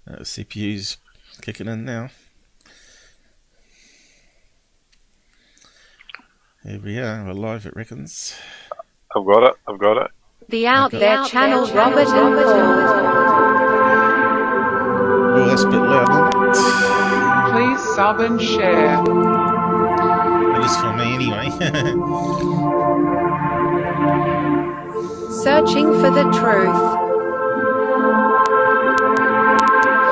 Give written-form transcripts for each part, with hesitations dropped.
CPU's kicking in now. Here we are, we're live, it reckons. I've got it. The Out There channel, Robert and Paul. Oh, that's a bit loud, isn't it? Please sub and share. It is for me anyway. Searching for the truth.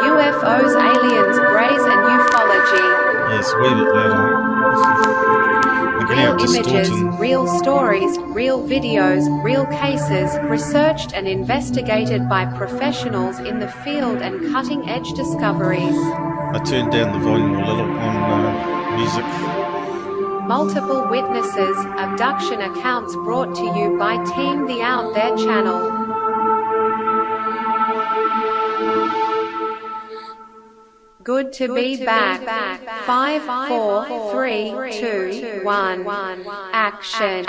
UFOs, aliens, greys and ufology. Yeah, it's a wee bit loud. Real images, real stories, real videos, real cases, researched and investigated by professionals in the field and cutting-edge discoveries. I turned down the volume a little on music. Multiple witnesses, abduction accounts brought to you by Team The Out There channel. Good to be back. 5, 4, 3, 2, 1. Action.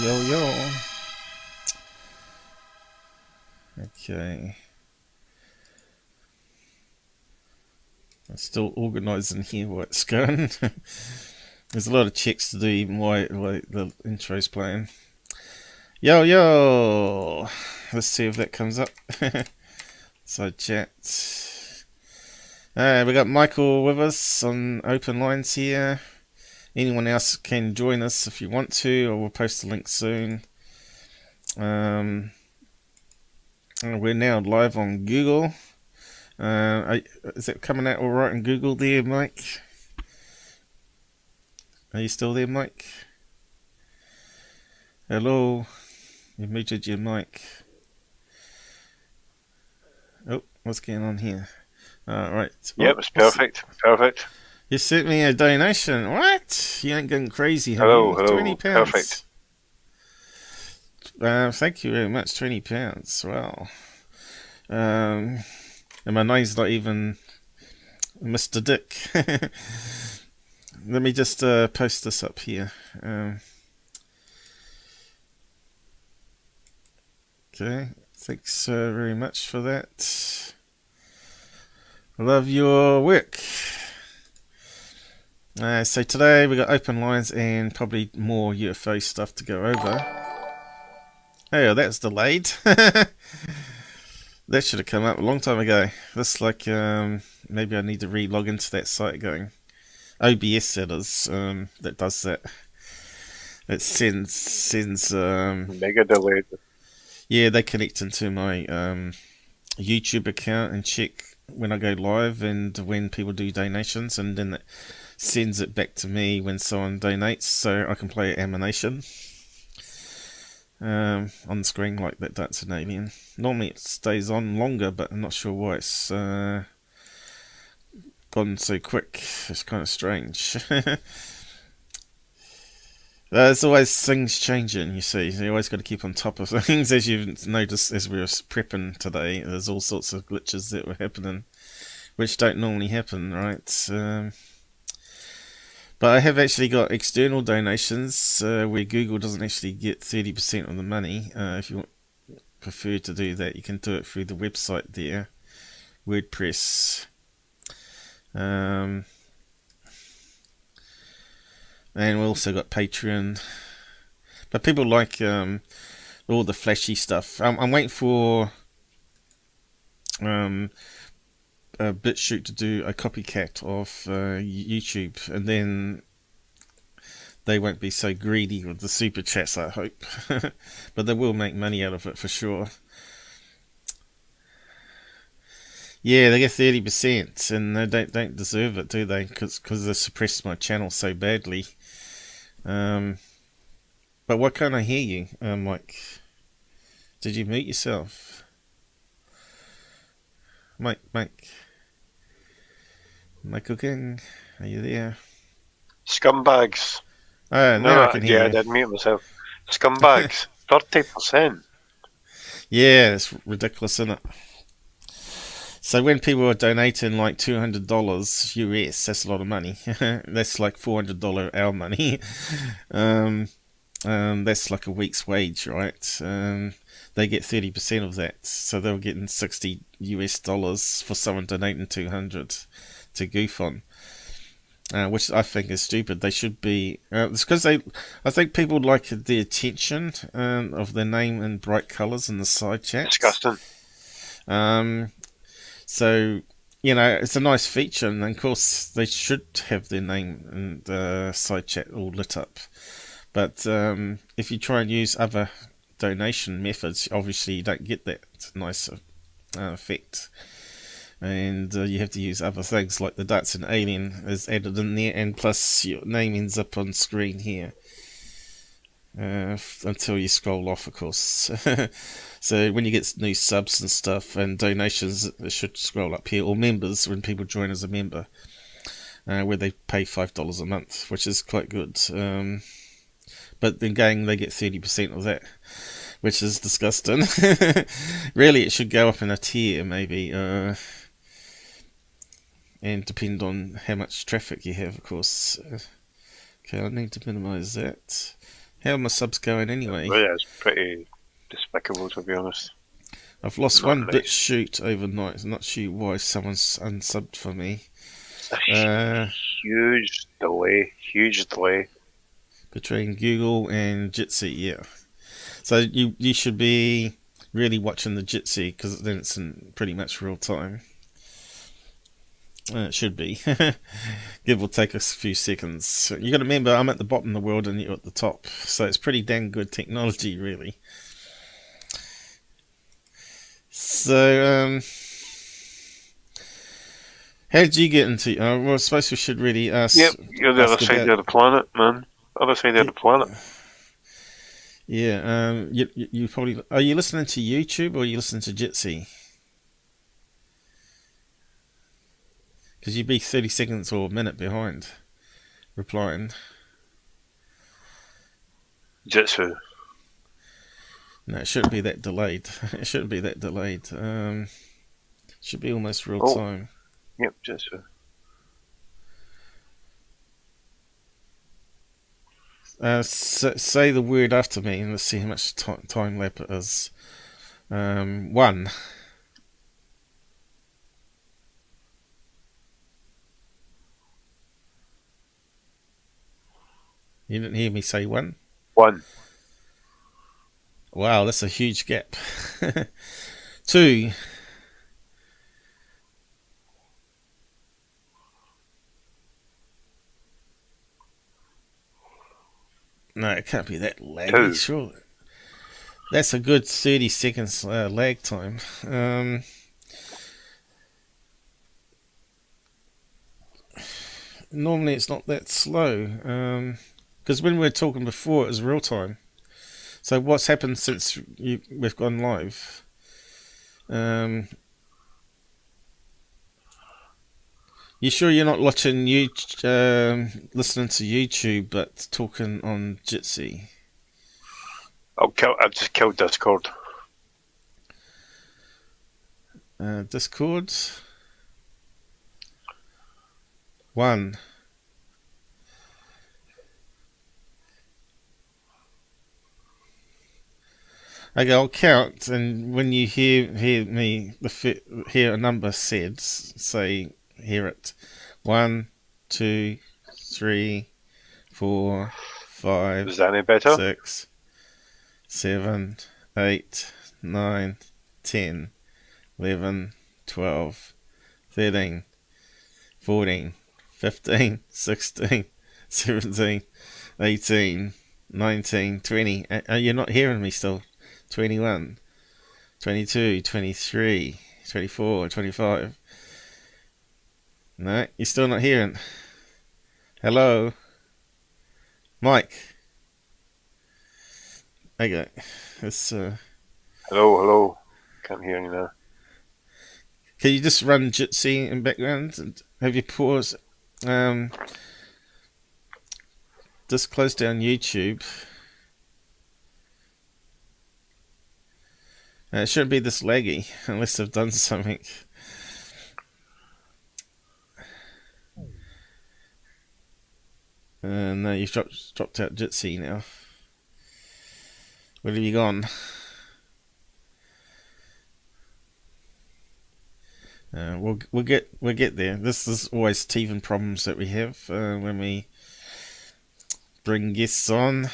Yo. Okay. I'm still organising here what's going. There's a lot of checks to do even while the intro's playing. Yo! Let's see if that comes up. Side chat. We got Michael with us on open lines here. Anyone else can join us if you want to, or we'll post the link soon. We're now live on Google. Is it coming out alright on Google there, Mike? Are you still there, Mike? Hello? You muted your mic. Oh, what's going on here? Right. Yep, it's perfect. Perfect. You sent me a donation. What? You ain't going crazy, have Hello. you? £20. Perfect. Thank you very much. £20. Wow. And my name's not even Mr. Dick. Let me just post this up here. Okay, thanks very much for that. Love your work. So today we got open lines and probably more UFO stuff to go over. Oh, that's delayed. That should have come up a long time ago. Looks like maybe I need to re-log into that site going. OBS that is, that does that. It sends Mega delayed. yeah, they connect into my YouTube account and check when I go live and when people do donations, and then it sends it back to me when someone donates, so I can play animation on the screen like that. That's an alien. Normally it stays on longer, but I'm not sure why it's gone so quick. It's kind of strange. There's always things changing, you see. You always got to keep on top of things. As you've noticed as we were prepping today, there's all sorts of glitches that were happening, which don't normally happen, right? But I have actually got external donations where Google doesn't actually get 30% of the money. If you prefer to do that, you can do it through the website there, WordPress. And we also got Patreon. But people like all the flashy stuff. I'm waiting for BitChute to do a copycat of YouTube, and then they won't be so greedy with the super chats, I hope. But they will make money out of it for sure. Yeah, they get 30%, and they don't deserve it, do they? Because they suppressed my channel so badly. But why can't I hear you, Mike? Did you mute yourself? Michael King, are you there? Scumbags. Oh, now I can hear you. I did mute myself. Scumbags. 30%. Yeah, it's ridiculous, isn't it? So when people are donating like $200 US, that's a lot of money. That's like $400 our money. that's like a week's wage, right? They get 30% of that, so they were getting $60 for someone donating 200 to goof on, which I think is stupid. They should be. It's because I think people like the attention of their name in bright colours in the side chats. Disgusting. So, it's a nice feature, and of course they should have their name and side chat all lit up. But if you try and use other donation methods, obviously you don't get that nice effect. And you have to use other things, like the Darts and Alien is added in there, and plus your name ends up on screen here. Until you scroll off, of course. So when you get new subs and stuff and donations, it should scroll up here, or members, when people join as a member, where they pay $5 a month, which is quite good. But then again, they get 30% of that, which is disgusting. Really, it should go up in a tier, maybe, and depend on how much traffic you have, of course. Okay, I need to minimize that. How are my subs going anyway? Well, yeah, it's pretty despicable, to be honest. I've lost Not one nice. bit shoot overnight. I'm not sure why someone's unsubbed for me. Huge delay. Between Google and Jitsi, yeah. So you should be really watching the Jitsi, because then it's in pretty much real time. It should be. Give or take a few seconds. You got to remember, I'm at the bottom of the world and you're at the top, so it's pretty dang good technology, really. So, how did you get into? Well, I suppose we should really ask. Yep, you're the other ask side about- of the planet, man. Other side of the planet. Yeah. You probably are you listening to YouTube or are you listening to Jitsi? Because you'd be 30 seconds or a minute behind replying. Jitsu. No, it shouldn't be that delayed. It shouldn't be that delayed. It should be almost real Oh. time. Yep, Jitsu. Say the word after me and let's see how much time lap it is. 1. You didn't hear me say 1? 1. Wow, that's a huge gap. 2. No, it can't be that laggy, 2. surely. That's a good 30 seconds lag time. Normally it's not that slow. Because when we were talking before, it was real time. So what's happened since we've gone live? You sure you're not watching listening to YouTube, but talking on Jitsi? I've just killed Discord. Discord. 1. Okay, I'll count, and when you hear me, hear a number said, say, hear it. 1, 2, 3, 4, 5, Is that any better? 6, 7, 8, 9, 10, 11, 12, 13, 14, 15, 16, 17, 18, 19, 20. You're not hearing me still. 21, 22, 23, 24, 25. No, you're still not hearing. Hello? Mike? Okay. It's, Hello. Can't hear you now. can you just run Jitsi in background? And have you paused? Just close down YouTube. It shouldn't be this laggy unless I've done something. No, you've dropped out Jitsi now. Where have you gone? We'll get there. This is always teething problems that we have when we bring guests on.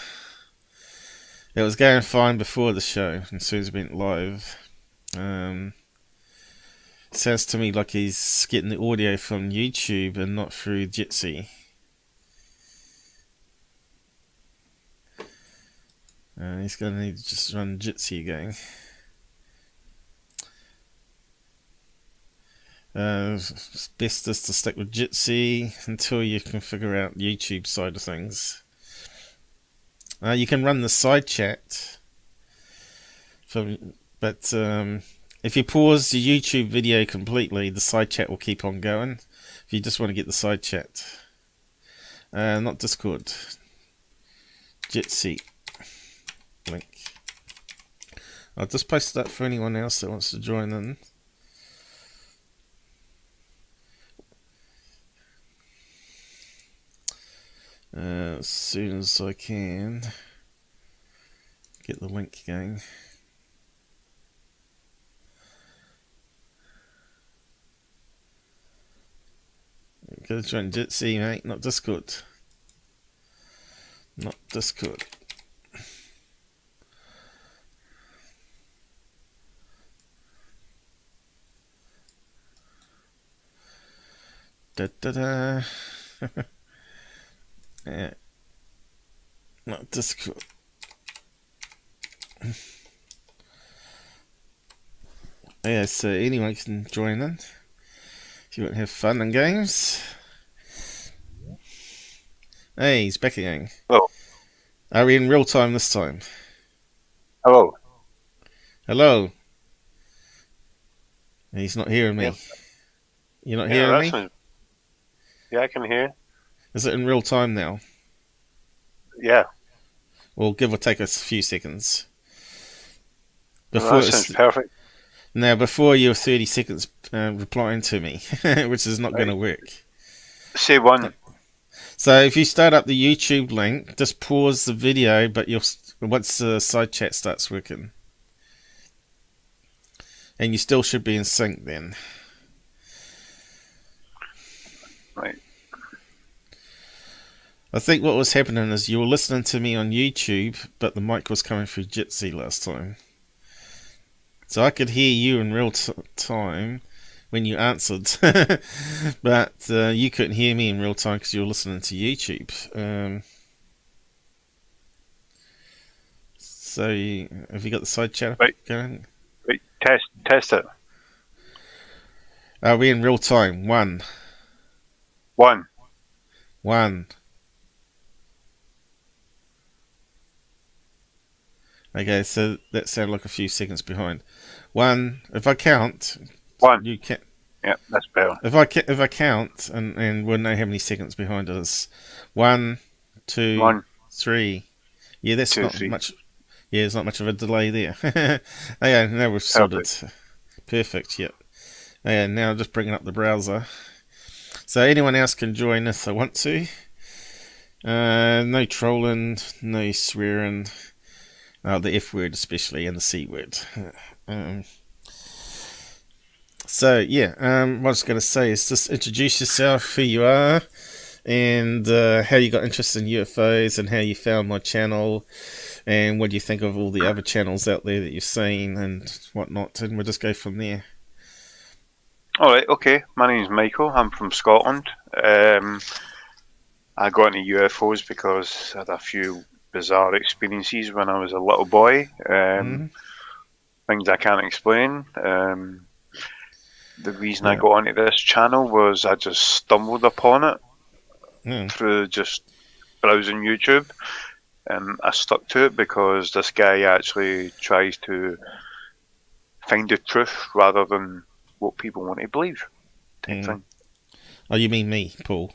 It was going fine before the show, and as soon as we went live, sounds to me like he's getting the audio from YouTube and not through Jitsi. He's going to need to just run Jitsi again. It's best is to stick with Jitsi until you can figure out YouTube side of things. You can run the side chat, but if you pause the YouTube video completely, the side chat will keep on going. If you just want to get the side chat, not Discord, Jitsi link. I'll just post that for anyone else that wants to join in. As soon as I can get the link going. Gotta join Jitsi, mate, not Discord. Not Discord. Da da da. Yeah. Not Discord. Yeah, so anyone can join in if you want to have fun and games. Hey, he's back again. Hello. Are we in real time this time? Hello. Hello. He's not hearing me. Yep. You're not hearing me? Fine. Yeah, I can hear. Is it in real time now? Yeah. Well, give or take a few seconds. That sounds perfect. Now, before you're 30 seconds replying to me, which is not going to work. Say one. So if you start up the YouTube link, just pause the video, but once the side chat starts working. And you still should be in sync then. Right. I think what was happening is you were listening to me on YouTube, but the mic was coming through Jitsi last time. So I could hear you in real time when you answered, but you couldn't hear me in real time because you were listening to YouTube. So have you got the side chat going? Right. Test it. Are we in real time? One. Okay, so that sounded like a few seconds behind. One. If I count. One. You can. Yeah, that's better. If I count and we'll know how many seconds behind it is. 1, 2, 3. Yeah, that's not much. Yeah, there's not much of a delay there. Okay, now we've sorted. Perfect. Yep. Okay, now I'm just bringing up the browser. So anyone else can join if they want to. No trolling, no swearing. The F word especially, and the C word. So yeah, what I was going to say is just introduce yourself, who you are, and how you got interested in UFOs, and how you found my channel, and what do you think of all the other channels out there that you've seen and whatnot, and we'll just go from there. Alright, okay. My name's Michael. I'm from Scotland. I got into UFOs because I had a few bizarre experiences when I was a little boy. Things I can't explain. The reason I got onto this channel was I just stumbled upon it through just browsing YouTube, and I stuck to it because this guy actually tries to find the truth rather than what people want to believe. Type thing. Oh, you mean me, Paul?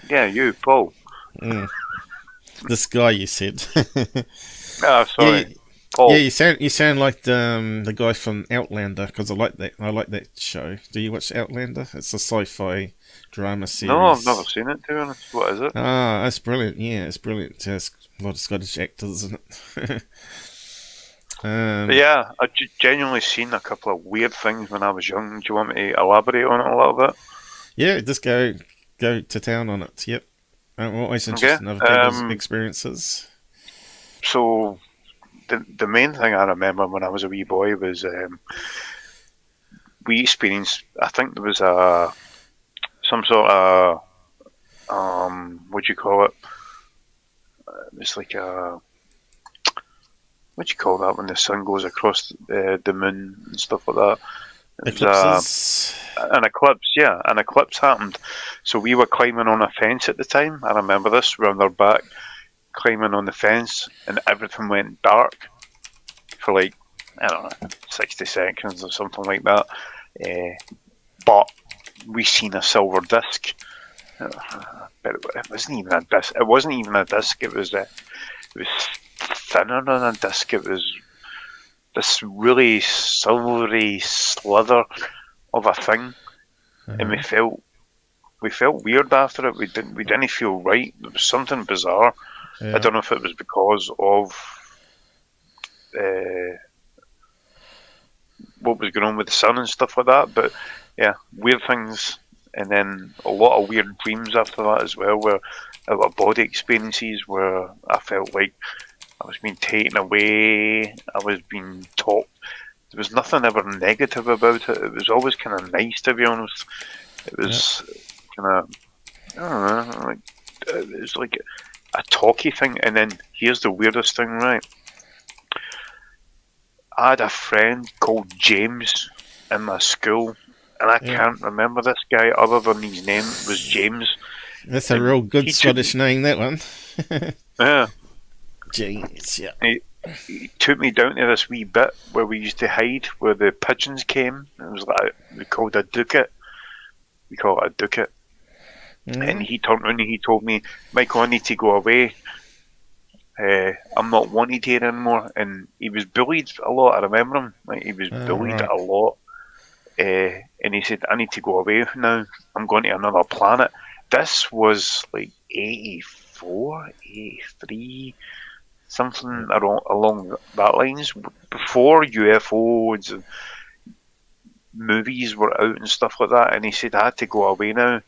Yeah, you, Paul. This guy, you said. Oh, sorry. Paul. Yeah, you sound like the guy from Outlander, because I like that show. Do you watch Outlander? It's a sci-fi drama series. No, I've never seen it, to be honest. What is it? Ah, that's brilliant. Yeah, it's brilliant. There's a lot of Scottish actors in it. But yeah, I genuinely seen a couple of weird things when I was young. Do you want me to elaborate on it a little bit? Yeah, just go to town on it. Yep. I'm always interested in other people's experiences. So, the main thing I remember when I was a wee boy was we experienced. I think there was some sort of what do you call it? It was like a what do you call that when the sun goes across the moon and stuff like that? It was an eclipse, yeah. An eclipse happened. So we were climbing on a fence at the time. I remember this, round our back, climbing on the fence, and everything went dark for like, I don't know, 60 seconds or something like that. But we seen a silver disc. But it wasn't even a disc. It wasn't even a disc. It was thinner than a disc. It was this really silvery slither of a thing, and we felt weird after it. We didn't feel right. There was something bizarre. Yeah. I don't know if it was because of what was going on with the sun and stuff like that. But yeah, weird things, and then a lot of weird dreams after that as well, where our body experiences where I felt like I was being taken away, I was being talked. There was nothing ever negative about it. It was always kind of nice, to be honest. It was kind of, I don't know, like, it was like a talky thing. And then here's the weirdest thing, right? I had a friend called James in my school, and I can't remember this guy other than his name was James. That's a real good Scottish name, that one. Yeah. James, yeah. He took me down to this wee bit where we used to hide, where the pigeons came. It was like, we called it a ducat. We call it a ducat. And he turned around and he told me, Michael, I need to go away. I'm not wanted here anymore. And he was bullied a lot. I remember him. Like, he was bullied a lot. And he said, I need to go away now. I'm going to another planet. This was like 84, 83, something along that lines. Before UFOs and movies were out and stuff like that. And he said, I had to go away now.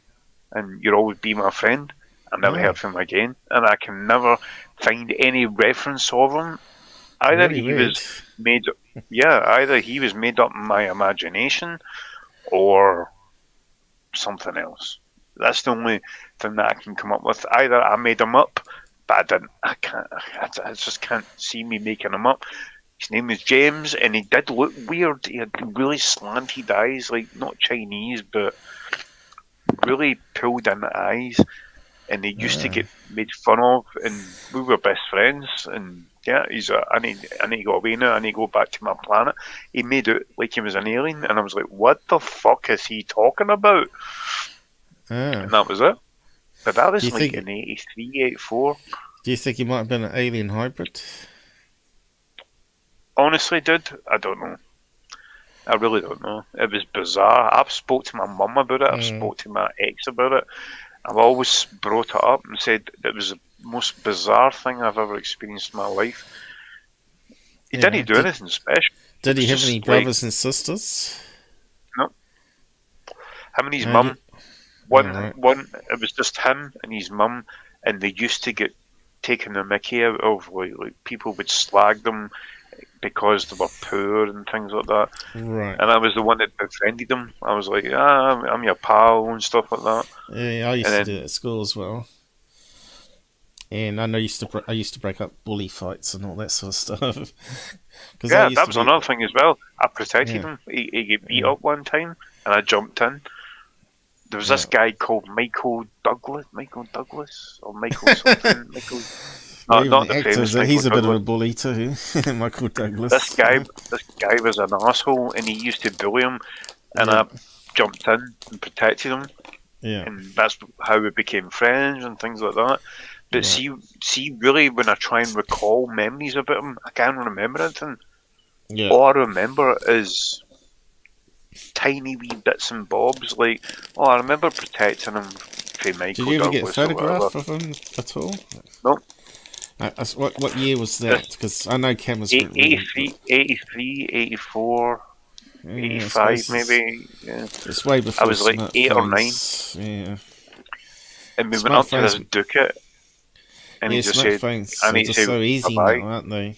And you'll always be my friend. I never heard from him again. And I can never find any reference of him. Either he was made up in my imagination or something else. That's the only thing that I can come up with. Either I made him up, but I didn't. I just can't see me making him up. His name is James, and he did look weird. He had really slanted eyes, like not Chinese, but really pulled in eyes. And he used to get made fun of, and we were best friends. And yeah, I need to go away now. I need to go back to my planet. He made it like he was an alien, and I was like, what the fuck is he talking about? And that was it. But that was like in 83, 84. Do you think he might have been an alien hybrid? Honestly, dude, I don't know. I really don't know. It was bizarre. I've spoke to my mum about it. I've spoke to my ex about it. I've always brought it up and said it was the most bizarre thing I've ever experienced in my life. He didn't do anything special. Did he have any brothers and sisters? No. Him and his mum. One. It was just him and his mum, and they used to get taken the mickey out of. Like people would slag them because they were poor and things like that. Right. And I was the one that befriended them. I was like, I'm your pal and stuff like that. Yeah, I used to do it at school as well. And I know I used to break up bully fights and all that sort of stuff. Yeah, that was another thing as well. I protected him. He got beat up one time, and I jumped in. There was this guy called Michael Douglas, or Michael something. Not the famous Michael He's a Douglas. bit of a bully too, Michael Douglas. This guy was an asshole, and he used to bully him, and I jumped in and protected him. Yeah. and that's how we became friends and things like that. But Right. see, really, when I try and recall memories about him, I can't remember anything. Yeah. All I remember is tiny wee bits and bobs. Like, oh, I remember protecting him from Did Michael you ever get a Douglas or whatever. photograph of him at all? No, What year was this that? Because I know cameras weren't really. 83, 84, Yeah, I 85 suppose maybe. Yeah. it's way I before was like 8 or 9, smartphones. Yeah, and we went up to this smartphones. Ducat, and he Yeah, just said, smartphones I are need to just say so easy bye-bye. now, aren't they?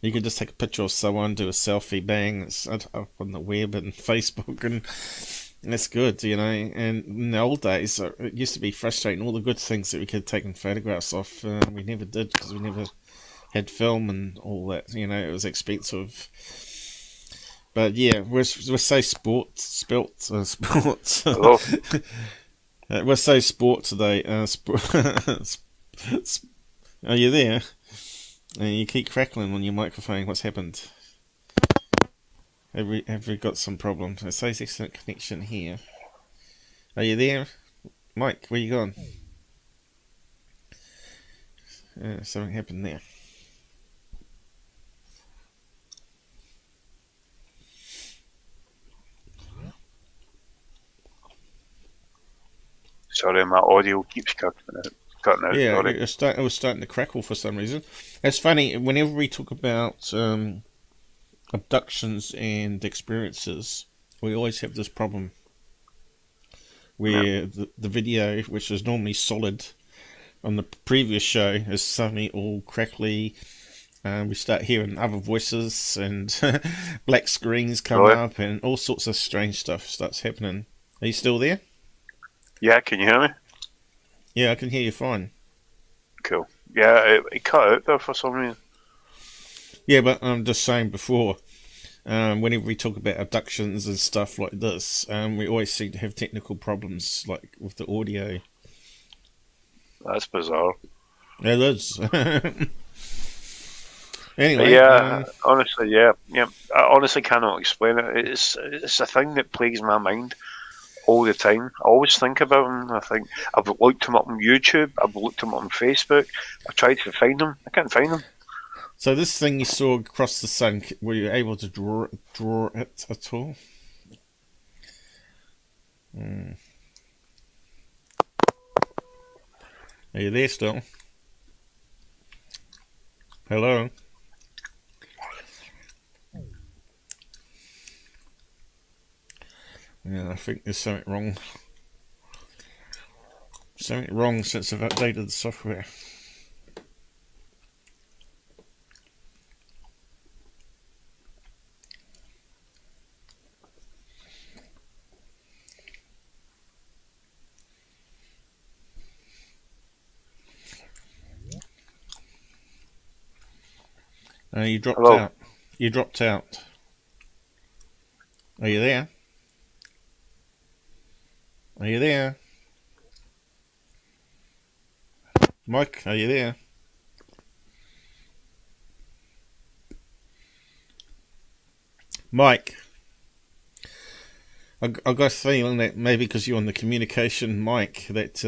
You can just take a picture of someone, do a selfie, bang, it's up on the web and Facebook, and that's good, you know. And in the old days, it used to be frustrating. All the good things that we could have taken photographs of, we never did because we never had film and all that. You know, it was expensive. But yeah, we're so sports. Hello? We're so sport today. Are you there? You keep crackling on your microphone. What's happened? Have we got some problems? It says excellent connection here. Are you there, Mike? Where you gone? Something happened there. Sorry, my audio keeps cutting out. Yeah, Sorry. it was starting to crackle for some reason. It's funny whenever we talk about abductions and experiences, we always have this problem Yeah. where the video, which is normally solid on the previous show, is suddenly all crackly. We start hearing other voices and black screens come Really? up and all sorts of strange stuff starts happening. Are you still there? Yeah, can you hear me? Yeah, I can hear you fine. Cool. Yeah, it cut out there for some reason. Yeah, but I'm just saying before, whenever we talk about abductions and stuff like this, we always seem to have technical problems, like with the audio. That's bizarre. It is. But Anyway, yeah, honestly, yeah. I honestly cannot explain it. It's a thing that plagues my mind all the time. I always think about him. I think I've looked him up on YouTube. I've looked him up on Facebook. I tried to find him. I can't find him. so this thing you saw across the sun, were you able to draw it at all? Are you there still? Hello? Yeah, I think there's something wrong. Something wrong since I've updated the software. You dropped Hello. out. You dropped out. Are you there? Are you there? Mike, are you there? Mike, I got a feeling that maybe because you're on the communication mic that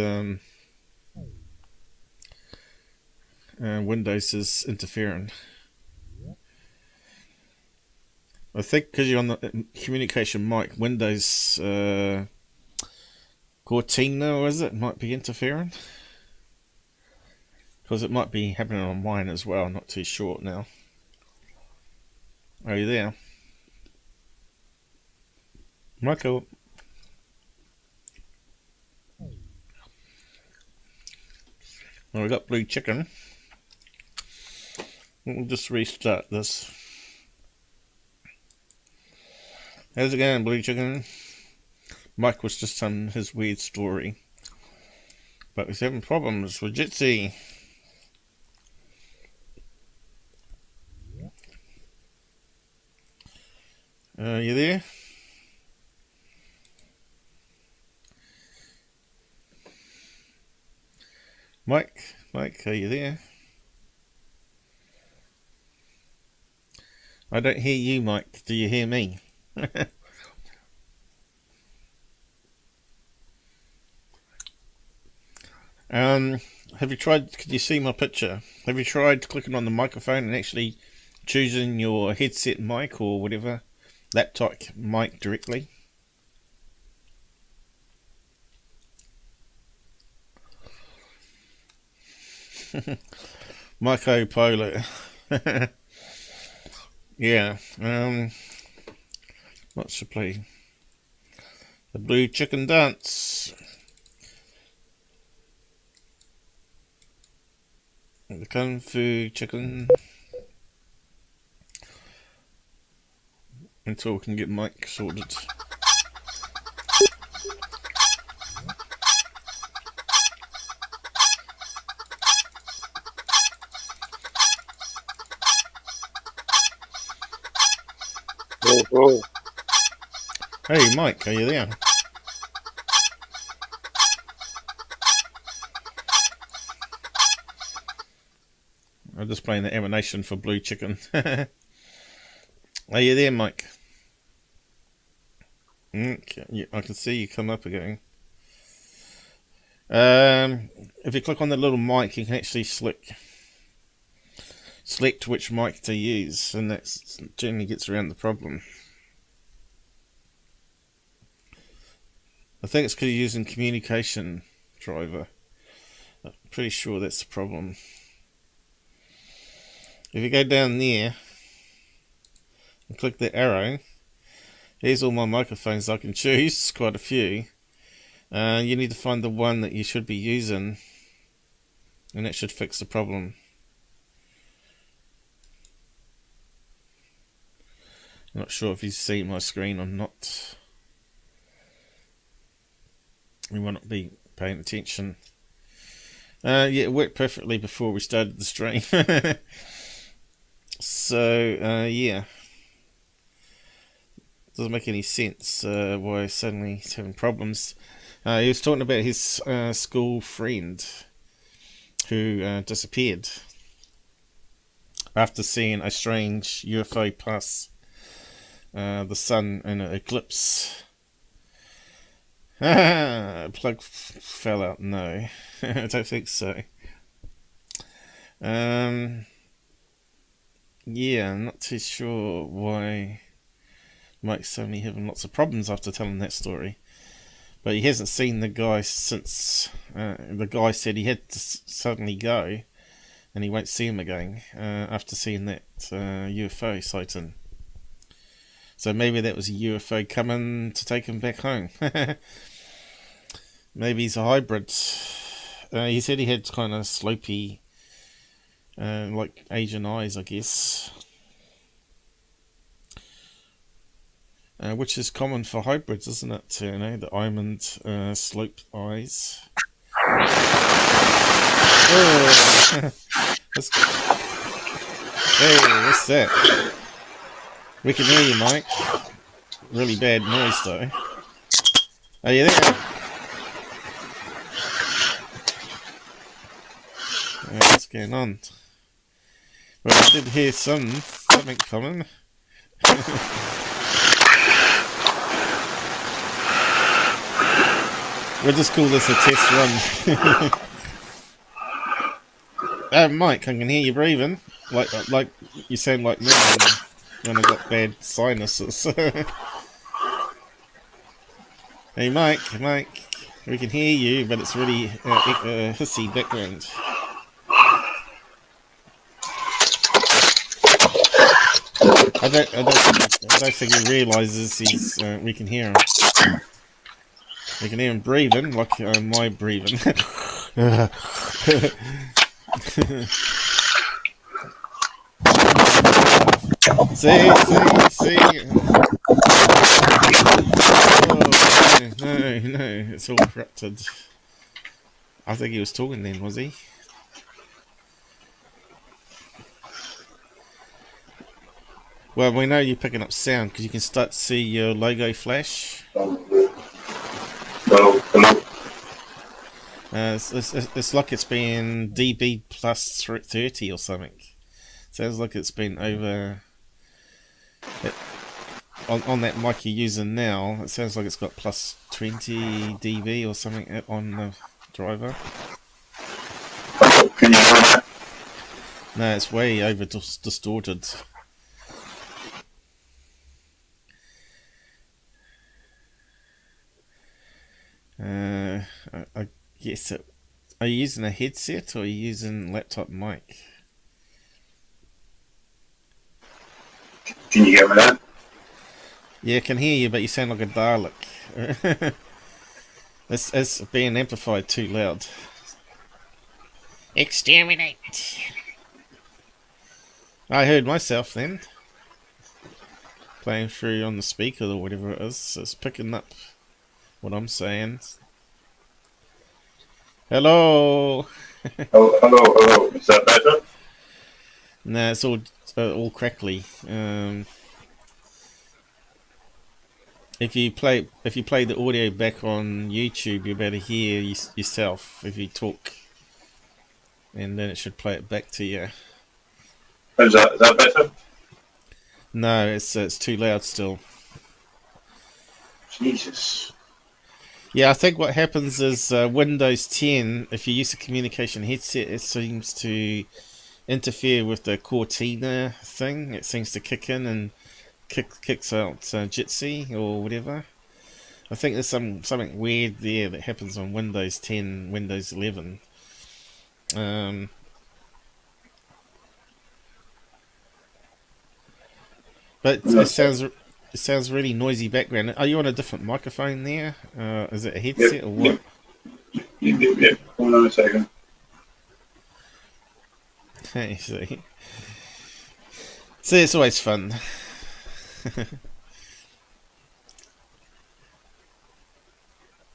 Windows is interfering. I think because you're on the communication mic, Windows Cortina, or is it, might be interfering? Because it might be happening on mine as well, I'm not too sure now. Are you there? Michael? Well, we got blue chicken. We'll just restart this. How's it going, blue chicken? Mike was just telling his weird story. But he's having problems with Jitsi. You there? Mike, are you there? I don't hear you, Mike. Do you hear me? Have you tried? Could you see my picture? Have you tried clicking on the microphone and actually choosing your headset mic or whatever laptop mic directly? Marco Polo. Yeah. What should play? The Blue Chicken Dance. The Kung Fu Chicken. Until we can get Mike sorted. Oh. Hey Mike, are you there? I'm just playing the emanation for Blue Chicken. Are you there, Mike? Okay, yeah, I can see you come up again. If you click on the little mic, you can actually select which mic to use, and that generally gets around the problem. I think it's because you're using communication driver. I'm pretty sure that's the problem. If you go down there and click the arrow, here's all my microphones I can choose, quite a few. You need to find the one that you should be using, and that should fix the problem. I'm not sure if you see my screen or not. You might not be paying attention. Yeah, it worked perfectly before we started the stream. So, yeah. Doesn't make any sense why suddenly he's having problems. He was talking about his school friend who disappeared after seeing a strange UFO pass the sun in an eclipse. Plug fell out. No, I don't think so. Yeah, I'm not too sure why Mike's suddenly having lots of problems after telling that story. But he hasn't seen the guy since the guy said he had to suddenly go, and he won't see him again after seeing that UFO sighting. So maybe that was a UFO coming to take him back home. Maybe he's a hybrid. He said he had kind of slopey, like Asian eyes, I guess. Which is common for hybrids, isn't it? You know, the almond sloped eyes. Oh. Hey, what's that? We can hear you, Mike. Really bad noise, though. Are you there? What's going on? Well, I did hear something coming. We'll just call this a test run. Mike, I can hear you breathing. Like you sound like me when I got bad sinuses. Hey, Mike, we can hear you, but it's really hissy background. I don't think he realises we can hear him. We can hear him breathing, like my breathing. See. Oh, no, it's all corrupted. I think he was talking then, was he? Well, we know you're picking up sound because you can start to see your logo flash. It's like it's been dB plus 30 or something. Sounds like it's been over... On that mic you're using now, it sounds like it's got plus 20 dB or something on the driver. No, it's way over distorted. I guess it. Are you using a headset or are you using laptop mic? Can you hear me now? Yeah, I can hear you, but you sound like a Dalek. It's being amplified too loud. Exterminate! I heard myself then. Playing through on the speaker or whatever it is. So it's picking up what I'm saying. Hello! Oh, hello. Is that better? Nah, it's all crackly. If you play the audio back on YouTube, you'll be able to hear yourself if you talk, and then it should play it back to you. Is that better? No, it's too loud still. Jesus. Yeah, I think what happens is Windows 10, if you use a communication headset, it seems to interfere with the Cortina thing. It seems to kick in and kicks out Jitsi or whatever. I think there's something weird there that happens on Windows 10, Windows 11. But it sounds really noisy background. Are you on a different microphone there? Is it a headset or what? Yep. Hold on a second. Hey, see, it's always fun.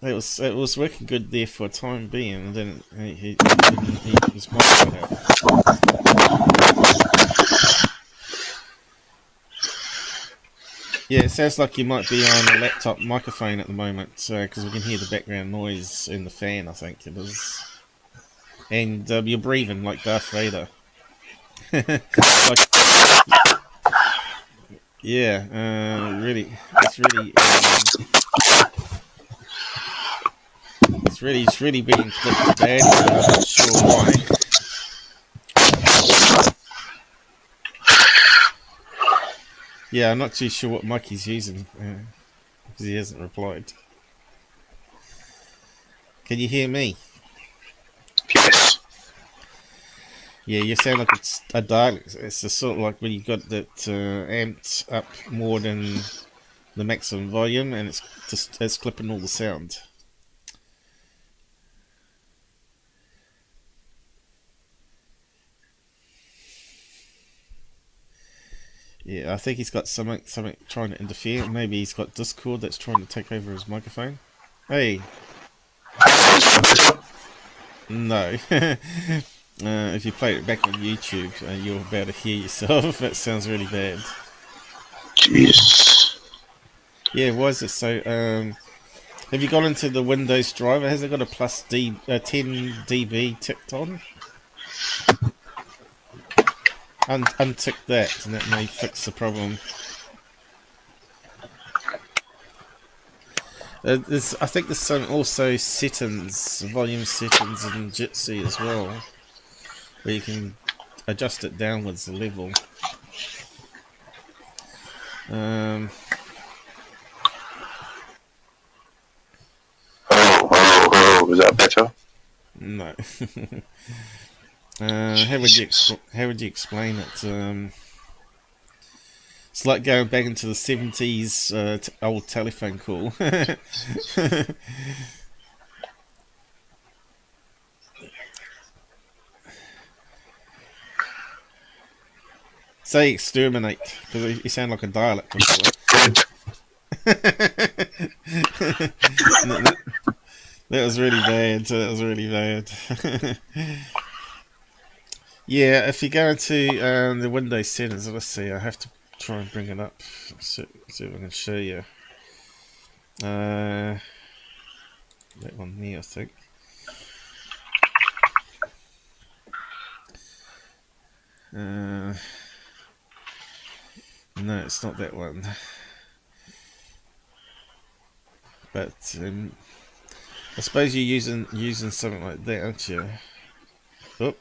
It was working good there for a time being, and then he was microphone out. Yeah, it sounds like you might be on a laptop microphone at the moment, because we can hear the background noise in the fan, I think it is. And you're breathing like Darth Vader. Really, it's really being clipped bad. I'm not sure why. Yeah, I'm not too sure what mic he's using, because he hasn't replied. Can you hear me? Yes. Yeah, you sound like it's a dialect. It's a sort of like when you got that amped up more than the maximum volume, and it's clipping all the sound. Yeah, I think he's got something trying to interfere. Maybe he's got Discord that's trying to take over his microphone. Hey. No. If you play it back on YouTube, you'll be able to hear yourself. That sounds really bad. Jeez. Yeah, why is it so? Have you gone into the Windows driver? Has it got a plus 10 dB ticked on? Untick that, and that may fix the problem. I think there's some also settings, volume settings in Jitsi as well, where you can adjust it downwards the level. Hello. Was that better? No. How would you explain it? It's like going back into the 70s old telephone call. Say exterminate, because you sound like a dialect. That was really bad. Yeah, if you go into the Windows settings, let's see, I have to try and bring it up. See if I can show you. That one there, I think. No, it's not that one. But I suppose you're using something like that, aren't you? Oh.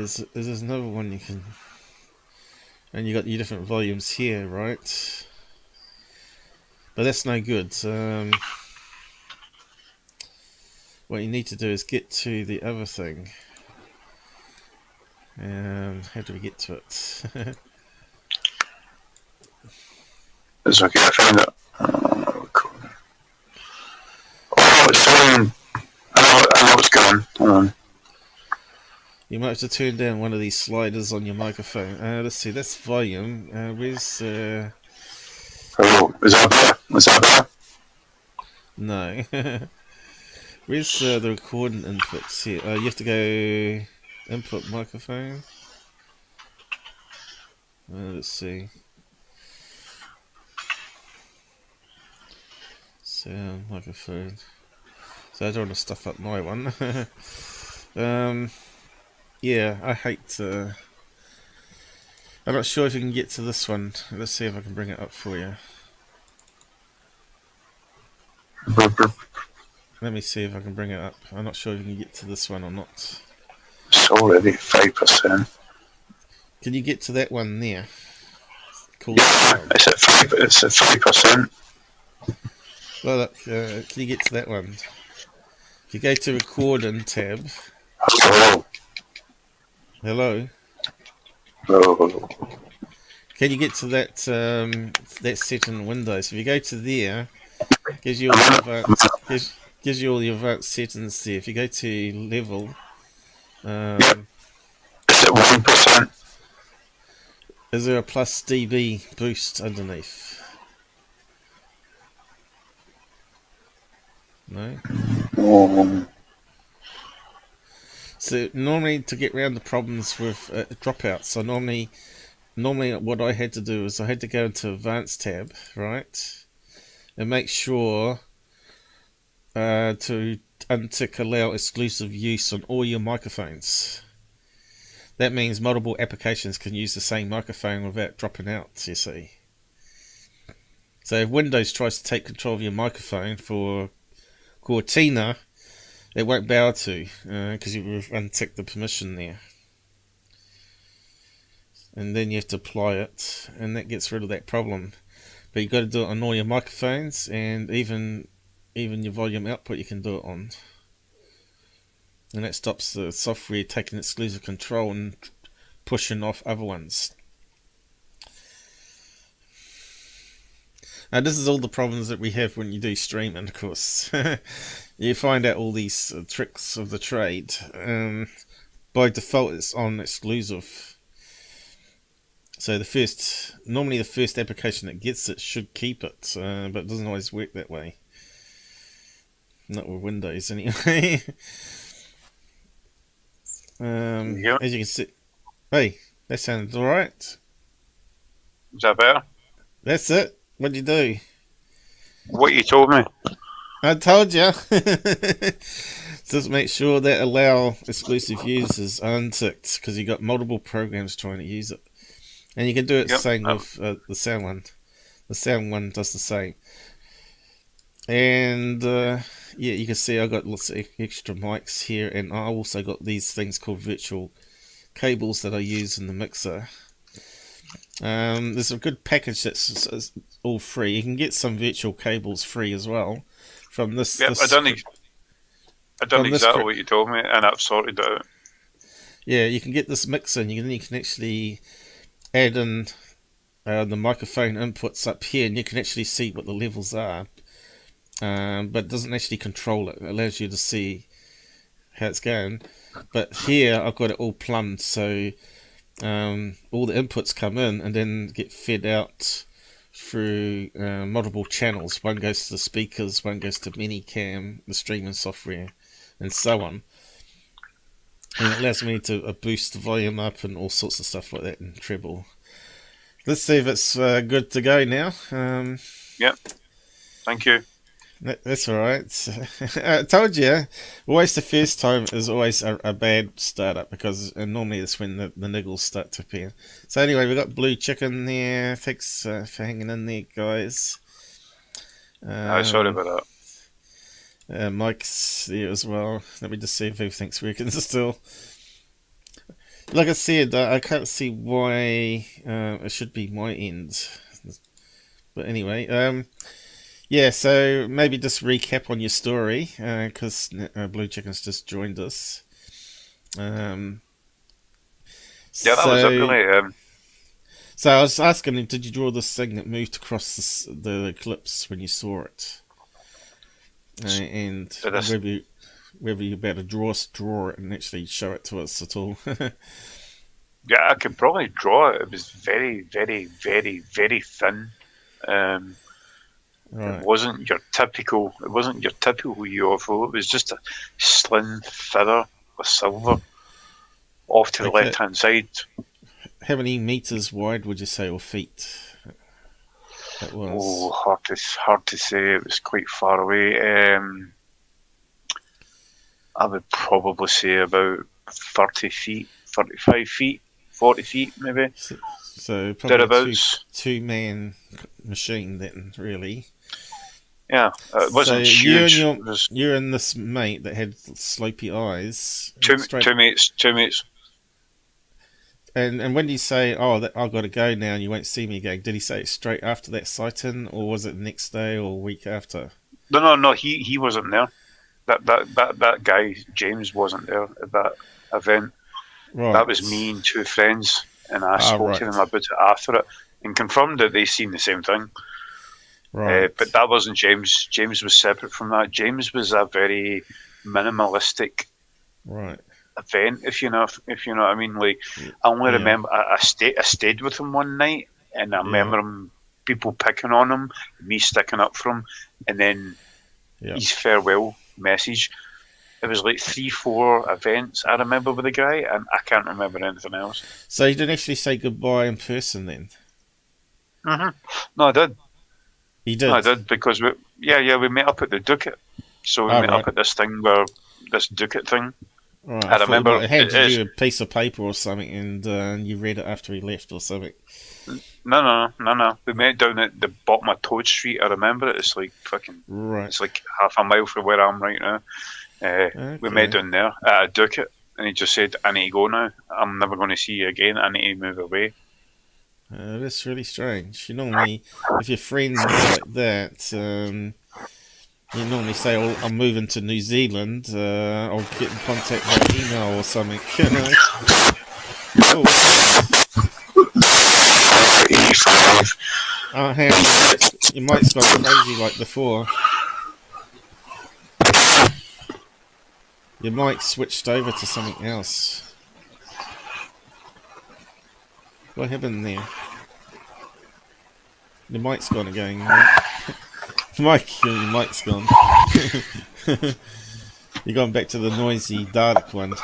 There's another one you can, and you got your different volumes here, right? But that's no good. What you need to do is get to the other thing. How do we get to it? It's okay, I found it. Cool. Oh, it's I know what's going on. Hold on. You might have to turn down one of these sliders on your microphone. Let's see, that's volume. Where's Hello, is that better? Is that better? no? Where's the recording inputs here? You have to go input microphone. Let's see. Sound microphone. So I don't want to stuff up my one. Yeah, I hate. I'm not sure if you can get to this one. Let's see if I can bring it up for you. Let me see if I can bring it up. I'm not sure if you can get to this one or not. It's already 5%. Can you get to that one there? Cool. Yeah, it's at 5. It's at 5%. Well, look, can you get to that one? If you go to Recording tab. Hello. Hello. Hello. Can you get to that that setting in Windows? If you go to there, gives you all the advanced, gives you all the advanced settings there. If you go to level, Yep. It's at 1%. is there a plus dB boost underneath? No. So normally to get around the problems with dropouts, so normally what I had to do is I had to go into Advanced tab, right, and make sure to untick allow exclusive use on all your microphones. That means multiple applications can use the same microphone without dropping out, you see. So if Windows tries to take control of your microphone for Cortina, it won't be able to, because you've unticked the permission there. And then you have to apply it, and that gets rid of that problem. But you've got to do it on all your microphones, and even your volume output you can do it on. And that stops the software taking exclusive control and pushing off other ones. Now this is all the problems that we have when you do streaming, of course. You find out all these tricks of the trade. By default it's on exclusive. So normally the first application that gets it should keep it, but it doesn't always work that way. Not with Windows anyway. Yep. As you can see, hey, that sounds alright. Is that better? That's it. What'd you do? What you told me. I told you. Just make sure that allow exclusive users unticked, because you got multiple programs trying to use it, and you can do it the same with the sound one. The sound one does the same. And yeah, you can see I got lots of extra mics here, and I also got these things called virtual cables that I use in the mixer. There's a good package that's all free. You can get some virtual cables free as well from this. Yep, this I done exactly what you told me, and I've sorted it out. Yeah, you can get this mixer, and you can actually add in the microphone inputs up here, and you can actually see what the levels are. But it doesn't actually control it. It allows you to see how it's going. But here I've got it all plumbed, so all the inputs come in and then get fed out through multiple channels. One goes to the speakers, one goes to Minicam, the streaming software, and so on. And it allows me to boost the volume up and all sorts of stuff like that, and treble. Let's see if it's good to go now. Yep. Thank you. That's alright. I told you, always the first time is always a bad startup, because normally it's when the niggles start to appear. So anyway, we've got Blue Chicken there. Thanks for hanging in there, guys. Sorry about that. Mike's there as well. Let me just see if everything's working still. Like I said, I can't see why it should be my end. But anyway, yeah, so maybe just recap on your story, because Blue Chicken's just joined us. Yeah, that was it So, really. so I was asking him, did you draw this thing that moved across the eclipse when you saw it? And So this, whether you're about to draw it and actually show it to us at all. yeah, I could probably draw it. It was very, very, very, very thin. Um, Right. It wasn't your typical. It wasn't your typical UFO. It was just a slim feather with silver off to the Okay. left hand side. How many meters wide would you say, or feet? That was. Oh, hard to say. It was quite far away. I would probably say about 30 feet, 35 feet, 40 feet, maybe. So probably Thereabouts. two-man machine then, really. Yeah, it wasn't so huge. You and this mate that had slopey eyes. Two mates. And when did he say, "Oh, I've got to go now, and you won't see me again"? Did he say it straight after that sighting, or was it the next day or week after? No. He wasn't there. That guy James wasn't there at that event. Right. That was me and two friends, and I spoke to them about it after it and confirmed that they seen the same thing. Right. But that wasn't James. James was separate from that. James was a very minimalistic event, if you know what I mean. Like, I only remember I stayed with him one night, and I remember him, people picking on him, me sticking up for him, and then his farewell message. It was like 3-4 events I remember with the guy, and I can't remember anything else. So you didn't actually say goodbye in person then? Mm-hmm. No, I did. You did? No, I did, because we met up at the Ducat. So we met up at this Ducat thing. Right. I remember it had to do a piece of paper or something, and you read it after he left or something. No. We met down at the bottom of Toad Street. I remember it. It's like fucking. Right. It's like half a mile from where I am right now. We met down there at a Ducat, and he just said, "I need to go now. I'm never going to see you again. I need to move away." That's really strange. You normally, if you're friends like that, you normally say, "Oh, I'm moving to New Zealand. I'll get in contact by email or something." You know? Oh, your mic's gone crazy like before. Your mic switched over to something else. What happened there? The mic's gone again. Mike, your mic's gone. You're going back to the noisy Dalek one.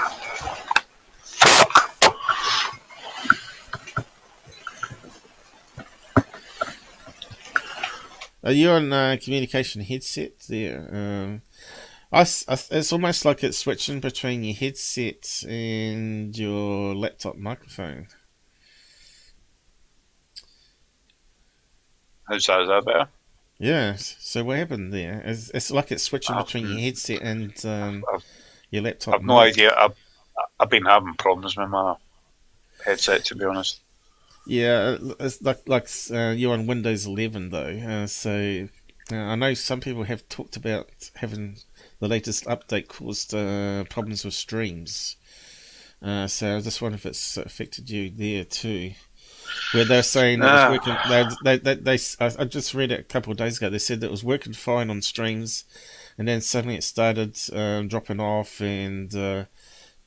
Are you on communication headset there? It's almost like it's switching between your headset and your laptop microphone. Is that better? Yeah. So what happened there? It's like it's switching between your headset and your laptop. I've no idea. I've been having problems with my headset, to be honest. Yeah, it's like you're on Windows 11 though. So I know some people have talked about having the latest update caused problems with streams. So I just wonder if it's affected you there too. Where they're saying it was working. I just read it a couple of days ago. They said that it was working fine on streams, and then suddenly it started dropping off and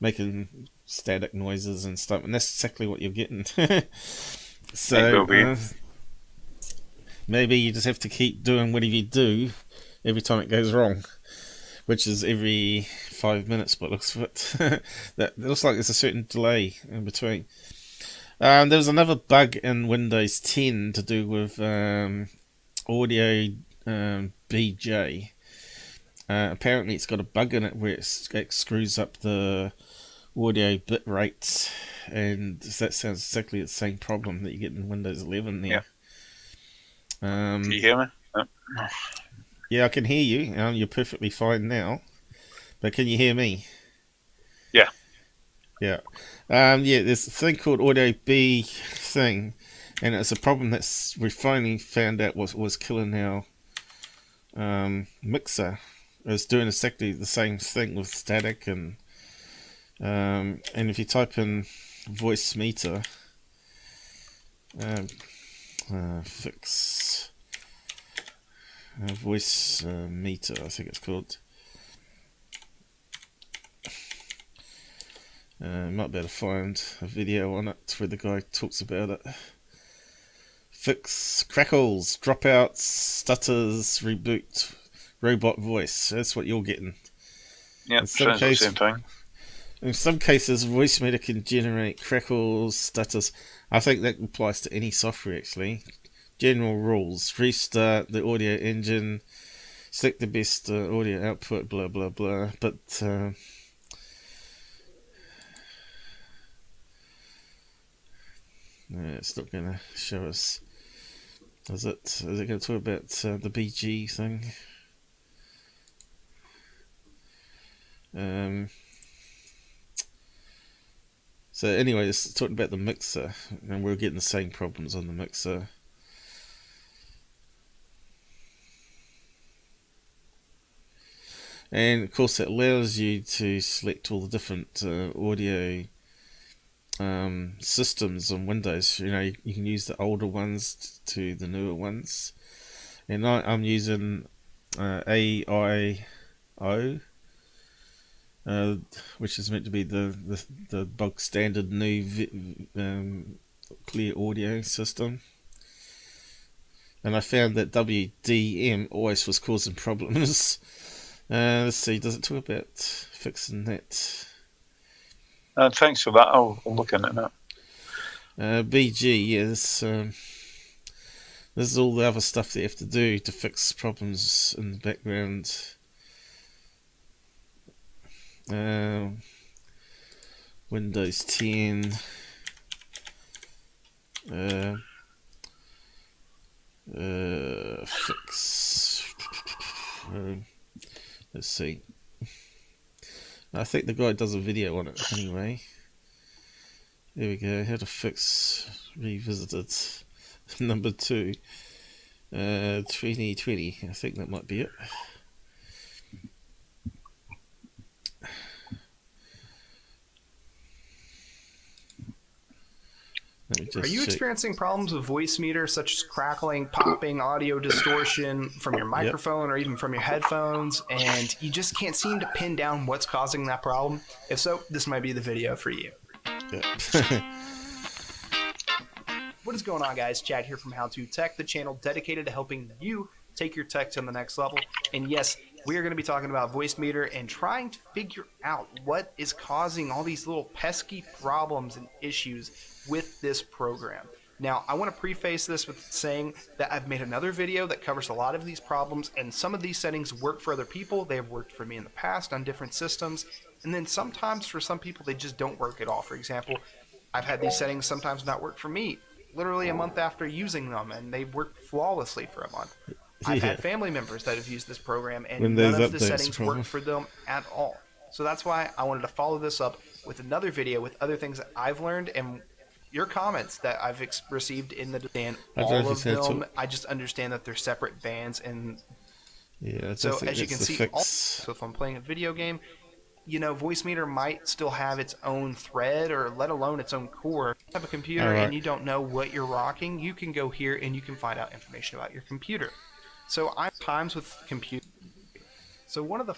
making static noises and stuff. And that's exactly what you're getting. So maybe you just have to keep doing whatever you do every time it goes wrong, which is every 5 minutes. But looks that it looks like there's a certain delay in between. There was another bug in Windows 10 to do with audiobg. Apparently it's got a bug in it where it screws up the audio bit rates, and that sounds exactly the same problem that you get in Windows 11 there. Can you hear me? Yeah, I can hear you. You're perfectly fine now. But can you hear me? Yeah. Yeah. Yeah, there's a thing called audiobg thing, and it's a problem that's we finally found out was killing our mixer. It was doing exactly the same thing with static, and if you type in voice meter, fix voice meter, I think it's called. Might be able to find a video on it where the guy talks about it. Fix crackles, dropouts, stutters, reboot, robot voice. That's what you're getting. Yeah, sounds the same thing. In some cases, voice meter can generate crackles, stutters. I think that applies to any software, actually. General rules: restart the audio engine, select the best audio output, blah blah blah. But no, it's not going to show us. Is it going to talk about the BG thing? So anyway, it's talking about the mixer, and we're getting the same problems on the mixer. And of course, it allows you to select all the different audio systems on Windows. You know, you can use the older ones to the newer ones, and I'm using AIO, which is meant to be the bog standard new clear audio system. And I found that WDM always was causing problems. Let's see, does it talk about fixing that? Thanks for that. I'll look into that. BG, yes. This is all the other stuff that you have to do to fix problems in the background. Windows 10. Fix. Let's see. I think the guy does a video on it anyway. There we go. How to fix revisited number 2. 2020. I think that might be it. Are you experiencing problems with voice meter, such as crackling, popping, audio distortion from your microphone or even from your headphones, and you just can't seem to pin down what's causing that problem? If so, this might be the video for you. Yep. What is going on, guys? Chad here from How To Tech, the channel dedicated to helping you take your tech to the next level. And yes, we are going to be talking about voice meter and trying to figure out what is causing all these little pesky problems and issues with this program. Now, I want to preface this with saying that I've made another video that covers a lot of these problems, and some of these settings work for other people. They have worked for me in the past on different systems, and then sometimes for some people they just don't work at all. For example, I've had these settings sometimes not work for me literally a month after using them, and they worked flawlessly for a month. I've had family members that have used this program, and none of the settings worked for them at all. So that's why I wanted to follow this up with another video with other things that I've learned and your comments that I've received in the band. All of them, I just understand that they're separate bands, and so as you can see, so if I'm playing a video game, you know, voice meter might still have its own thread, or let alone its own core. If you have a computer and you don't know what you're rocking, you can go here and you can find out information about your computer. So I'm times with computer. So one of the,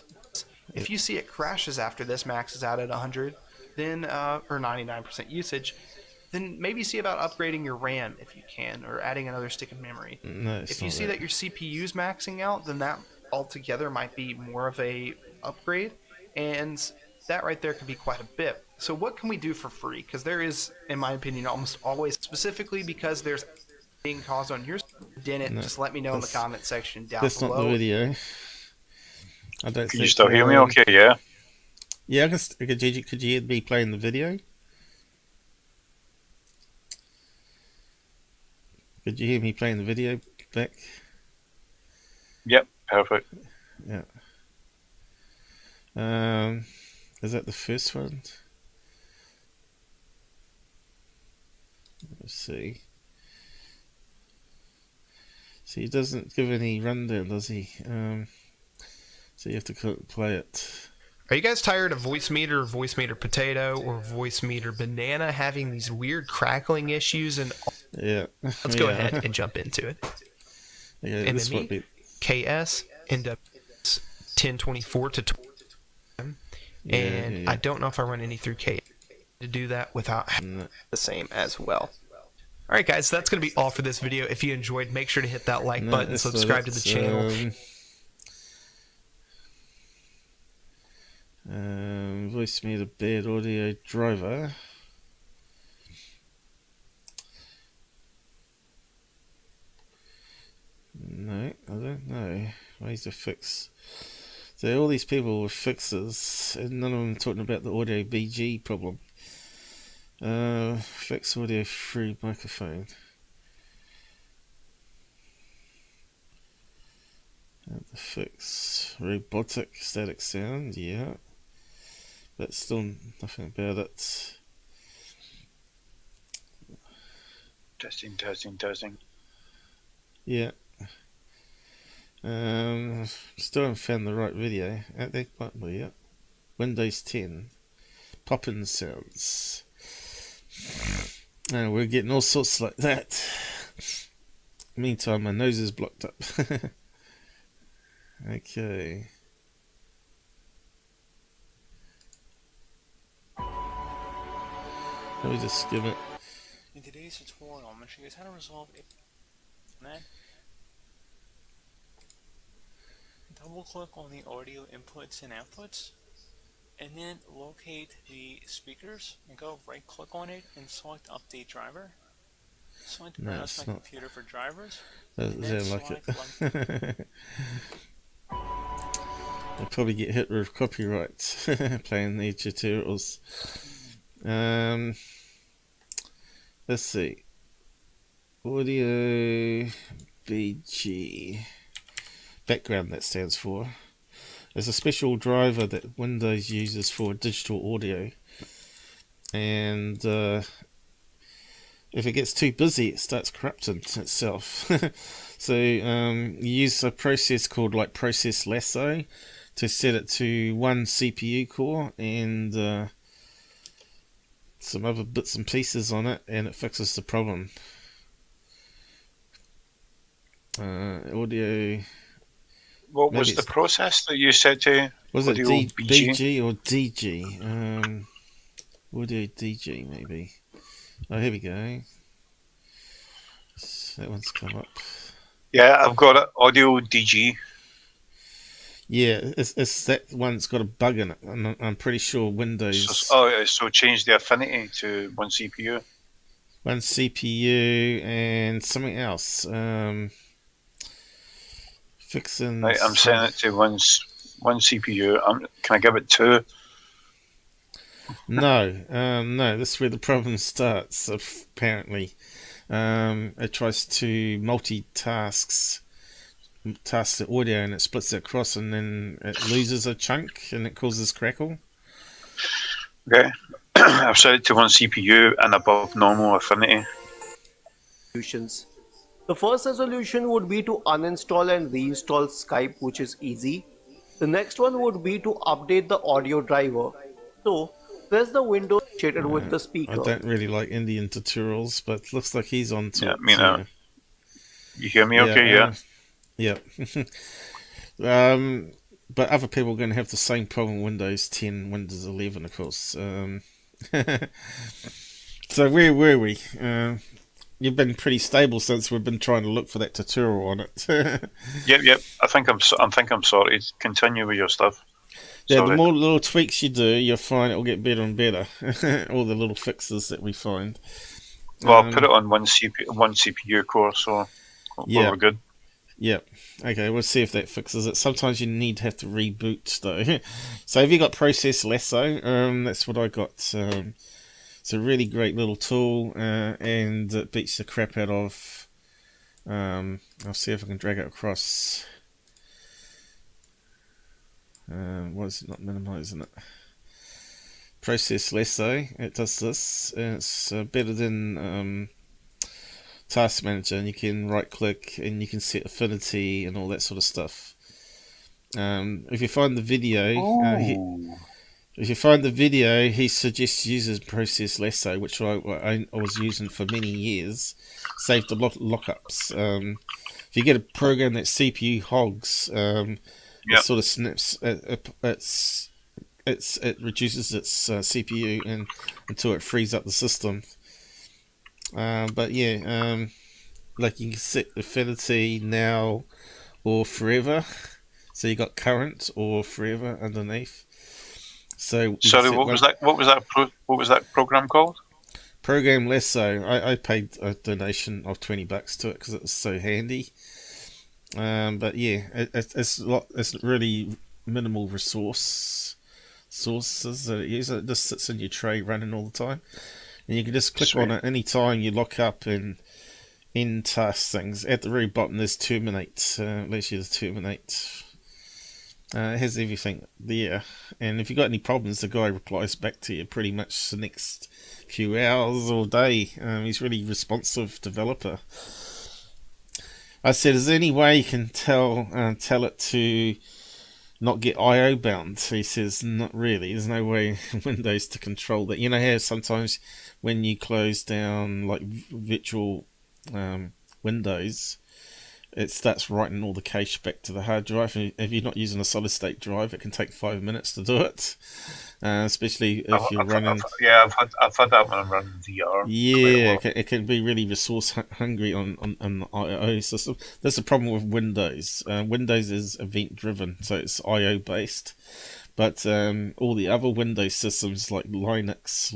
if you see it crashes after this maxes out at 100, then or 99% usage, then maybe see about upgrading your RAM if you can, or adding another stick of memory. No, if you see that your CPU's maxing out, then that altogether might be more of a upgrade, and that right there could be quite a bit. So what can we do for free? Because there is, in my opinion, almost always, specifically because there's being caused on your didn't, just let me know in the comment section down below. That's not the video. I don't Can you still hear me okay, yeah? Yeah, could you hear me playing the video? Could you hear me playing the video back? Yep, perfect. Yeah. Is that the first one? Let's see. See, he doesn't give any rundown, does he? So you have to play it. Are you guys tired of voice meter potato, or voice meter banana having these weird crackling issues? And yeah, let's go ahead and jump into it. Yeah, And this then might be. KS end up 1024 to 20. And I don't know if I run any through KS to do that without the same as well. All right, guys, that's going to be all for this video. If you enjoyed, make sure to hit that like button, subscribe to the channel. Voice meter bed audio driver. No, I don't know. Ways to fix. So all these people with fixes, and none of them talking about the audiobg problem. Fix audio free microphone. The fix robotic static sound, yeah. But still nothing about it. Testing. Yeah. Still haven't found the right video. Out there, probably, yeah. Windows 10. Poppin' sounds. We're getting all sorts like that. Meantime, my nose is blocked up. Okay. Let me just skim it. In today's tutorial, I'm going to show you guys how to resolve it. Double click on the audio inputs and outputs, and then locate the speakers and go right click on it and select update driver. Select browse my computer for drivers. Doesn't like it. I'll probably get hit with copyright playing these tutorials. Let's see. audiobg. Background, that stands for. There's a special driver that Windows uses for digital audio, and if it gets too busy, it starts corrupting itself. So you use a process called process lasso to set it to one CPU core and some other bits and pieces on it, and it fixes the problem. Audio. What was the process that you said to? Was it AudioBg? BG or DG? AudioDG maybe. Oh, here we go. That one's come up. Yeah, I've got it. AudioDg. Yeah, it's that one's got a bug in it, and I'm pretty sure Windows. So change the affinity to one CPU. One CPU and something else. Fixing. Right, I'm setting it to one CPU. Can I give it two? No, no. This is where the problem starts. Apparently, it tries to task the audio, and it splits it across, and then it loses a chunk, and it causes crackle. Okay, I've set it to one CPU and above normal affinity. Solutions. The first resolution would be to uninstall and reinstall Skype, which is easy. The next one would be to update the audio driver. So, press the window associated with the speaker. I don't really like Indian tutorials, but looks like he's on to Yeah, it. me now. You hear me okay? Yeah. But other people are going to have the same problem. Windows 10, Windows 11, of course. So where were we? You've been pretty stable since we've been trying to look for that tutorial on it. Yep. I think I'm sorry. Continue with your stuff. Yeah, Sorry. the more little tweaks you do, you'll find it'll get better and better. All the little fixes that we find. Well, I'll put it on one CPU core, so we're good. Yep. Okay, we'll see if that fixes it. Sometimes you have to reboot though. So have you got Process Lasso? That's what I got. It's a really great little tool, and it beats the crap out of. I'll see if I can drag it across. What is it not minimizing it? Process Lasso. It does this. And it's better than Task Manager, and you can right click and you can set affinity and all that sort of stuff. If you find the video, he suggests using Process Lasso, which I was using for many years. Saved a lot of lockups. If you get a program that CPU hogs, it sort of snips. It reduces its CPU until it frees up the system. But yeah, like you can set affinity now or forever. So you got current or forever underneath. So sorry, what was that? What was that program called? Program Lasso. I paid a donation of $20 to it because it was so handy. But yeah, it's really minimal sources that it uses. It just sits in your tray running all the time, and you can just click on it any time you lock up and in task things. At the very bottom there's terminate. Lets you to terminate. It has everything there, and if you've got any problems, the guy replies back to you pretty much the next few hours or day. He's really responsive developer. I said, is there any way you can tell it to not get I/O bound? He says, not really. There's no way in Windows to control that. You know how sometimes when you close down like virtual Windows, it starts writing all the cache back to the hard drive. If you're not using a solid state drive, it can take 5 minutes to do it. Especially if you're running. I've had that when I'm running VR. Yeah, it can be really resource hungry on the I/O system. That's the problem with Windows. Windows is event driven, so it's I/O based. But all the other Windows systems like Linux,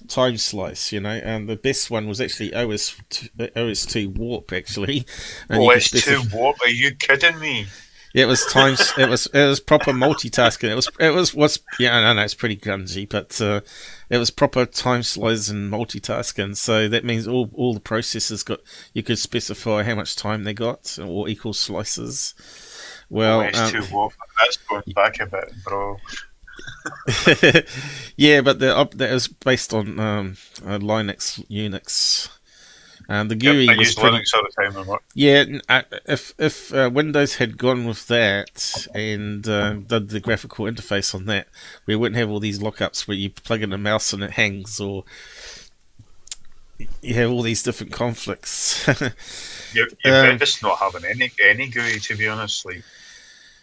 time slice, you know, and the best one was actually OS2 Warp, actually. And OS2 Warp? Are you kidding me? Yeah, it was it was proper multitasking. No, it's pretty grungy, but it was proper time slice and multitasking. So that means all the processors you could specify how much time they got or equal slices. Well, OS2 Warp, that's going back a bit, bro. Yeah, but that was based on Linux, Unix, and the GUI I was used pretty. Linux all the time. Yeah, if Windows had gone with that and did the graphical interface on that, we wouldn't have all these lockups where you plug in a mouse and it hangs, or you have all these different conflicts. You're best not having any GUI, to be honest. Like,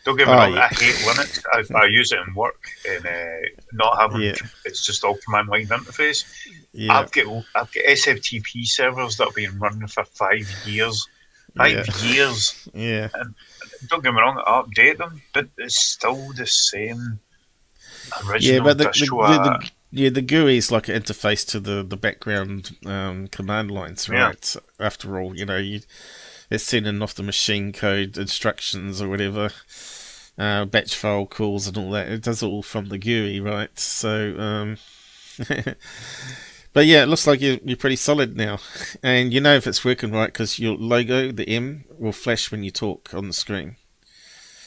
don't get me wrong, I hate Linux. I use it in work, and not having it's just all command line interface. Yeah. I've got SFTP servers that have been running for 5 years. 5 years. Yeah. And don't get me wrong, I update them, but it's still the same original. Yeah, but the GUI is like an interface to the background command lines, right? Yeah. After all, you know, it's sending off the machine code instructions or whatever, batch file calls and all that. It does it all from the GUI, right? So, but yeah, it looks like you're pretty solid now, and you know if it's working right because your logo, the M, will flash when you talk on the screen.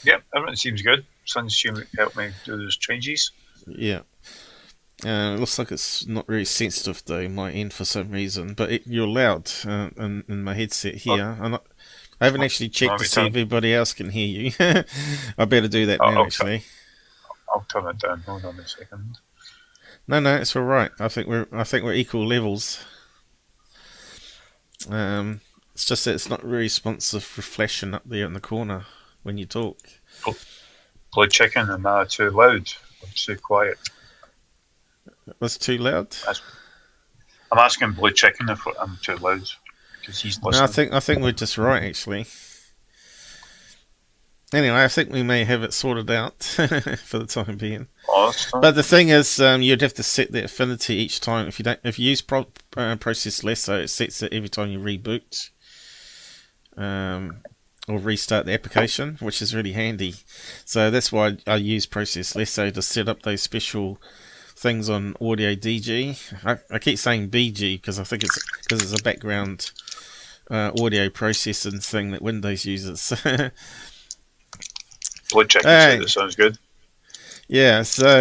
Yep, everything seems good. Sunstream helped me do those changes. Yeah. It looks like it's not very sensitive though, my end for some reason, but you're loud in my headset here. I haven't actually checked to see if everybody else can hear you. I better do that now, actually. I'll turn it down. Hold on a second. No, it's all right. I think we're equal levels. It's just that it's not very responsive for flashing up there in the corner when you talk. Blue chicken and that too loud. I'm too quiet. Was too loud? I'm asking Blue Chicken if I'm too loud because he's listening. No, I think we're just right, actually. Anyway, I think we may have it sorted out for the time being. Awesome. But the thing is, you'd have to set the affinity each time. If you use Process Lasso, it sets it every time you reboot or restart the application, which is really handy. So that's why I use Process Lasso to set up those special things on audiodg. I keep saying BG because I think it's a background audio processing thing that Windows uses. Blood checking said it sounds good. Yeah, so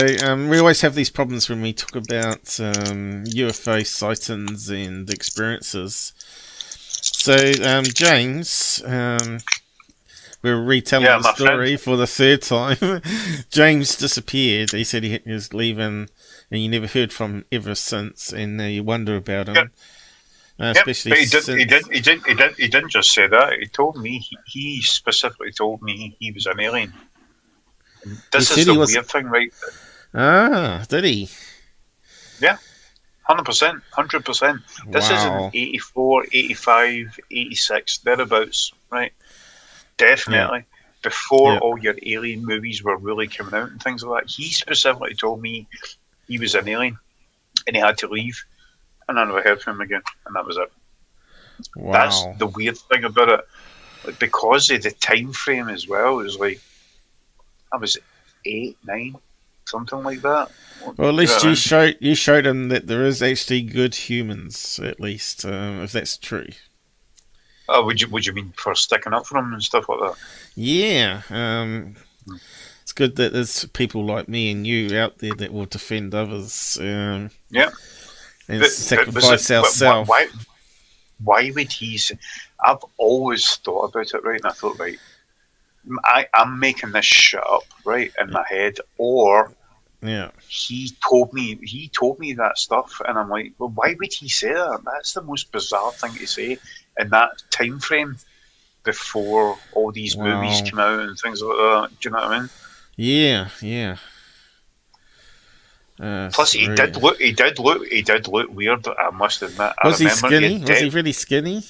we always have these problems when we talk about UFO sightings and experiences. So, James, we're retelling the my story friend. for the third time. James disappeared. He said he was leaving, and you never heard from him ever since, and you wonder about him. Yep. Especially But since... he didn't just say that. He told me, he specifically told me he was an alien. And this He is said the he was... weird thing, right? Ah, did he? Yeah, 100%, 100%. This is in Wow. 84, 85, 86, thereabouts, right? Definitely. Yeah. Before Yeah. all your alien movies were really coming out and things like that. He specifically told me he was an alien and he had to leave. And I never heard from him again. And that was it. Wow. That's the weird thing about it. Like, because of the time frame as well, it was like, I was 8, 9, something like that. Well, at least You know, you showed him that there is actually good humans, at least, if that's true. oh, would you mean for sticking up for him and stuff like that? Yeah, it's good that there's people like me and you out there that will defend others. Yeah. And sacrifice ourselves. Why would he say? I've always thought about it, right? And I thought, right, I'm making this shit up, right, in my head, or Yeah. he told me that stuff, and I'm like, well, why would he say that? That's the most bizarre thing to say in that time frame before all these movies came out and things like that. Do you know what I mean? Yeah, yeah. Plus, he did look weird. I must admit. Was he remember skinny? Was he really skinny?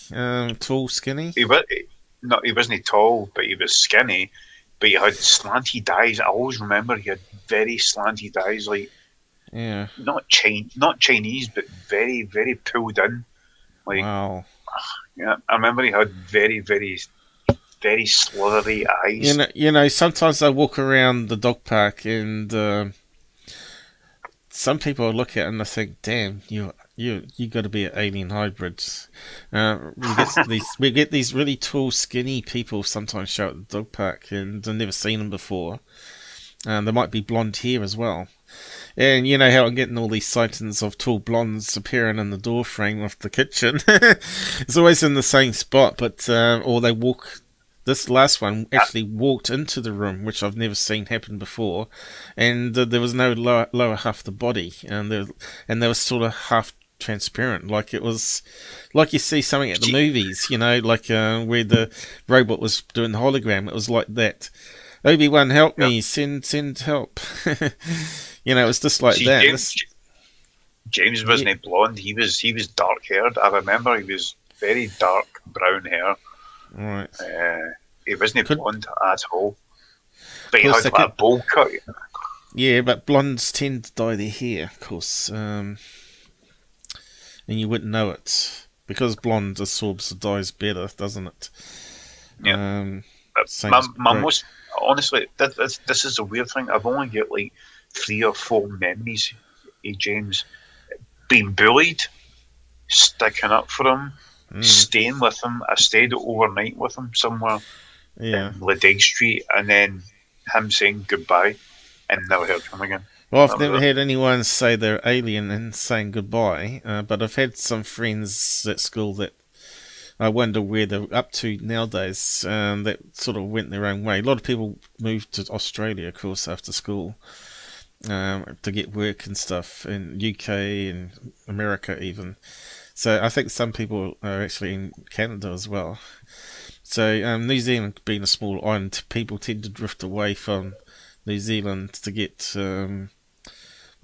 Tall, skinny? He wasn't tall, but he was skinny. But he had slanty eyes. I always remember he had very slanty eyes, like Yeah. not Chinese, but very, very pulled in. Like, Wow. yeah, I remember he had very, very, very slithery eyes. You know. Sometimes I walk around the dog park and some people look at it and I think, "Damn, you got to be an alien hybrid." We get these really tall, skinny people sometimes show at the dog park, and I've never seen them before. They might be blonde hair as well. And you know how I'm getting all these sightings of tall blondes appearing in the door frame of the kitchen. It's always in the same spot, but or they walk. This last one actually walked into the room, which I've never seen happen before, and there was no lower half of the body, and there was sort of half transparent, like it was like you see something at the movies, you know, like where the robot was doing the hologram. It was like that. Obi-Wan, help me! Send help! You know, it was just like that. James wasn't blonde. He was dark haired. I remember he was very dark brown hair. Right. He wasn't blonde at all. But he had like a bowl cut. Yeah, but blondes tend to dye their hair, of course. And you wouldn't know it. Because blonde absorbs the dyes better, doesn't it? Yeah. My most... Honestly, this is a weird thing. I've only got like 3 or 4 memories of James being bullied, sticking up for him, staying with him. I stayed overnight with him somewhere in Ledigg Street, and then him saying goodbye and never heard from him again. Well, I've never had anyone say they're alien and saying goodbye, but I've had some friends at school that I wonder where they're up to nowadays, that sort of went their own way. A lot of people moved to Australia, of course, after school to get work and stuff, in UK and America even. So I think some people are actually in Canada as well. So New Zealand being a small island, people tend to drift away from New Zealand to get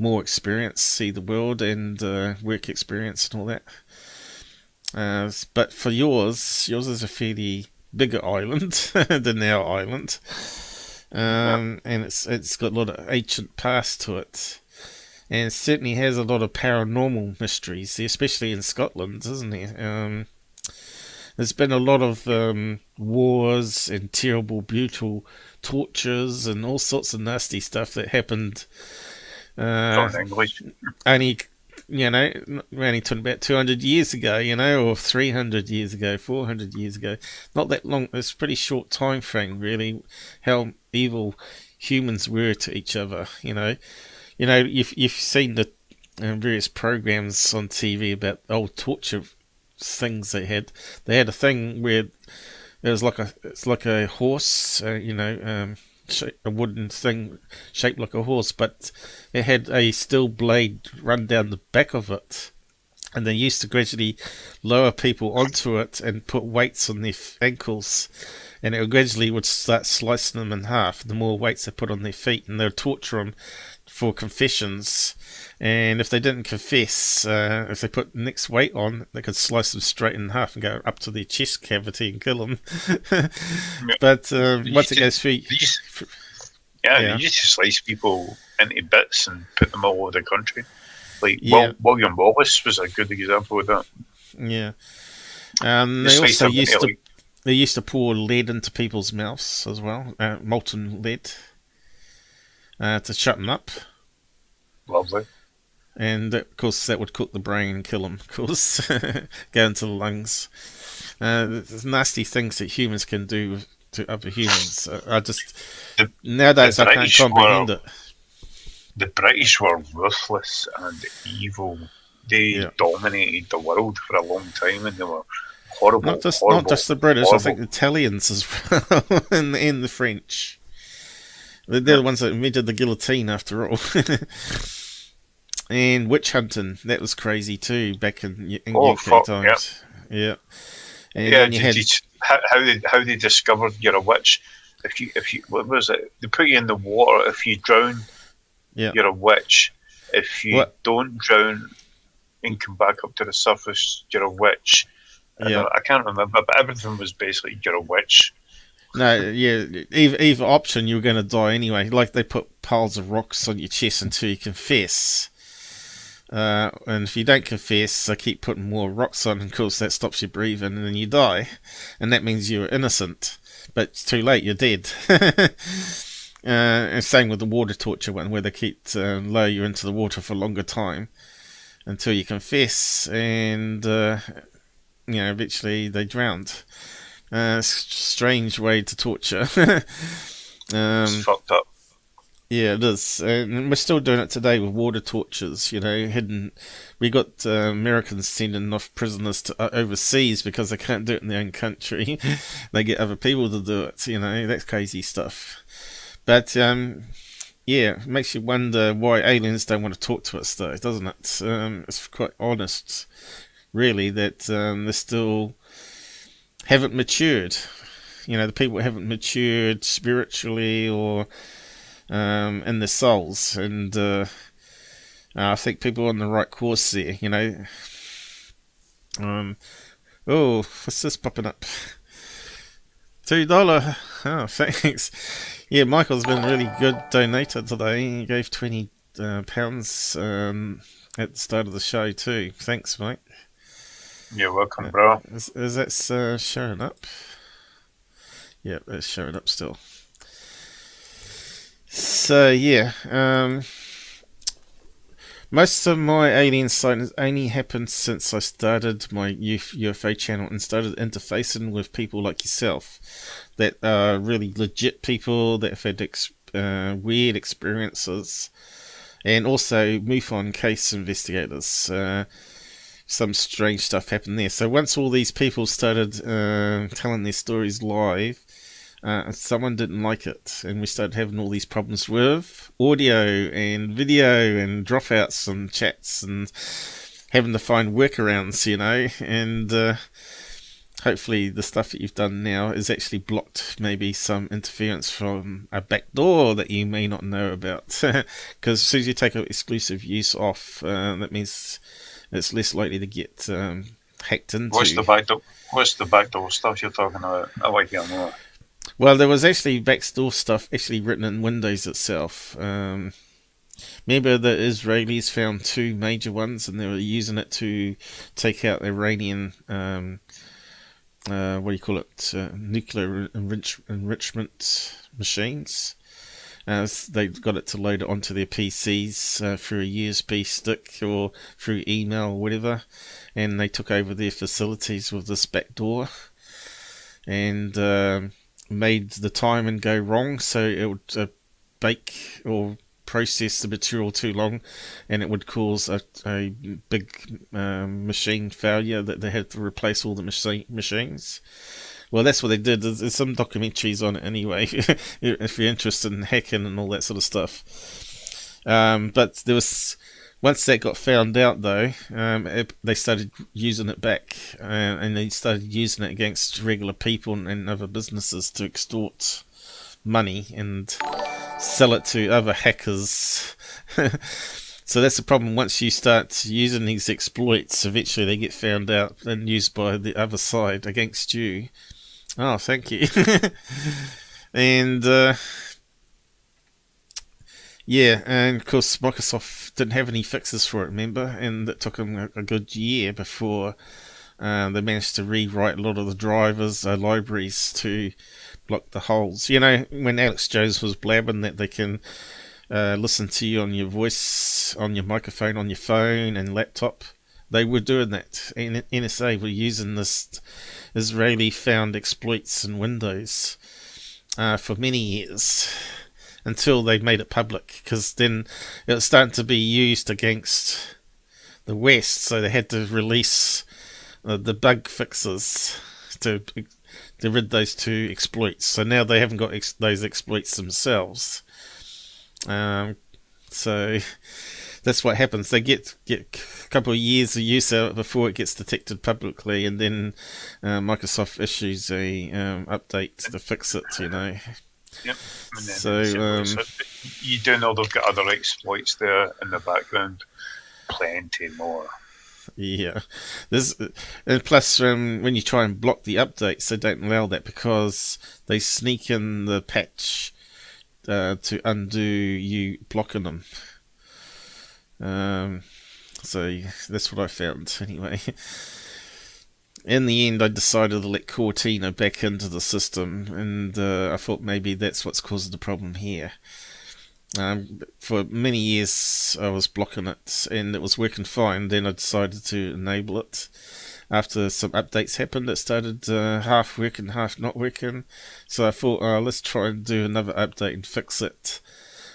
more experience, see the world, and work experience and all that. But for yours is a fairly bigger island than our island, and it's got a lot of ancient past to it, and it certainly has a lot of paranormal mysteries, especially in Scotland, isn't there? There's been a lot of wars and terrible, brutal tortures and all sorts of nasty stuff that happened. Only, you know, we're only talking about 200 years ago, you know, or 300 years ago, 400 years ago. Not that long. It's a pretty short time frame, really, how evil humans were to each other. You've seen the various programs on TV about old torture things they had. They had a thing where it was like a horse, a wooden thing shaped like a horse, but it had a steel blade run down the back of it. And they used to gradually lower people onto it and put weights on their ankles, and it gradually would start slicing them in half. The more weights they put on their feet, and they would torture them for confessions. And if they didn't confess, if they put the next weight on, they could slice them straight in half and go up to their chest cavity and kill them. But once it goes through... They used to slice people into bits and put them all over the country. Like William Wallace was a good example of that. Yeah. They also used to pour lead into people's mouths as well, molten lead, to shut them up. Lovely. And of course that would cook the brain and kill them, of course. Go into the lungs. There's nasty things that humans can do to other humans. Nowadays I can't comprehend it. The British were ruthless and evil. They dominated the world for a long time, and they were horrible. Not just the British, horrible. I think the Italians as well, and the French. They're the ones that invented the guillotine, after all. And witch hunting, that was crazy too, back in UK times. Yeah. And how they discovered you're a witch. If you what was it? They put you in the water. If you drown, you're a witch. If you don't drown and come back up to the surface, you're a witch. I can't remember, but everything was basically you're a witch. No, either option, you were going to die anyway. Like, they put piles of rocks on your chest until you confess. And if you don't confess, they keep putting more rocks on, and of course that stops you breathing, and then you die. And that means you're innocent. But it's too late, you're dead. And same with the water torture one, where they keep lower you into the water for a longer time until you confess, and eventually they drowned. Strange way to torture. It's fucked up. Yeah, it is, and we're still doing it today with water tortures. Hidden. We got Americans sending off prisoners to overseas because they can't do it in their own country. They get other people to do it. That's crazy stuff. But it makes you wonder why aliens don't want to talk to us, though, doesn't it? It's quite honest, really, that they still haven't matured. The people haven't matured spiritually or in their souls, and I think people are on the right course there. What's this popping up? $2. Oh, thanks. Yeah, Michael's been a really good donator today. He gave £20 at the start of the show too. Thanks, mate. You're welcome, bro. Is that showing up? Yeah, it's showing up still. So most of my alien sightings only happened since I started my UFO channel and started interfacing with people like yourself that are really legit people that have had weird experiences, and also MUFON case investigators. Some strange stuff happened there. So once all these people started telling their stories live, someone didn't like it, and we started having all these problems with audio and video and dropouts and chats, and having to find workarounds, and hopefully the stuff that you've done now is actually blocked maybe some interference from a backdoor that you may not know about. Because as soon as you take exclusive use off, that means it's less likely to get hacked into. What's the backdoor stuff you're talking about? I like to know. Well, there was actually backdoor stuff actually written in Windows itself. Remember, the Israelis found 2 major ones, and they were using it to take out Iranian, nuclear enrichment machines. They got it to load it onto their PCs through a USB stick or through email or whatever, and they took over their facilities with this backdoor, and made the timing go wrong, so it would bake or process the material too long, and it would cause a big machine failure that they had to replace all the machines. Well, that's what they did. There's some documentaries on it anyway, if you're interested in hacking and all that sort of stuff. But there was, once that got found out though, they started using it back, and they started using it against regular people and other businesses to extort money and sell it to other hackers. So that's the problem. Once you start using these exploits, eventually they get found out and used by the other side against you. Oh, thank you. And yeah, and of course Microsoft didn't have any fixes for it, remember? And it took them a good year before they managed to rewrite a lot of the drivers, libraries to block the holes. You know, when Alex Jones was blabbing that they can listen to you on your voice, on your microphone, on your phone and laptop, they were doing that. And NSA were using this Israeli found exploits in Windows for many years, until they made it public, because then it was starting to be used against the West, so they had to release the bug fixes to rid those two exploits. So now they haven't got those exploits themselves. So that's what happens. They get a couple of years of use out of it before it gets detected publicly, and then Microsoft issues a update to fix it, you know. Yep. So you do know they've got other exploits there in the background, plenty more. Yeah, and plus when you try and block the updates, they don't allow that because they sneak in the patch to undo you blocking them. So that's what I found anyway. In the end, I decided to let Cortina back into the system, and I thought maybe that's what's causing the problem here. For many years I was blocking it and it was working fine. Then I decided to enable it. After some updates happened, it started half working, half not working. So I thought, let's try and do another update and fix it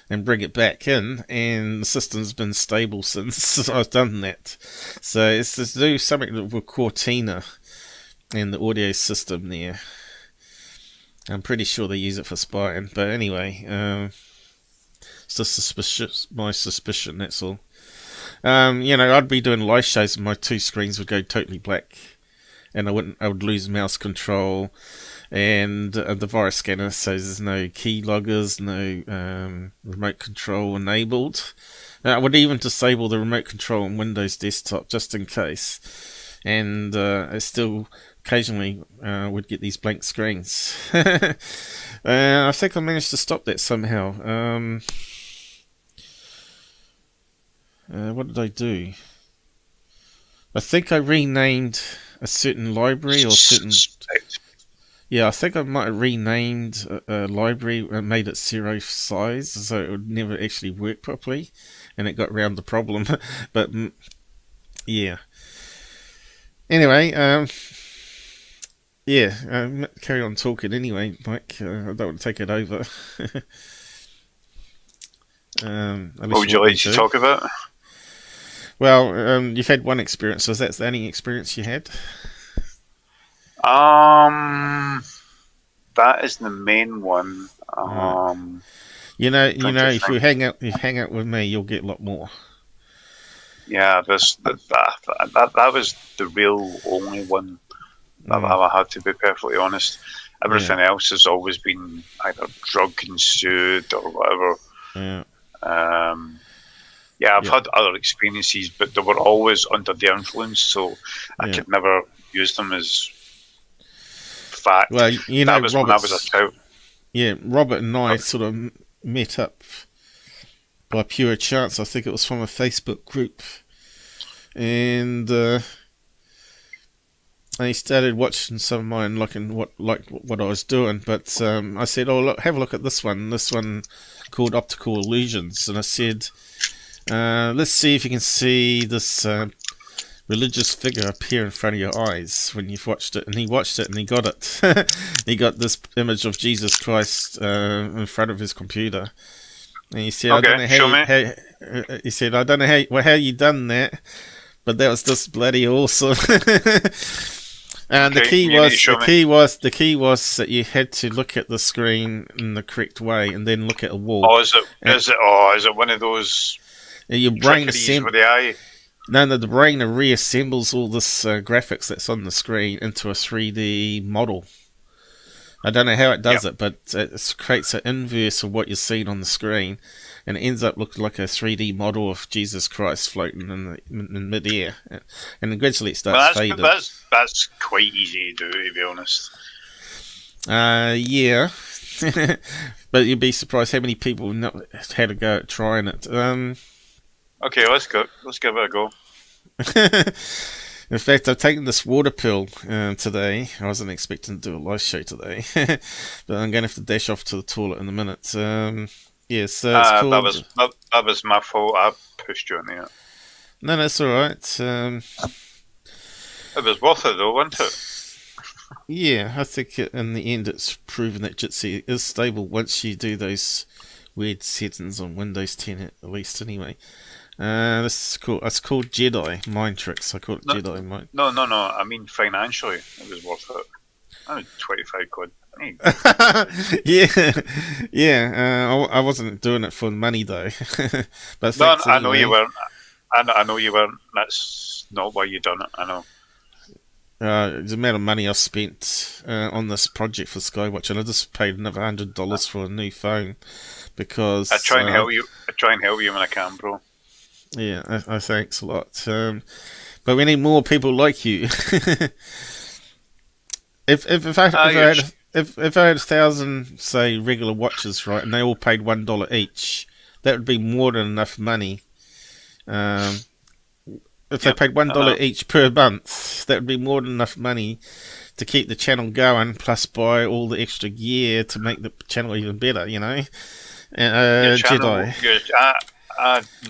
and bring it back in, and the system's been stable since I've done that. So it's to do something with Cortina and the audio system there. I'm pretty sure they use it for spying, but anyway, it's just my suspicion, that's all. You know, I'd be doing live shows and my two screens would go totally black, and I would lose mouse control, and the virus scanner says there's no key loggers, no remote control enabled. I would even disable the remote control on Windows desktop just in case, and I still occasionally would get these blank screens. I think I managed to stop that somehow. What did I do? I think I renamed a certain library or certain... Yeah, I think I might have renamed a library and made it zero size, so it would never actually work properly, and it got around the problem. But yeah. Anyway, yeah, carry on talking anyway, Mike. I don't want to take it over. What would you like to talk about? Well, you've had one experience. Was that the only experience you had? That is the main one. You know, if you hang out with me, you'll get a lot more. Yeah, that was the real only one that I had, to be perfectly honest. Everything else has always been either drug consumed or whatever. Yeah, I've had other experiences, but they were always under the influence, so I could never use them as fact. Well, you know, that was when I was a child. Yeah, Robert and I sort of met up by pure chance. I think it was from a Facebook group, and he started watching some of mine, looking what I was doing. But I said, "Oh, look, have a look at this one called Optical Illusions," and I said, let's see if you can see this religious figure appear in front of your eyes when you've watched it. And he watched it and he got it. He got this image of Jesus Christ in front of his computer. And he said, I don't know how he said, I don't know how you done that, but that was just bloody awesome. And the key was that you had to look at the screen in the correct way and then look at a wall. Oh, is it one of those your brain with the eye? No, the brain reassembles all this graphics that's on the screen into a 3D model. I don't know how it does it, but it creates an inverse of what you're seeing on the screen, and it ends up looking like a 3D model of Jesus Christ floating in mid-air, and then gradually it starts fading. That's quite easy to do, to be honest. Yeah, but you'd be surprised how many people had a go at trying it. Okay, let's go. Let's give it a go. In fact, I've taken this water pill today. I wasn't expecting to do a live show today, but I'm going to have to dash off to the toilet in a minute. So it's called... that was my fault. I pushed you in there. No, that's all right. It was worth it, though, wasn't it? Yeah, I think in the end it's proven that Jitsi is stable once you do those weird settings on Windows 10 at least, anyway. This is cool. It's called Jedi Mind Tricks. I call it Jedi Mind. No. I mean financially, it was worth it. I mean, 25 quid. Yeah. I wasn't doing it for money though. But no, I know you weren't. I know you weren't. That's not why you done it. I know. The amount of money I've spent on this project for Skywatch, and I just paid another $100 for a new phone because I try and help you. I try and help you when I can, bro. Yeah, I thanks a lot. But we need more people like you. if I had 1,000, say, regular watchers, right, and they all paid $1 each, that would be more than enough money. If they paid $1 each per month, that would be more than enough money to keep the channel going, plus buy all the extra gear to make the channel even better, you know? Jedi.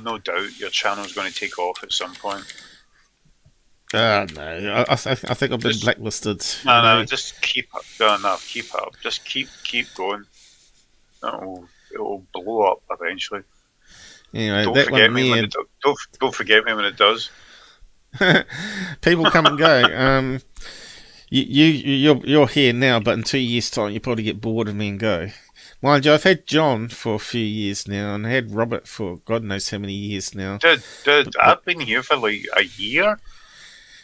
No doubt your channel's going to take off at some point. No, I think I've been blacklisted. No, just keep up. No, keep up. Just keep going. It'll blow up eventually. Anyway, don't forget me when it does. People come and go. You're here now, but in 2 years' time, you probably get bored of me and go. Mind you, I've had John for a few years now, and I had Robert for God knows how many years now. Dude, I've been here for like a year.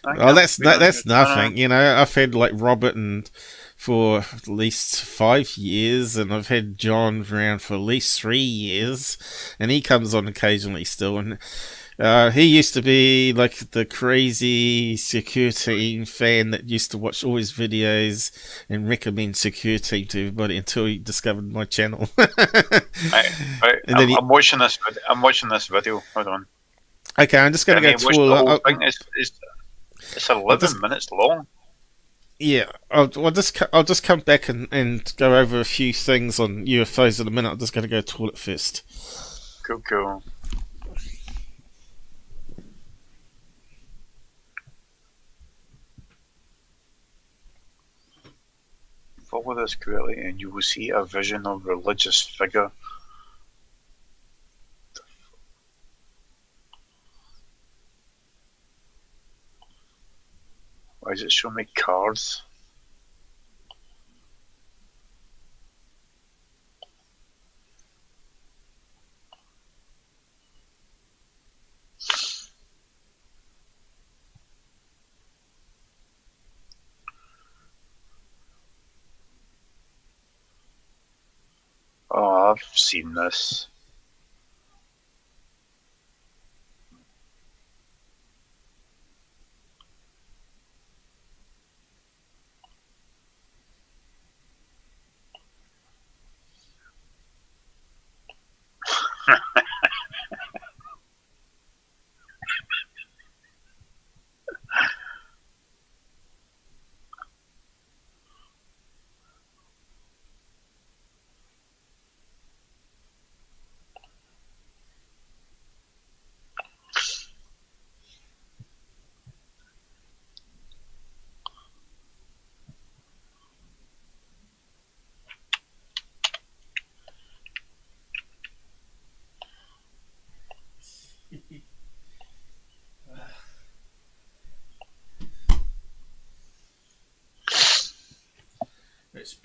Oh, that's nothing. You know, I've had like Robert and for at least 5 years, and I've had John around for at least 3 years, and he comes on occasionally still. And he used to be like the crazy Secure Team fan that used to watch all his videos and recommend Secure Team to everybody until he discovered my channel. I'm watching this. I'm watching this video. Hold on. Okay, I'm just going to go to all. It's 11 minutes long. Yeah, I'll just come back and go over a few things on UFOs in a minute. I'm just going to go to toilet first. Cool. Follow this correctly and you will see a vision of a religious figure. Why does it show me cards? Oh, I've seen this. That's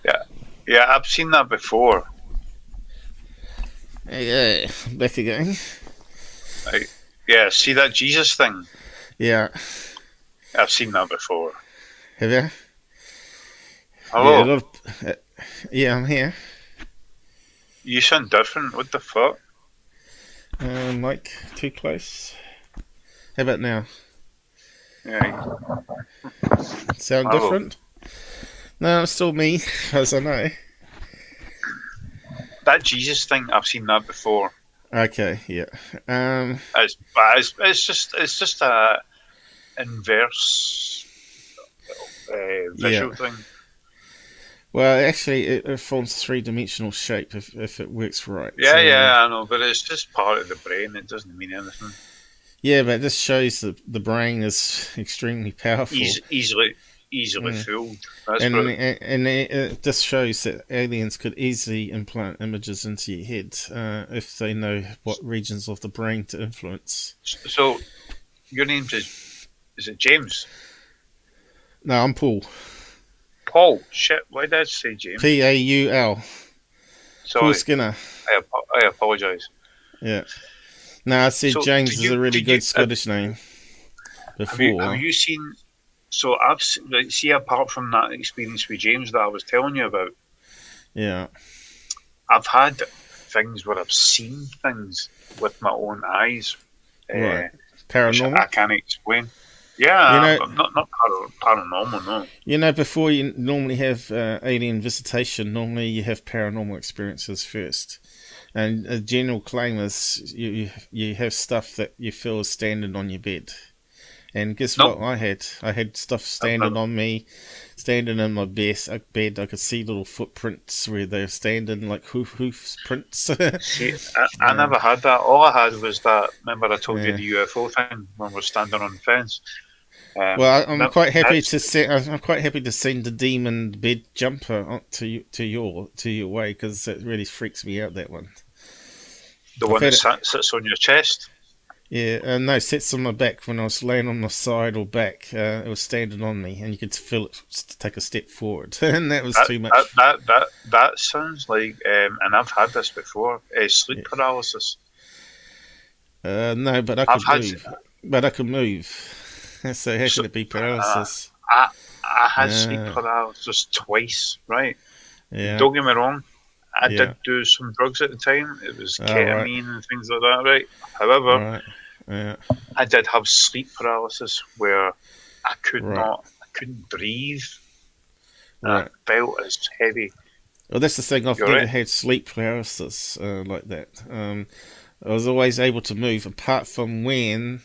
better. Yeah, I've seen that before. Okay, back again. Yeah, see that Jesus thing? Yeah. I've seen that before. Have you? Hello? Yeah, I'm here. You sound different. What the fuck? Mic too close. How about now? Yeah. Sound Hello. different? No, it's still me, as I know. That Jesus thing, I've seen that before. Okay, yeah. It's just a inverse visual thing. Well, actually, it forms a three-dimensional shape if it works right. Yeah, I know, but it's just part of the brain. It doesn't mean anything. Yeah, but this shows that the brain is extremely powerful. Easily fooled. And it just shows that aliens could easily implant images into your head if they know what regions of the brain to influence. So, your name is it James? No, I'm Paul. Paul. Shit, why did I say James? Paul. Sorry. Paul Skinner. I apologise. Yeah. No, I said So, James is a really good Scottish name. Before. Have you seen? So I've see apart from that experience with James that I was telling you about. Yeah. I've had things where I've seen things with my own eyes. Right. Paranormal? I can't explain. Yeah, you know, not paranormal, no. You know, before you normally have alien visitation, normally you have paranormal experiences first. And a general claim is you have stuff that you feel is standing on your bed. And guess what I had? I had stuff standing on me, standing in my bed. I could see little footprints where they were standing, like hoof prints. See, I never had that. All I had was that, remember I told you the UFO thing when we're standing on the fence? Well, I'm quite happy to send the demon bed jumper to your way, because it really freaks me out, that one. The one that sits on your chest? Yeah, no, it sits on my back. When I was laying on my side or back, it was standing on me, and you could feel it take a step forward, and that was too much. That sounds like, and I've had this before, sleep paralysis. No, but I could move. So how could it be paralysis? I had sleep paralysis twice, right? Yeah. Don't get me wrong. I did do some drugs at the time. It was ketamine and things like that, right? However, I did have sleep paralysis where I couldn't breathe. I felt as heavy. Well, that's the thing. I've never had sleep paralysis like that. I was always able to move, apart from when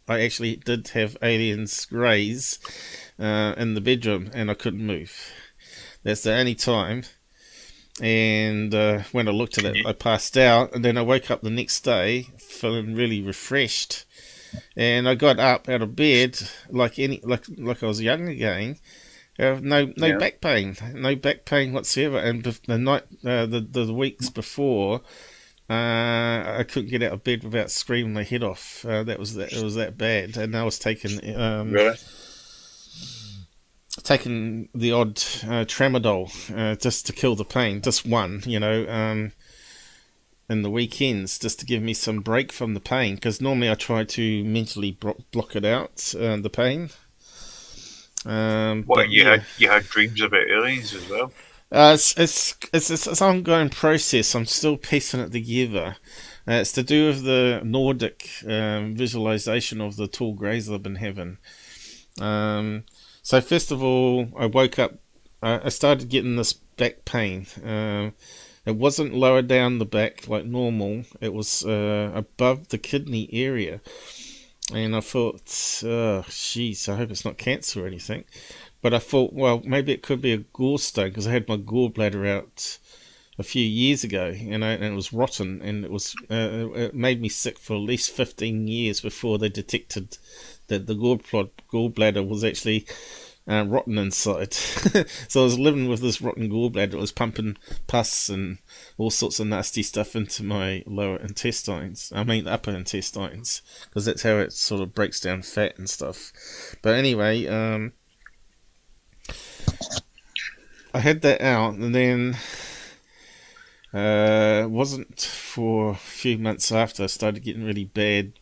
I actually did have aliens rays in the bedroom, and I couldn't move. That's the only time. And when I looked at it, I passed out, and then I woke up the next day feeling really refreshed. And I got up out of bed like I was young again. No back pain whatsoever. And the night, the weeks before, I couldn't get out of bed without screaming my head off. It was that bad, and I was taking taking the odd tramadol just to kill the pain, just one, in the weekends, just to give me some break from the pain, because normally I try to mentally block it out, the pain. You had dreams about aliens as well? It's an ongoing process. I'm still piecing it together. It's to do with the Nordic visualization of the tall greys that I've been having. So first of all, I woke up, I started getting this back pain. It wasn't lower down the back like normal, it was above the kidney area. And I thought, I hope it's not cancer or anything. But I thought, well, maybe it could be a gallstone, because I had my gallbladder out a few years ago, and it was rotten, and it made me sick for at least 15 years before they detected that the gallbladder was actually rotten inside. So I was living with this rotten gallbladder. It was pumping pus and all sorts of nasty stuff into my upper intestines, because that's how it sort of breaks down fat and stuff. But anyway, I had that out, and then wasn't for a few months after I started getting really bad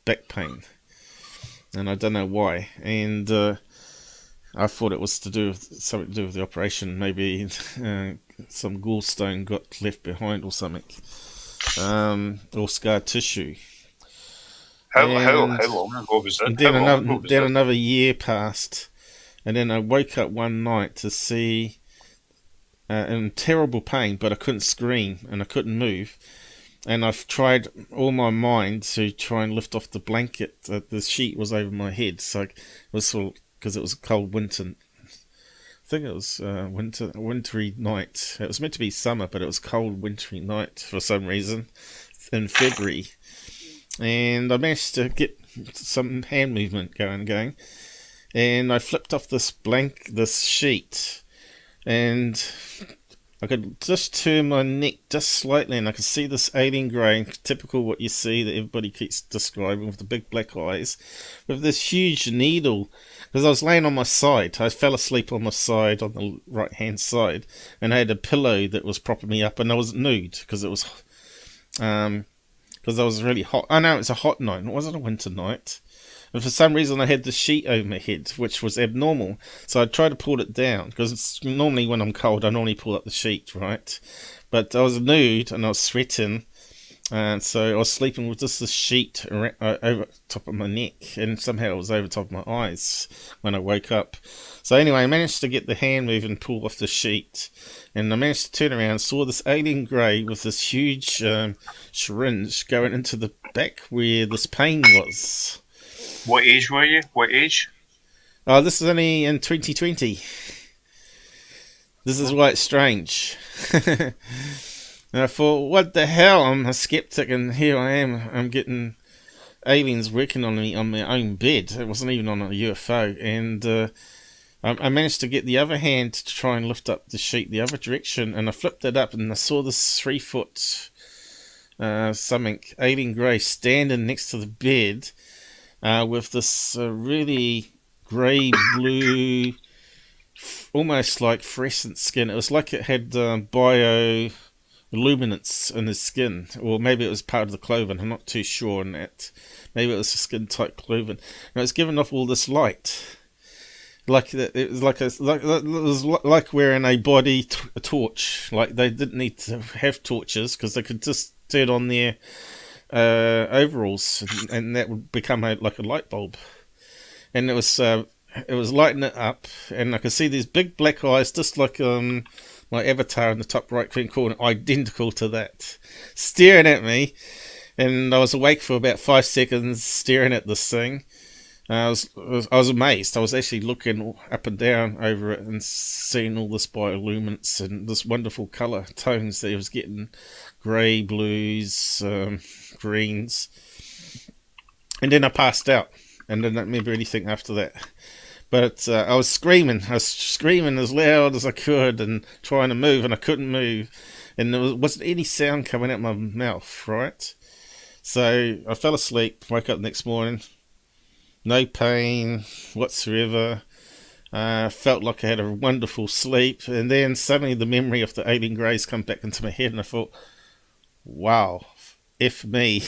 back pain, and I don't know why. And I thought it was something to do with the operation. Maybe some gallstone got left behind or something, or scar tissue. How long ago was that? And then another year passed, and then I woke up one night to see in terrible pain, but I couldn't scream and I couldn't move. And I've tried all my mind to try and lift off the blanket. The sheet was over my head, so it was sort of, because it was a cold winter. I think it was wintry night. It was meant to be summer, but it was cold wintry night for some reason in February. And I managed to get some hand movement going, and I flipped off this sheet, and I could just turn my neck just slightly, and I could see this alien grey, typical what you see that everybody keeps describing, with the big black eyes, with this huge needle. Because I was laying on my side, I fell asleep on my side, on the right hand side, and I had a pillow that was propping me up, and I was nude because it was because I was really hot. I know it's a hot night, it wasn't a winter night. And for some reason I had the sheet over my head, which was abnormal. So I tried to pull it down, because normally when I'm cold I normally pull up the sheet, right? But I was nude and I was sweating, and so I was sleeping with just the sheet over top of my neck, and somehow it was over top of my eyes when I woke up. So anyway, I managed to get the hand move and pull off the sheet, and I managed to turn around and saw this alien grey with this huge syringe going into the back where this pain was. What age were you? What age? Oh, this is only in 2020. This is why it's strange. And I thought, what the hell? I'm a skeptic, and here I am. I'm getting aliens working on me on my own bed. It wasn't even on a UFO. And I managed to get the other hand to try and lift up the sheet the other direction, and I flipped it up, and I saw this 3 foot something alien grey standing next to the bed with this really grey blue, almost like fluorescent skin. It was like it had bioluminescence in his skin, or maybe it was part of the clothing. I'm not too sure on that. Maybe it was a skin type clothing, and it was giving off all this light. Like it was like wearing a body a torch. Like they didn't need to have torches, because they could just turn on their overalls, and that would become like a light bulb. And it was lighting it up, and I could see these big black eyes, just like my avatar in the top right hand corner, identical to that, staring at me. And I was awake for about 5 seconds, staring at this thing. I was amazed. I was actually looking up and down over it and seeing all this bioluminescence and this wonderful colour tones that it was getting, grey, blues, greens. And then I passed out, and I don't remember anything after that. But I was screaming as loud as I could and trying to move, and I couldn't move, and there wasn't any sound coming out of my mouth, right? So I fell asleep, woke up the next morning. No pain whatsoever. Felt like I had a wonderful sleep, and then suddenly the memory of the alien greys come back into my head, and I thought, wow, F me.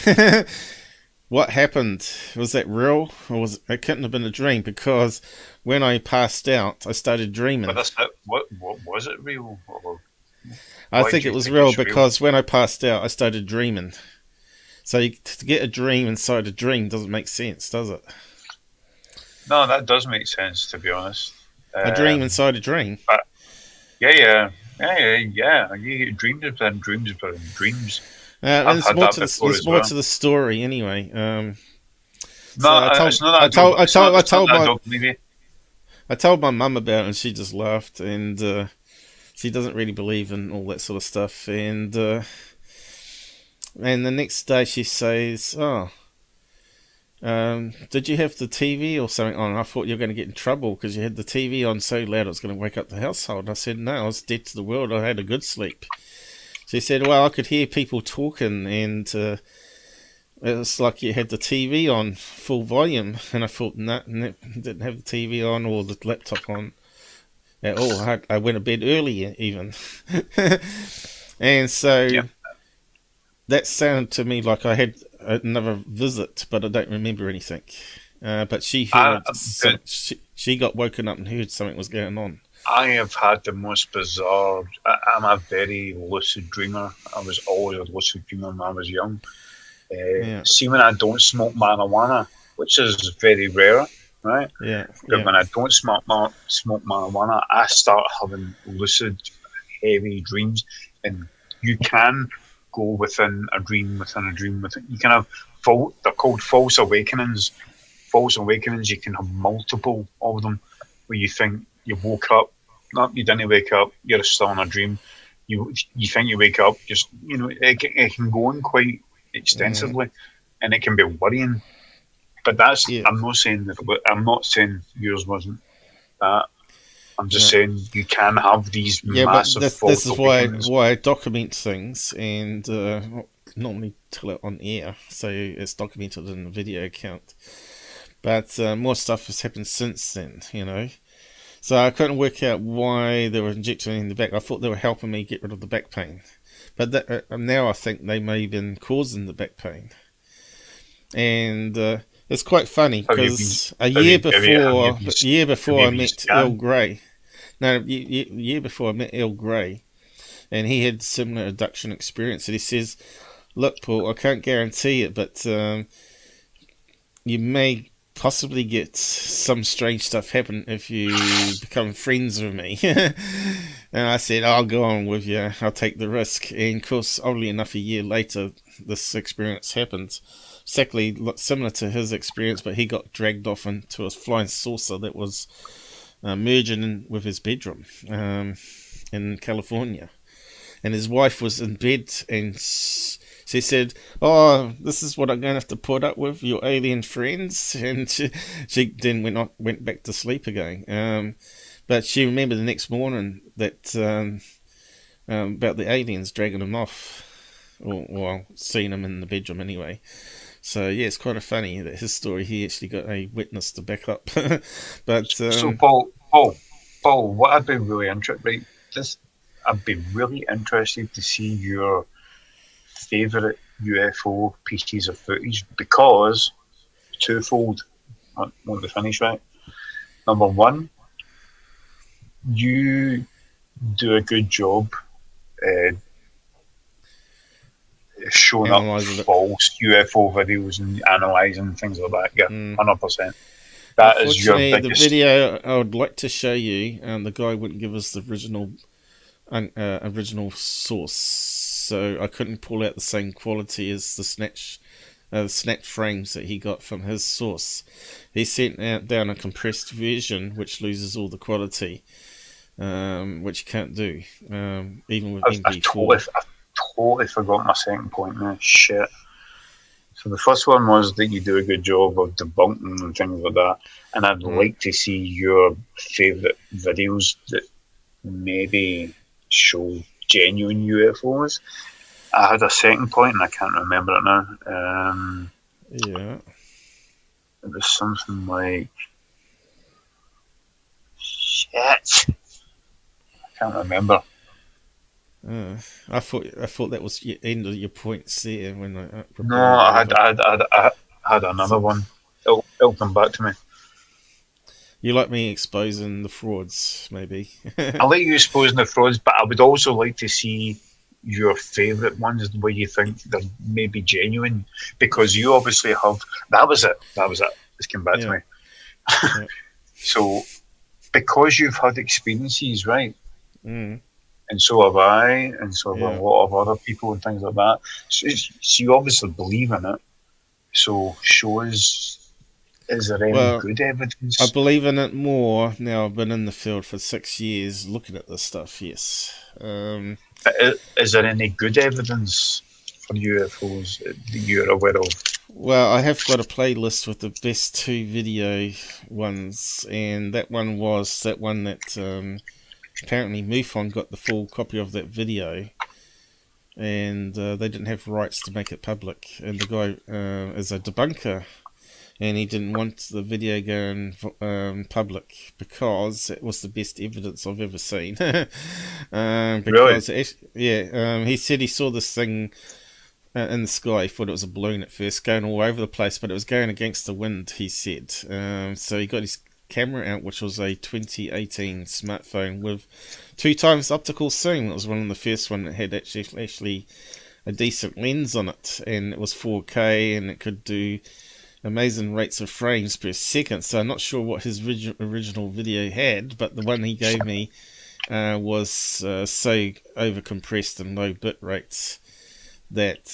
What happened? Was that real? Or it couldn't have been a dream, because when I passed out, I started dreaming. But what was it real? I think it was real because when I passed out, I started dreaming. So to get a dream inside a dream doesn't make sense, does it? No, that does make sense, to be honest. A dream inside a dream. Yeah. You dreamed within dreams within dreams. There's more to the story, anyway. I told my mum about it, and she just laughed, and she doesn't really believe in all that sort of stuff. And the next day she says, "Oh, did you have the TV or something on? I thought you were going to get in trouble because you had the TV on so loud it was going to wake up the household." I said, "No, I was dead to the world. I had a good sleep." She said, "Well, I could hear people talking, and it was like you had the TV on full volume." And I thought, no, didn't have the TV on or the laptop on. at all. I went to bed early even. And so that sounded to me like I had another visit, but I don't remember anything. But she heard she got woken up and heard something was going on. I have had the most bizarre. I'm a very lucid dreamer. I was always a lucid dreamer when I was young. See, when I don't smoke marijuana, which is very rare, right? But when I don't smoke marijuana, I start having lucid, heavy dreams, and you can go within a dream within a dream. You can have they're called false awakenings. False awakenings. You can have multiple of them, where you think you woke up. No, you didn't wake up. You're still in a dream. You think you wake up. Just it can go on quite extensively, and it can be worrying. But that's I'm not saying yours wasn't that. I'm just saying you can have these massive. But this is why I document things and normally tell it on air, so it's documented in the video account. But more stuff has happened since then, So I couldn't work out why they were injecting me in the back. I thought they were helping me get rid of the back pain. But now I think they may have been causing the back pain. And it's quite funny because a year before I met Earl Grey. No, a year before I met Earl Grey, and he had similar abduction experience. And he says, "Look, Paul, I can't guarantee it, but you may possibly get some strange stuff happen if you become friends with me." And I said, "I'll go on with you. I'll take the risk." And of course, oddly enough, a year later, this experience happened. Exactly similar to his experience, but he got dragged off into a flying saucer that was merging in with his bedroom in California. And his wife was in bed, and she said, "Oh, this is what I'm going to have to put up with, your alien friends." And she then went back to sleep again. But she remembered the next morning that about the aliens dragging him off, or seeing him in the bedroom anyway. So yeah, it's kind of funny that his story, he actually got a witness to back up. But so Paul, what I'd be really interested, I'd be really interested to see your favourite UFO pieces of footage, because twofold. I want to finish right. Number one, you do a good job showing up false UFO videos and analysing things like that. Yeah, 100%. That is your biggest... The video I would like to show you, the guy wouldn't give us the original source, so I couldn't pull out the same quality as the snap frames that he got from his source. He sent down a compressed version which loses all the quality, which you can't do, even with MP4. I totally forgot my second point now. Shit. So the first one was that you do a good job of debunking and things like that, and I'd like to see your favourite videos that maybe show genuine UFOs. I had a second point and I can't remember it now. It was something like... Shit. I can't remember. I thought that was the end of your points there. When I had another one. It'll come back to me. You like me exposing the frauds, maybe? I like you exposing the frauds, but I would also like to see your favourite ones where you think they're maybe genuine, because you obviously have... That was it. It's come back to me. Yeah. So, because you've had experiences, right? And so have I, and so have a lot of other people and things like that. So you obviously believe in it. So show us, is there any good evidence? I believe in it more now. I've been in the field for 6 years looking at this stuff, yes. Is there any good evidence for UFOs that you're aware of? Well, I have got a playlist with the best 2 video ones, and that one was that one that... apparently MUFON got the full copy of that video, and they didn't have rights to make it public, and the guy is a debunker, and he didn't want the video going public because it was the best evidence I've ever seen. Because he said he saw this thing in the sky. He thought it was a balloon at first, going all over the place, but it was going against the wind, he said. So he got his camera out, which was a 2018 smartphone with 2 times optical zoom. It was one of the first one that had actually a decent lens on it, and it was 4K, and it could do amazing rates of frames per second. So I'm not sure what his original video had, but the one he gave me was so over-compressed and low bit rates that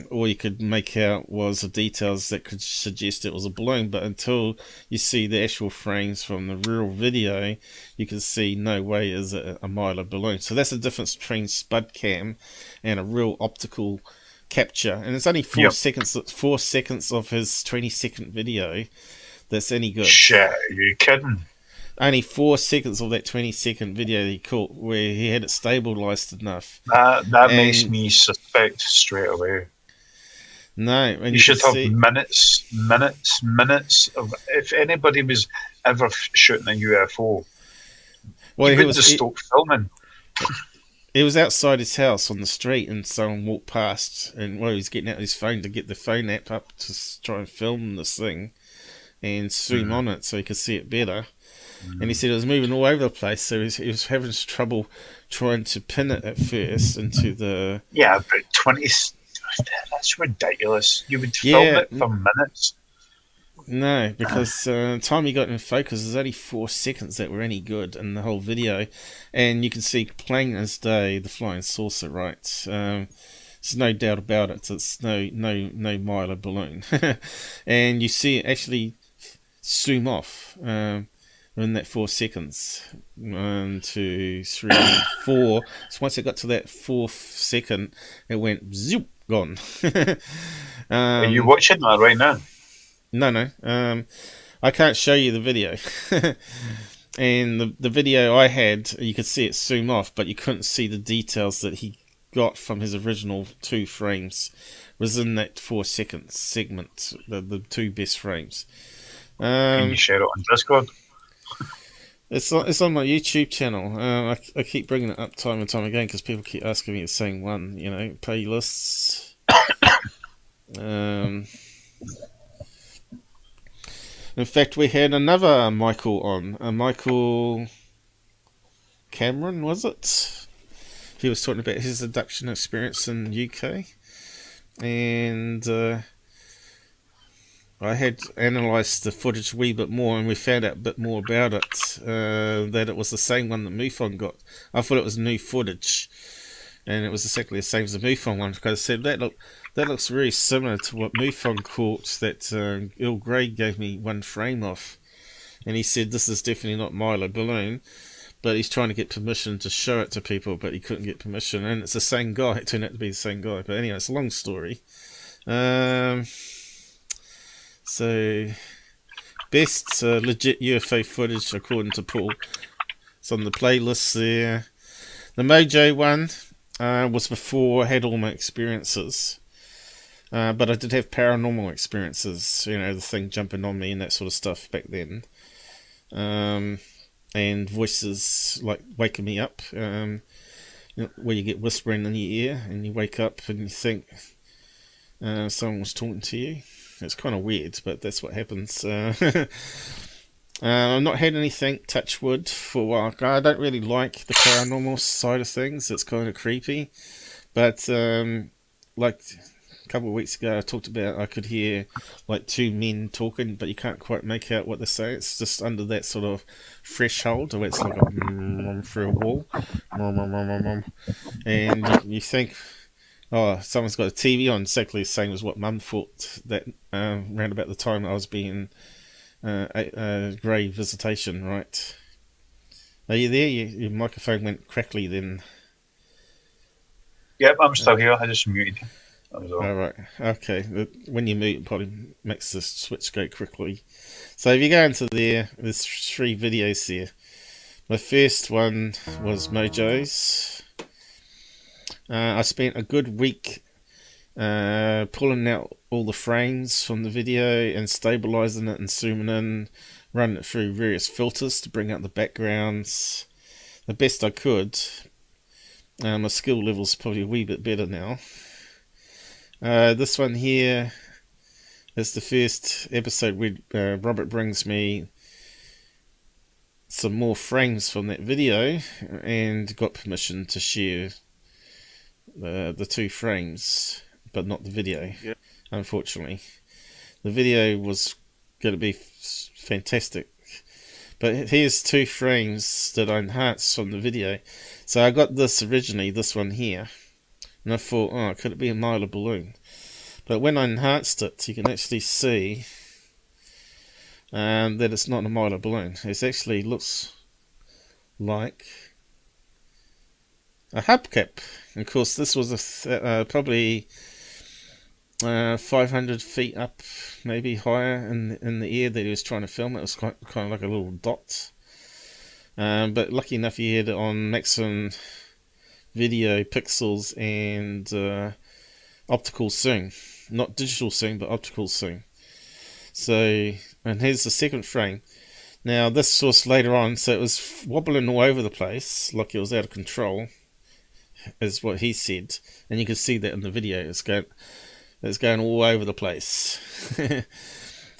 all you could make out was the details that could suggest it was a balloon. But until you see the actual frames from the real video, you can see no way is it a Mylar balloon. So that's the difference between spud cam and a real optical capture. And it's only 4 seconds. 4 seconds of his 20-second video that's any good. Shit, are you kidding? Only 4 seconds of that 20-second video he caught where he had it stabilized enough. That makes me suspect straight away. No, and you should have minutes of. If anybody was ever shooting a UFO, he would just stop filming. He was outside his house on the street, and someone walked past, and he was getting out his phone to get the phone app up to try and film this thing and zoom on it so he could see it better. And he said it was moving all over the place, so he was having trouble trying to pin it at first into the... Yeah, but 20... That's ridiculous. You would film it for minutes. No, because the time he got in focus, there's only 4 seconds that were any good in the whole video. And you can see plain as day the flying saucer, right? There's no doubt about it. It's no Mylar balloon. And you see it actually zoom off. In that 4 seconds. 1, 2, 3, 4. So once it got to that 4th second, it went zoop, gone. Are you watching that right now? No. I can't show you the video. And the video I had, you could see it zoom off, but you couldn't see the details that he got from his original 2 frames. Was in that 4 second segment, the 2 best frames. Can you share it on Discord? It's on my YouTube channel. I keep bringing it up time and time again because people keep asking me the same one. You know, playlists. In fact, we had another Michael on. Michael Cameron, was it? He was talking about his abduction experience in the UK, and I had analysed the footage a wee bit more, and we found out a bit more about it, that it was the same one that MUFON got. I thought it was new footage, and it was exactly the same as the MUFON one, because I said, that looks very similar to what MUFON caught that Earl Grey gave me 1 frame of. And he said, this is definitely not Mylar balloon, but he's trying to get permission to show it to people, but he couldn't get permission, and it's the same guy. It turned out to be the same guy, but anyway, it's a long story. So, best legit UFO footage according to Paul. It's on the playlist there. The Mojo one was before I had all my experiences. But I did have paranormal experiences, you know, the thing jumping on me and that sort of stuff back then. And voices like waking me up, you know, where you get whispering in your ear and you wake up and you think someone was talking to you. It's kind of weird, but that's what happens. I've not had anything, touch wood, for a while. I don't really like the paranormal side of things. It's kind of creepy. But, like a couple of weeks ago, I talked about I could hear like 2 men talking, but you can't quite make out what they say. It's just under that sort of threshold where it's like a through a wall. And you think... Oh, someone's got a TV on, exactly the same as what Mum thought that around about the time I was being grey visitation, right? Are you there? Your microphone went crackly then. Yep, I'm still here. I just muted. That was all. Right. Okay. When you mute, it probably makes the switch go quickly. So if you go into there, there's 3 videos there. My first one was Mojo's. I spent a good week pulling out all the frames from the video and stabilizing it and zooming in, running it through various filters to bring out the backgrounds the best I could. My skill level's probably a wee bit better now. This one here is the first episode where Robert brings me some more frames from that video and got permission to share the 2 frames, but not the video. Yep. Unfortunately, the video was going to be fantastic, but here's 2 frames that I enhanced from the video. So I got this originally, this one here, and I thought, oh, could it be a Mylar balloon? But when I enhanced it, you can actually see that it's not a Mylar balloon. It actually looks like a hubcap. Of course, this was probably 500 feet up, maybe higher in the air that he was trying to film. It was kind of like a little dot. But lucky enough, he had it on maximum video pixels and optical zoom. Not digital zoom, but optical zoom. So, and here's the second frame. Now, this was later on, so it was wobbling all over the place, like it was out of control, is what he said. And you can see that in the video. It's going all over the place.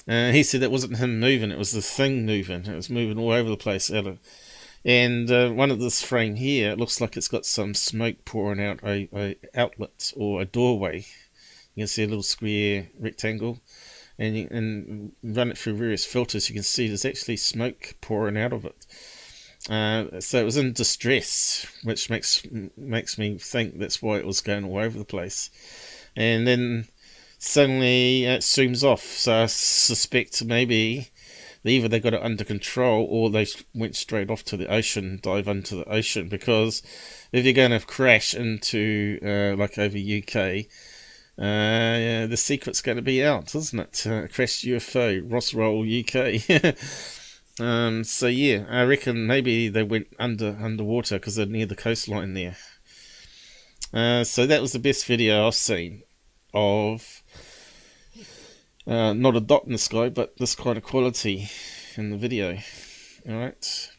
He said it wasn't him moving, it was the thing moving. It was moving all over the place. And one of this frame here, it looks like it's got some smoke pouring out a outlet or a doorway. You can see a little square rectangle, and run it through various filters. You can see there's actually smoke pouring out of it. So it was in distress, which makes me think that's why it was going all over the place. And then suddenly it zooms off. So I suspect maybe either they got it under control or they went straight off to the ocean, dive into the ocean. Because if you're going to crash into like over UK, the secret's going to be out, isn't it? Crashed UFO, Roswell, UK. So yeah, I reckon maybe they went underwater because they're near the coastline there. So that was the best video I've seen of not a dot in the sky, but this kind of quality in the video. Alright.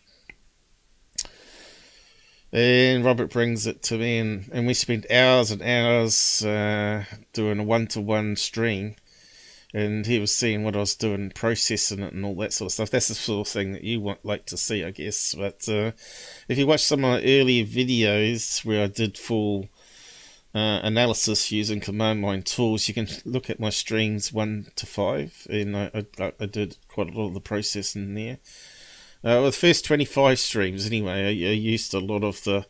And Robert brings it to me, and we spent hours and hours doing a one-to-one stream, and he was seeing what I was doing, processing it and all that sort of stuff. That's the sort of thing that you like to see, I guess. But if you watch some of my earlier videos where I did full analysis using command line tools, you can look at my streams 1 to 5, and I did quite a lot of the processing there. Well, the first 25 streams anyway, I used a lot of the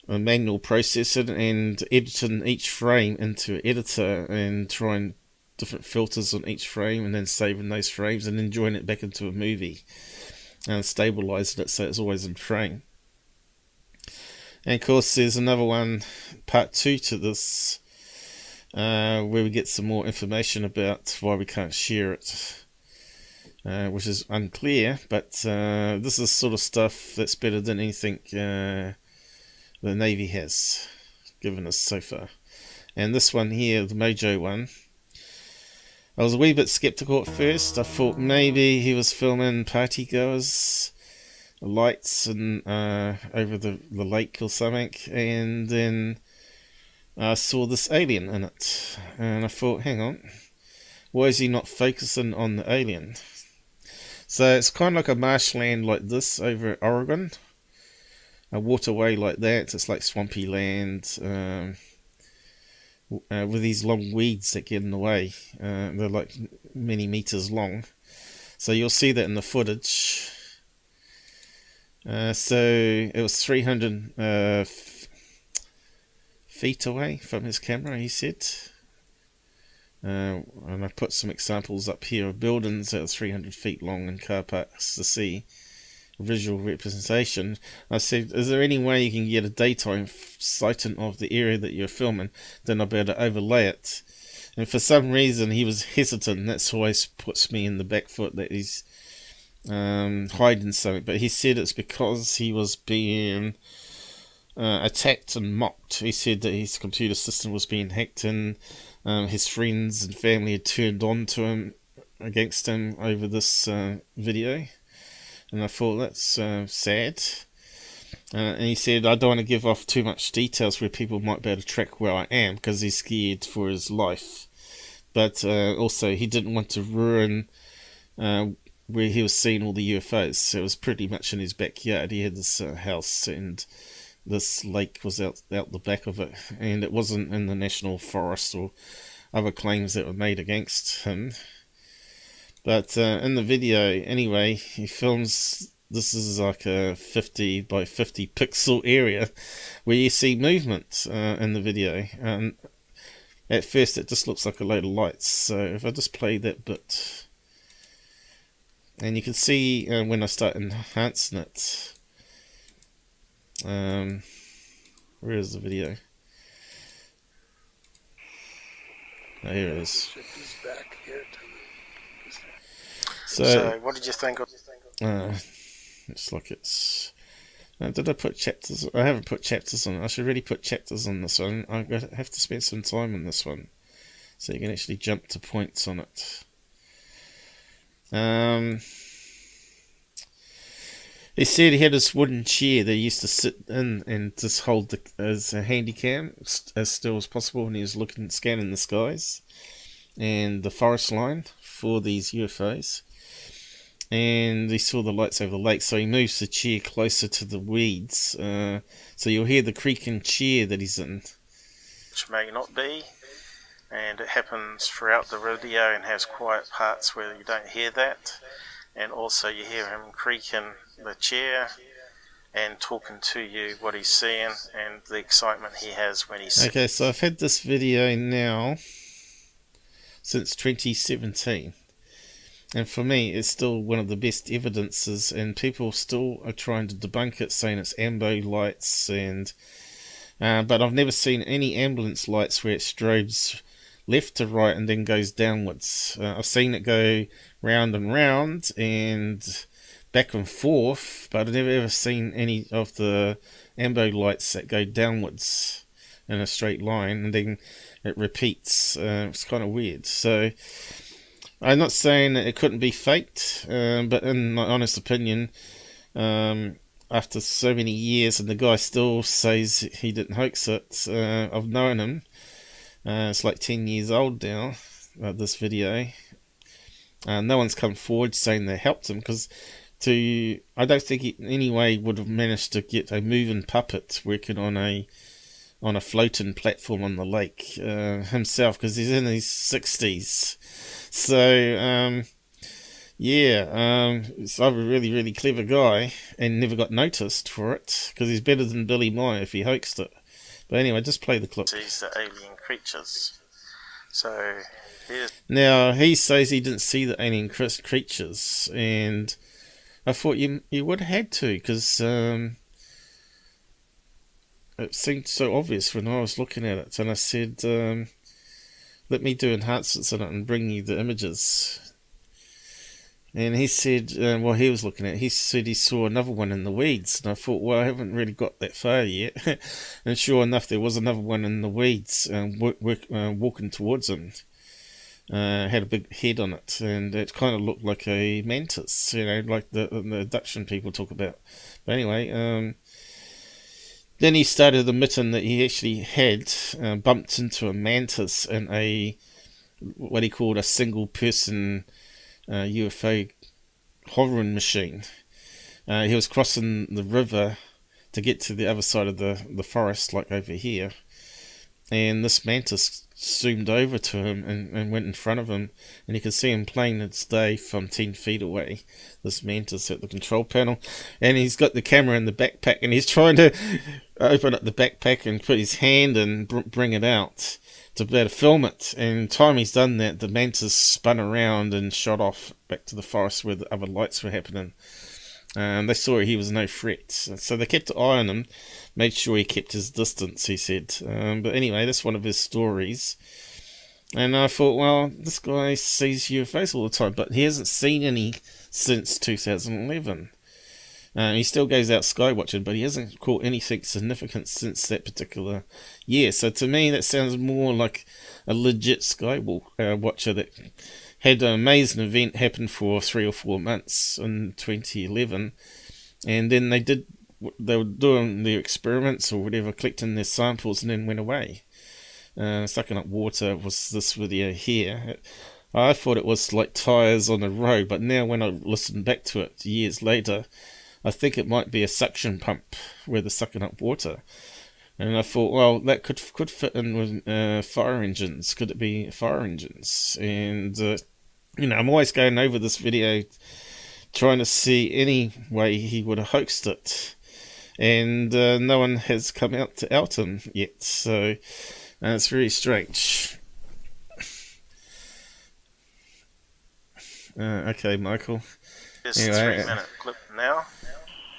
manual processing and editing each frame into an editor and trying different filters on each frame and then saving those frames and then joining it back into a movie and stabilizing it so it's always in frame. And of course there's another one, part 2 to this, where we get some more information about why we can't share it. Which is unclear, but this is sort of stuff that's better than anything the Navy has given us so far. And this one here, the Mojo one, I was a wee bit skeptical at first. I thought maybe he was filming partygoers, lights and over the lake or something, and then I saw this alien in it, and I thought, hang on, why is he not focusing on the alien? So it's kind of like a marshland like this over at Oregon, a waterway like that. It's like swampy land with these long weeds that get in the way. They're like many meters long. So you'll see that in the footage. So it was 300 feet away from his camera, he said. And I put some examples up here of buildings that are 300 feet long and car parks to see visual representation. I said, is there any way you can get a daytime sighting of the area that you're filming? Then I'll be able to overlay it. And for some reason he was hesitant. That's always puts me in the back foot that he's hiding something. But he said it's because he was being attacked and mocked. He said that his computer system was being hacked and his friends and family had turned on to him, against him over this video, and I thought that's sad. And he said, I don't want to give off too much details where people might be able to track where I am, because he's scared for his life. But also, he didn't want to ruin where he was seeing all the UFOs. So it was pretty much in his backyard. He had this house, and this lake was out the back of it, and it wasn't in the national forest or other claims that were made against him. But in the video, anyway, he films. This is like a 50 by 50 pixel area where you see movement in the video. And at first it just looks like a load of lights. So if I just play that bit, and you can see when I start enhancing it. Where is the video? Oh, here it is. So what did you think of? It's like it's. Did I put chapters? I haven't put chapters on it. I should really put chapters on this one. I have to spend some time on this one, so you can actually jump to points on it. He said he had this wooden chair that he used to sit in and just hold as a handy cam as still as possible when he was scanning the skies and the forest line for these UFOs. And he saw the lights over the lake, so he moves the chair closer to the weeds. So you'll hear the creaking chair that he's in. Which may not be, and it happens throughout the video and has quiet parts where you don't hear that. And also you hear him creaking the chair and talking to you what he's seeing and the excitement he has when he's... Okay, so I've had this video now since 2017. And for me, it's still one of the best evidences, and people still are trying to debunk it, saying it's ambo lights, and but I've never seen any ambulance lights where it strobes left to right and then goes downwards. I've seen it go round and round and back and forth, but I've never ever seen any of the ambo lights that go downwards in a straight line and then it repeats. It's kind of weird. So I'm not saying that it couldn't be faked, but in my honest opinion, after so many years and the guy still says he didn't hoax it, I've known him. It's like 10 years old now, this video. No one's come forward saying they helped him, because I don't think he in any way would have managed to get a moving puppet working on a floating platform on the lake himself, because he's in his 60s. So, he's either a really, really clever guy and never got noticed for it, because he's better than Billy Meyer if he hoaxed it. But anyway, just play the clip. Sees the alien creatures. So, now, he says he didn't see the alien creatures, and I thought you would have had to, because it seemed so obvious when I was looking at it, and I said, let me do enhancements on it and bring you the images. And he said, while he was looking at it, he said he saw another one in the weeds, and I thought, well, I haven't really got that far yet. And sure enough, there was another one in the weeds, walking towards him. Had a big head on it, and it kind of looked like a mantis, like the abduction people talk about. But anyway, then he started admitting that he actually had bumped into a mantis in what he called a single person UFO hovering machine. He was crossing the river to get to the other side of the forest, like over here, and this mantis zoomed over to him and went in front of him, and you can see him plain as day from 10 feet away, this mantis at the control panel, and he's got the camera in the backpack, and he's trying to open up the backpack and put his hand and bring it out to be able to film it. And time he's done that, the mantis spun around and shot off back to the forest where the other lights were happening. They saw he was no threat, so they kept an eye on him, made sure he kept his distance, he said. But anyway, that's one of his stories. And I thought, well, this guy sees UFOs all the time, but he hasn't seen any since 2011. He still goes out skywatching, but he hasn't caught anything significant since that particular year. So to me, that sounds more like a legit sky watcher that had an amazing event happen for 3 or 4 months in 2011, and then they were doing their experiments or whatever, collecting their samples, and then went away. Sucking up water was this video here. I thought it was like tyres on a road, but now when I listen back to it years later, I think it might be a suction pump where they're sucking up water. And I thought, well, that could fit in with fire engines. Could it be fire engines? And, I'm always going over this video trying to see any way he would have hoaxed it. And no one has come out to out him yet. So it's very strange. Okay, Michael. This 3-minute clip now.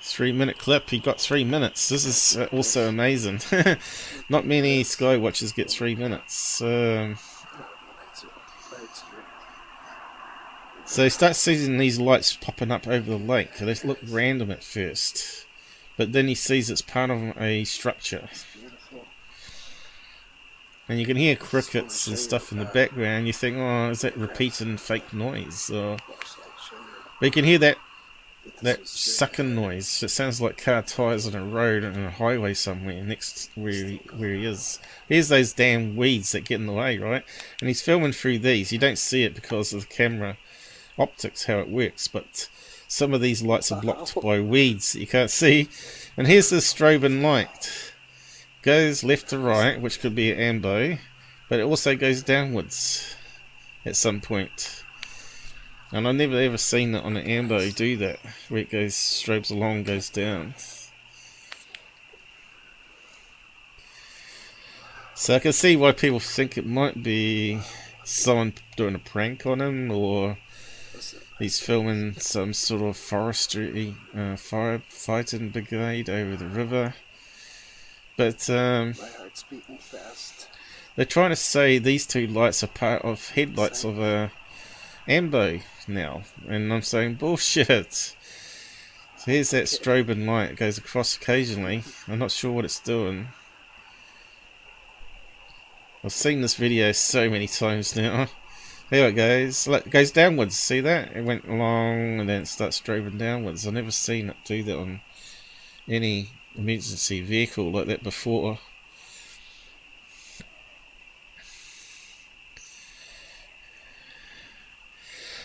3-minute clip. He got 3 minutes. This is also amazing. Not many sky watchers get 3 minutes. So he starts seeing these lights popping up over the lake. They look random at first, but then he sees it's part of a structure. And you can hear crickets and stuff in the background. You think, oh, is that repeating fake noise? But you can hear that sucking noise. It sounds like car tyres on a road on a highway somewhere next where he is. Here's those damn weeds that get in the way, right? And he's filming through these. You don't see it because of the camera optics, how it works, but some of these lights are blocked by weeds that you can't see. And here's the strobing light. Goes left to right, which could be an ambo, but it also goes downwards at some point. And I've never ever seen it on an ambo do that, where it goes, strobes along, goes down. So I can see why people think it might be someone doing a prank on him, or he's filming some sort of forestry firefighting brigade over the river. But they're trying to say these two lights are part of headlights of a ambo now, and I'm saying bullshit. So here's that strobing light. It goes across occasionally. I'm not sure what it's doing. I've seen this video so many times now. Here it goes. Look, it goes downwards. See that? It went along and then it starts strobing downwards. I've never seen it do that on any emergency vehicle like that before.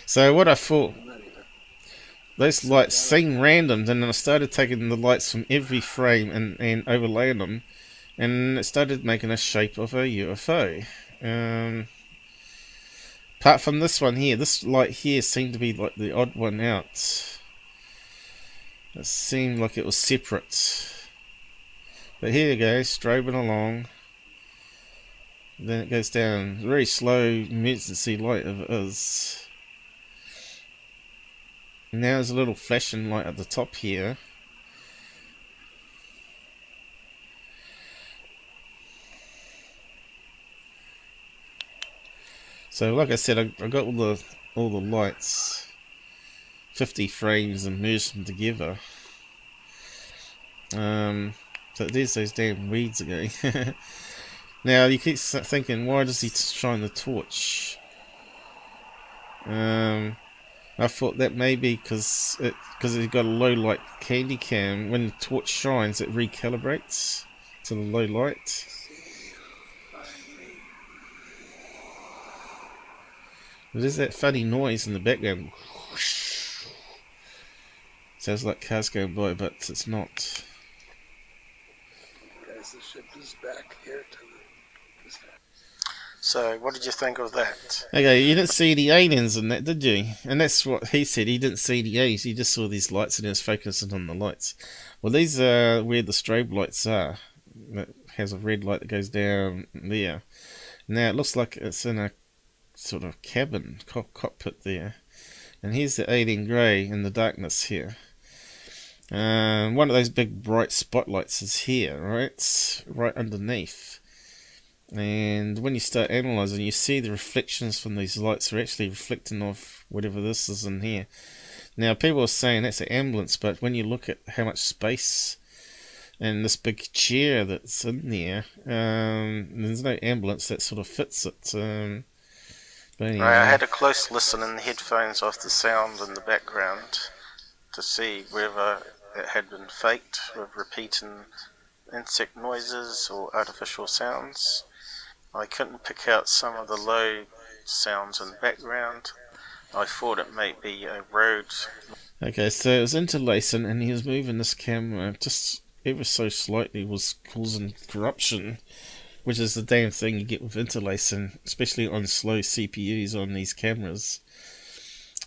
So what I thought, those lights seem random, and then I started taking the lights from every frame and overlaying them, and it started making a shape of a UFO. Apart from this one here, this light here seemed to be like the odd one out. It seemed like it was separate. But here you go, strobing along. Then it goes down. Very slow emergency light if it is. Now there's a little flashing light at the top here. So like I said, I got all the lights, 50 frames, and merged them together. So there's those damn weeds again. Now you keep thinking, why does he shine the torch? I thought that may be because he's got a low light candy cam. When the torch shines, it recalibrates to the low light. There's that funny noise in the background. Sounds like cars going by, but it's not. Guys, the ship is back here to the... So, what did you think of that? Okay, you didn't see the aliens in that, did you? And that's what he said. He didn't see the aliens. He just saw these lights and he was focusing on the lights. Well, these are where the strobe lights are. It has a red light that goes down there. Now, it looks like it's in a sort of cabin, cockpit there. And here's the alien grey in the darkness here. One of those big bright spotlights is here, right? Right underneath. And when you start analysing, you see the reflections from these lights are actually reflecting off whatever this is in here. Now, people are saying that's an ambulance, but when you look at how much space and this big chair that's in there, there's no ambulance that sort of fits it. But anyway. I had a close listen in the headphones of the sound in the background to see whether it had been faked with repeating insect noises or artificial sounds. I couldn't pick out some of the low sounds in the background. I thought it might be a road. Okay, so it was interlacing, and he was moving this camera just ever so slightly, was causing corruption, which is the damn thing you get with interlacing, especially on slow CPUs on these cameras.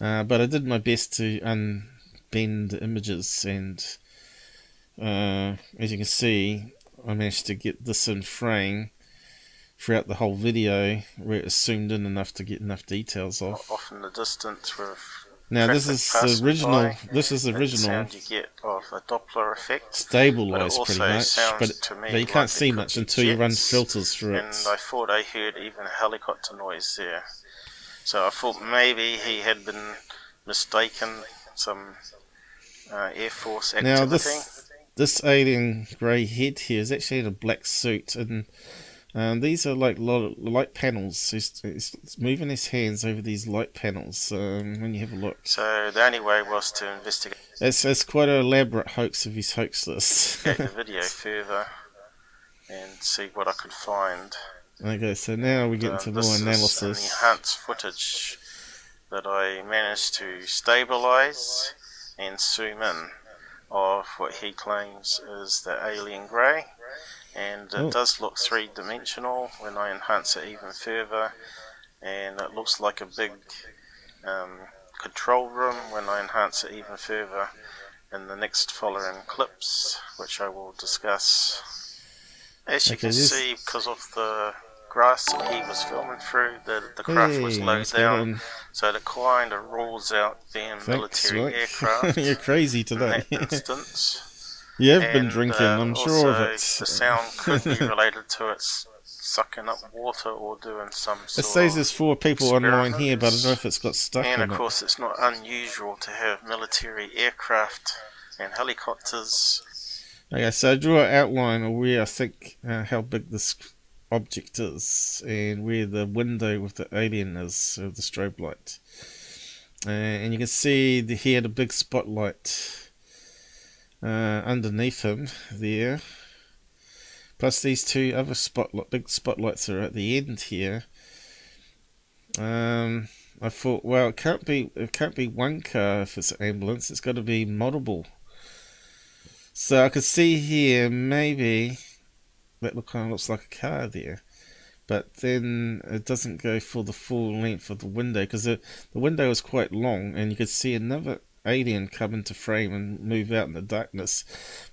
But I did my best to unbend the images, and as you can see, I managed to get this in frame throughout the whole video, where it was zoomed in enough to get enough details off. Off in the distance with now this is the original. This is the original. Sound you get of a Doppler effect, stabilized pretty much, but you can't see much until you run filters through it. And I thought I heard even a helicopter noise there, so I thought maybe he had been mistaken, some Air Force activity. Now this alien grey head here is actually in a black suit, and these are like light panels. He's moving his hands over these light panels when you have a look. So the only way was to investigate. It's quite an elaborate hoax if he's hoaxed this. Get the video further and see what I could find. Okay, so now we get into more analysis. This is enhanced footage that I managed to stabilize and zoom in of what he claims is the alien grey. And it does look three-dimensional when I enhance it even further, and it looks like a big control room when I enhance it even further in the next following clips, which I will discuss. As you can see, because of the grass that he was filming through, the craft was low down, so it kind of rules out being military aircraft. You're crazy today. In that instance. You have been drinking, I'm sure of it. The sound could be related to it sucking up water or doing some sort of. It says there's 4 people online here, but I don't know if it's got stuck in it. And of course, it's not unusual to have military aircraft and helicopters. Okay, so I drew an outline of where I think how big this object is, and where the window with the alien is, of the strobe light. And you can see he had a big spotlight underneath him there, plus these 2 other big spotlights are at the end here. I thought, well, it can't be one car if it's an ambulance. It's got to be multiple. So I could see here maybe that kind of looks like a car there, but then it doesn't go for the full length of the window, because the window is quite long, and you could see another alien come into frame and move out in the darkness,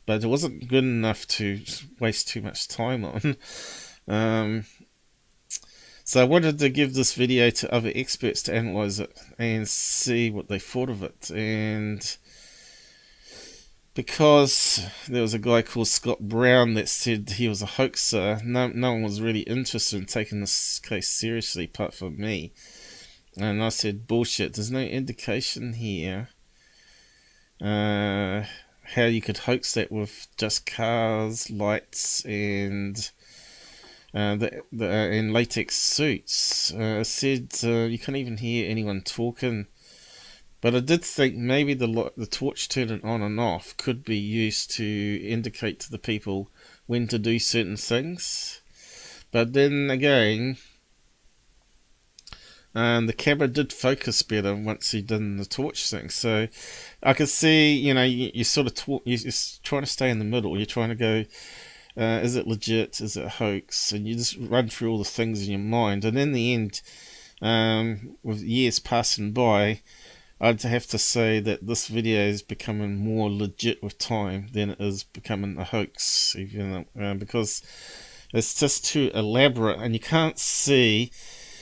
but it wasn't good enough to waste too much time on. So I wanted to give this video to other experts to analyze it and see what they thought of it, and because there was a guy called Scott Brown that said he was a hoaxer, no one was really interested in taking this case seriously apart from me, and I said bullshit, there's no indication here how you could hoax that with just cars, lights, and in latex suits. Said you can't even hear anyone talking, but I did think maybe the torch turning on and off could be used to indicate to the people when to do certain things. But then again, the camera did focus better once he did the torch thing, so I could see, you sort of you're trying to stay in the middle. You're trying to go, is it legit, is it a hoax, and you just run through all the things in your mind, and in the end, with years passing by, I'd have to say that this video is becoming more legit with time than it is becoming a hoax, because it's just too elaborate, and you can't see,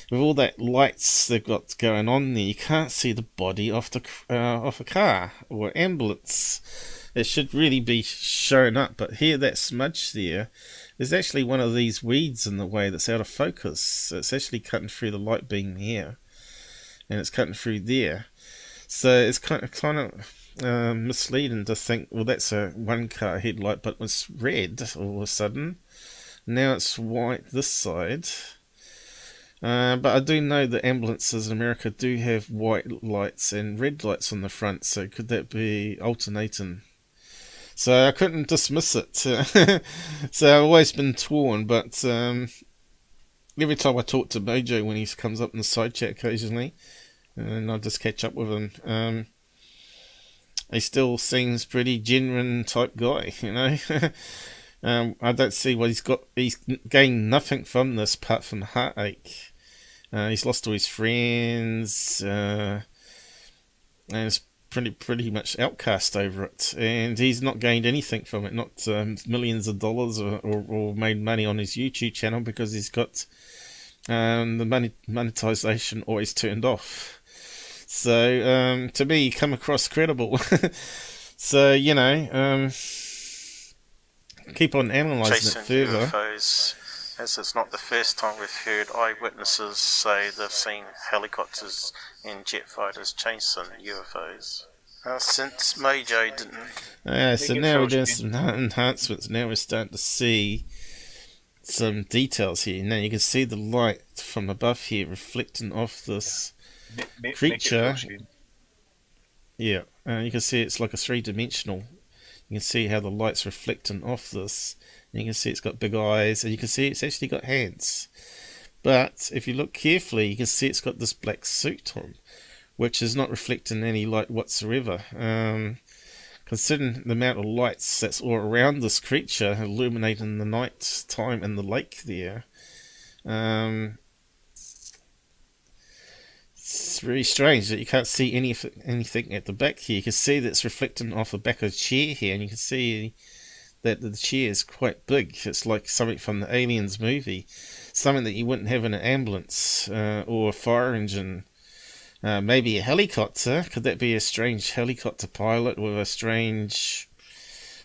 with all that lights they've got going on there, you can't see the body off a car or ambulance. It should really be shown up, but here, that smudge there's actually one of these weeds in the way that's out of focus. It's actually cutting through the light beam here, and it's cutting through there. So it's kind of misleading to think, well, that's a one car headlight, but it's red all of a sudden. Now it's white this side. But I do know that ambulances in America do have white lights and red lights on the front, so could that be alternating? So I couldn't dismiss it. So I've always been torn, but every time I talk to Mojo when he comes up in the side chat occasionally, and I just catch up with him, he still seems pretty genuine type guy, you know. I don't see what he's got. He's gained nothing from this apart from heartache. He's lost all his friends, and is pretty much outcast over it. And he's not gained anything from it, not millions of dollars or made money on his YouTube channel, because he's got the monetization always turned off. So to me, he come across credible. So you know. Keep on analysing it further. UFOs, as it's not the first time we've heard eyewitnesses say they've seen helicopters and jet fighters chasing UFOs. Since Mojo didn't... so now we're doing some enhancements. Now we're starting to see some details here. Now you can see the light from above here reflecting off this creature. Yeah, you can see it's like a three-dimensional. You can see how the light's reflecting off this. And you can see it's got big eyes, and you can see it's actually got hands. But if you look carefully, you can see it's got this black suit on, which is not reflecting any light whatsoever. Considering the amount of lights that's all around this creature, illuminating the night time in the lake there, it's really strange that you can't see anything at the back here. You can see that it's reflecting off the back of the chair here, and you can see that the chair is quite big. It's like something from the Aliens movie, something that you wouldn't have in an ambulance or a fire engine. Maybe a helicopter. Could that be a strange helicopter pilot with a strange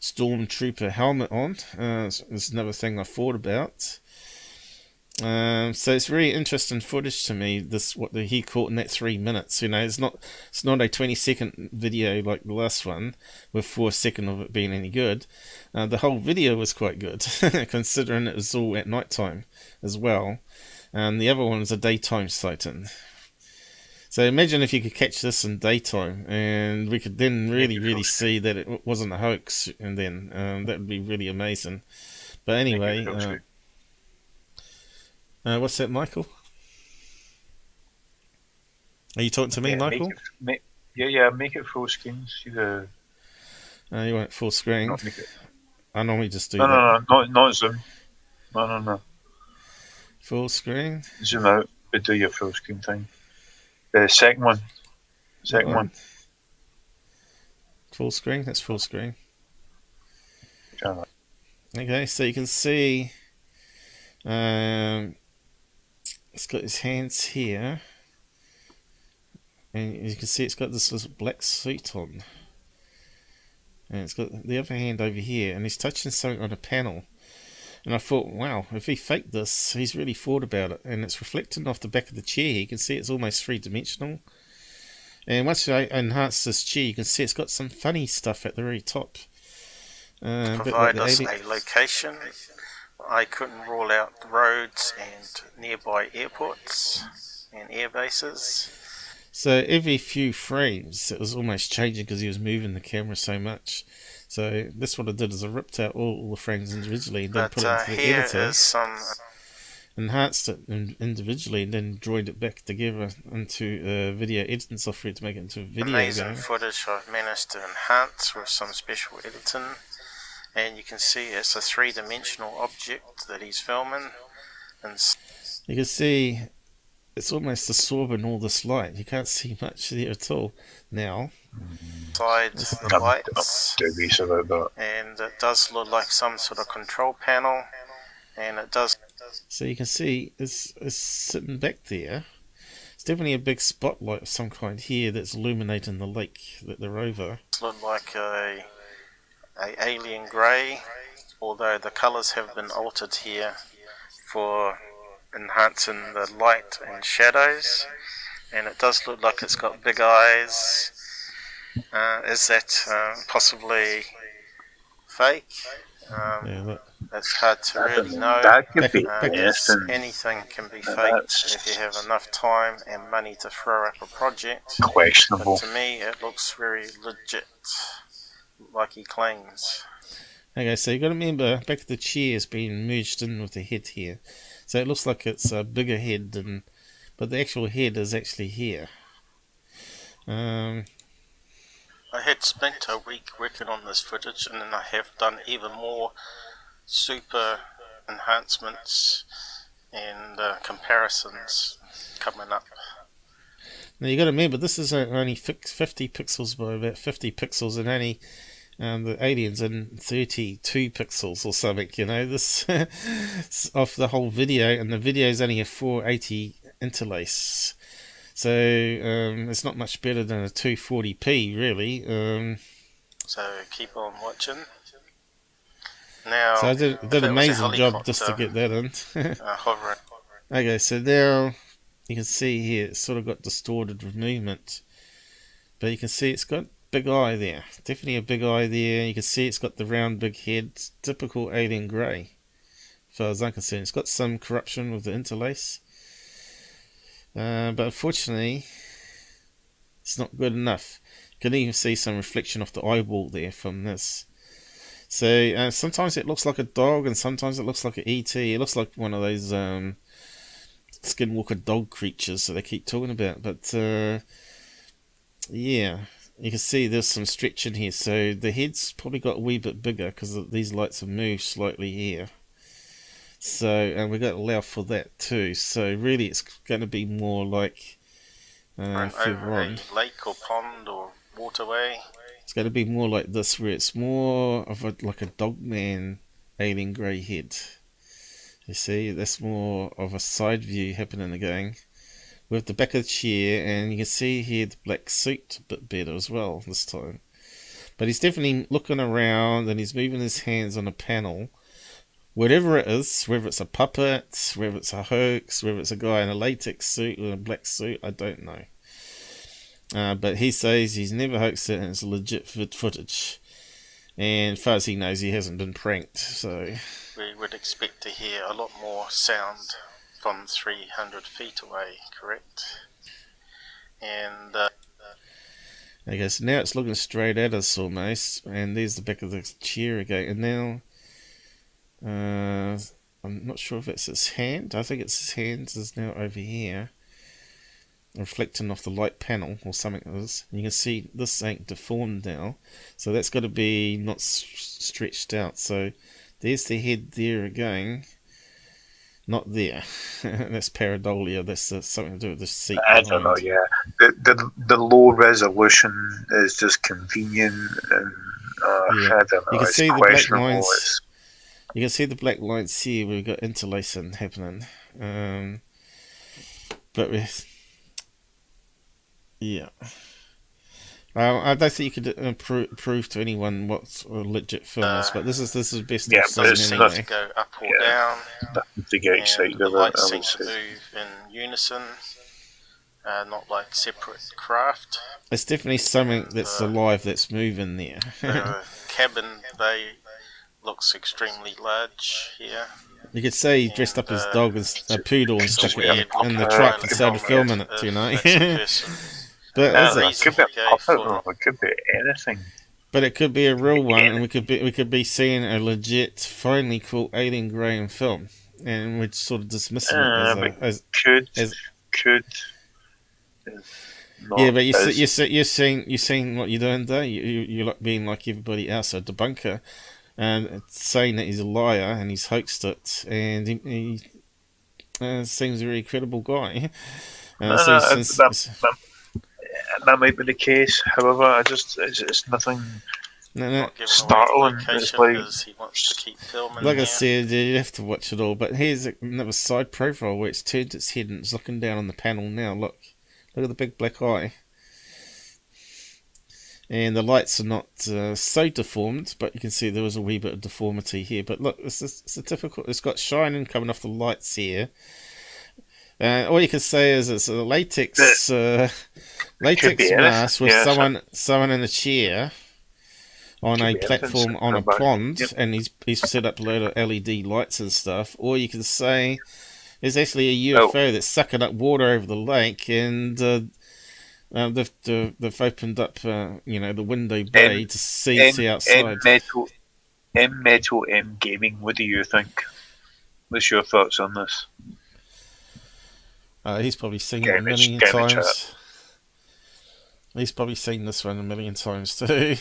stormtrooper helmet on? It's another thing I thought about. So it's really interesting footage to me. This what he caught in that 3 minutes. You know, it's not a 20-second video like the last one with 4 seconds of it being any good. The whole video was quite good, considering it was all at night time as well. And the other one was a daytime sighting. So imagine if you could catch this in daytime, and we could then really see that it wasn't a hoax, and then that would be really amazing. But anyway. What's that, Michael? Are you talking to me, Michael? Make it full screen. See the... you want it full screen? I normally just do that. No, not zoom. No. Full screen? Zoom out, but do your full screen thing. The second one. Second one. Full screen? That's full screen. Okay, so you can see... it's got his hands here, and you can see it's got this black suit on, and it's got the other hand over here, and he's touching something on a panel. And I thought, wow, if he faked this, he's really thought about it. And it's reflecting off the back of the chair. You can see it's almost three-dimensional. And once I enhance this chair, you can see it's got some funny stuff at the very top. Provide us a location. I couldn't rule out the roads and nearby airports and air bases. So every few frames, it was almost changing because he was moving the camera so much. So this what I did is I ripped out all the frames individually and then put it into the editor, enhanced it individually, and then joined it back together into a video editing software to make it into a video Amazing game. Footage I've managed to enhance with some special editing. And you can see it's a three-dimensional object that he's filming. And you can see it's almost absorbing all this light. You can't see much there at all now. Inside the lights. And it does look like some sort of control panel. And it does... So you can see it's sitting back there. It's definitely a big spotlight of some kind here that's illuminating the lake that they're over. It looks like a alien grey, although the colours have been altered here for enhancing the light and shadows. and it does look like it's got big eyes. Is that possibly fake? Yeah, look. It's hard to really know. That could be Anything can be faked if you have enough time and money to throw up a project. questionable. But to me, it looks very legit, like he claims. Okay, so you got to remember, back of the chair has been merged in with the head here, so it looks like it's a bigger head than, but the actual head is actually here. I had spent a week working on this footage, and then I have done even more super enhancements and comparisons coming up. Now you got to remember, this is only 50 pixels by about 50 pixels, and only the aliens in 32 pixels or something. You know, this off the whole video, and the video is only a 480 interlace. So it's not much better than a 240p, really. So keep on watching. Now, so I did an amazing job just to get that in. Hovering. Okay, so now you can see here it's sort of got distorted with movement, but you can see it's got big eye there. Definitely a big eye there. You can see it's got the round big head, typical alien grey. As far as I'm concerned, it's got some corruption with the interlace. But unfortunately, it's not good enough. You can even see some reflection off the eyeball there from this. So sometimes it looks like a dog, and sometimes it looks like an ET. It looks like one of those skinwalker dog creatures that they keep talking about. But yeah, you can see there's some stretch in here. So the head's probably got a wee bit bigger because these lights have moved slightly here. So, and we've got to allow for that too. So really it's going to be more like over a lake or pond or waterway. It's going to be more like this, where it's more of like a dogman alien grey head. You see, that's more of a side view happening again with the back of the chair, and you can see here the black suit a bit better as well this time. But he's definitely looking around, and he's moving his hands on a panel. Whatever it is, whether it's a puppet, whether it's a hoax, whether it's a guy in a latex suit or a black suit, I don't know. But he says he's never hoaxed it, and it's legit footage. And as far as he knows, he hasn't been pranked. So we would expect to hear a lot more sound from 300 feet away, correct? And okay, so now it's looking straight at us almost, and there's the back of the chair again. And now I'm not sure if it's his hand. I think it's his hand is now over here, reflecting off the light panel or something like this. And you can see this ain't deformed now, so that's got to be not stretched out. So there's the head there again, not there. That's pareidolia. That's something to do with the seat. I don't know. Yeah, the low resolution is just convenient, and yeah. I don't know. You can it's see the black questionable. lines. You can see the black lines here. We've got interlacing happening, but with yeah. I don't think you could prove to anyone what a legit film is, but this is best yeah, I've seen it seems anyway. to go up or down. To get excited The about lights it, I seem would to say. move in unison, not like separate craft. It's definitely something that's alive, that's moving there. The cabin bay looks extremely large here. You could say he dressed up as dog as a poodle and stuck it in the looking truck and started helmet filming it, you know. if that's a person. But It could be a puppet, or it could be anything. But it could be a real one, and we could be seeing a legit, finally caught alien grey film, and we're sort of dismissing it as could. Yeah, but you're saying what you're doing there. You're like being like everybody else, a debunker, and saying that he's a liar and he's hoaxed it, and he seems a very credible guy. That might be the case. However, it's nothing startling. It's like, he wants to keep filming. Like I said, you have to watch it all. But here's another side profile where it's turned its head and it's looking down on the panel now. Look at the big black eye. And the lights are not so deformed, but you can see there was a wee bit of deformity here. But look, it's a typical. It's got shining coming off the lights here. All you can say is it's a latex mask with someone in a chair on a platform on a pond, and he's set up a load of LED lights and stuff. Or you can say there's actually a UFO that's sucking up water over the lake, and they've opened up the window bay to see outside. Metal M Gaming, what do you think? What's your thoughts on this? He's probably seen it a million times. He's probably seen this one a million times too.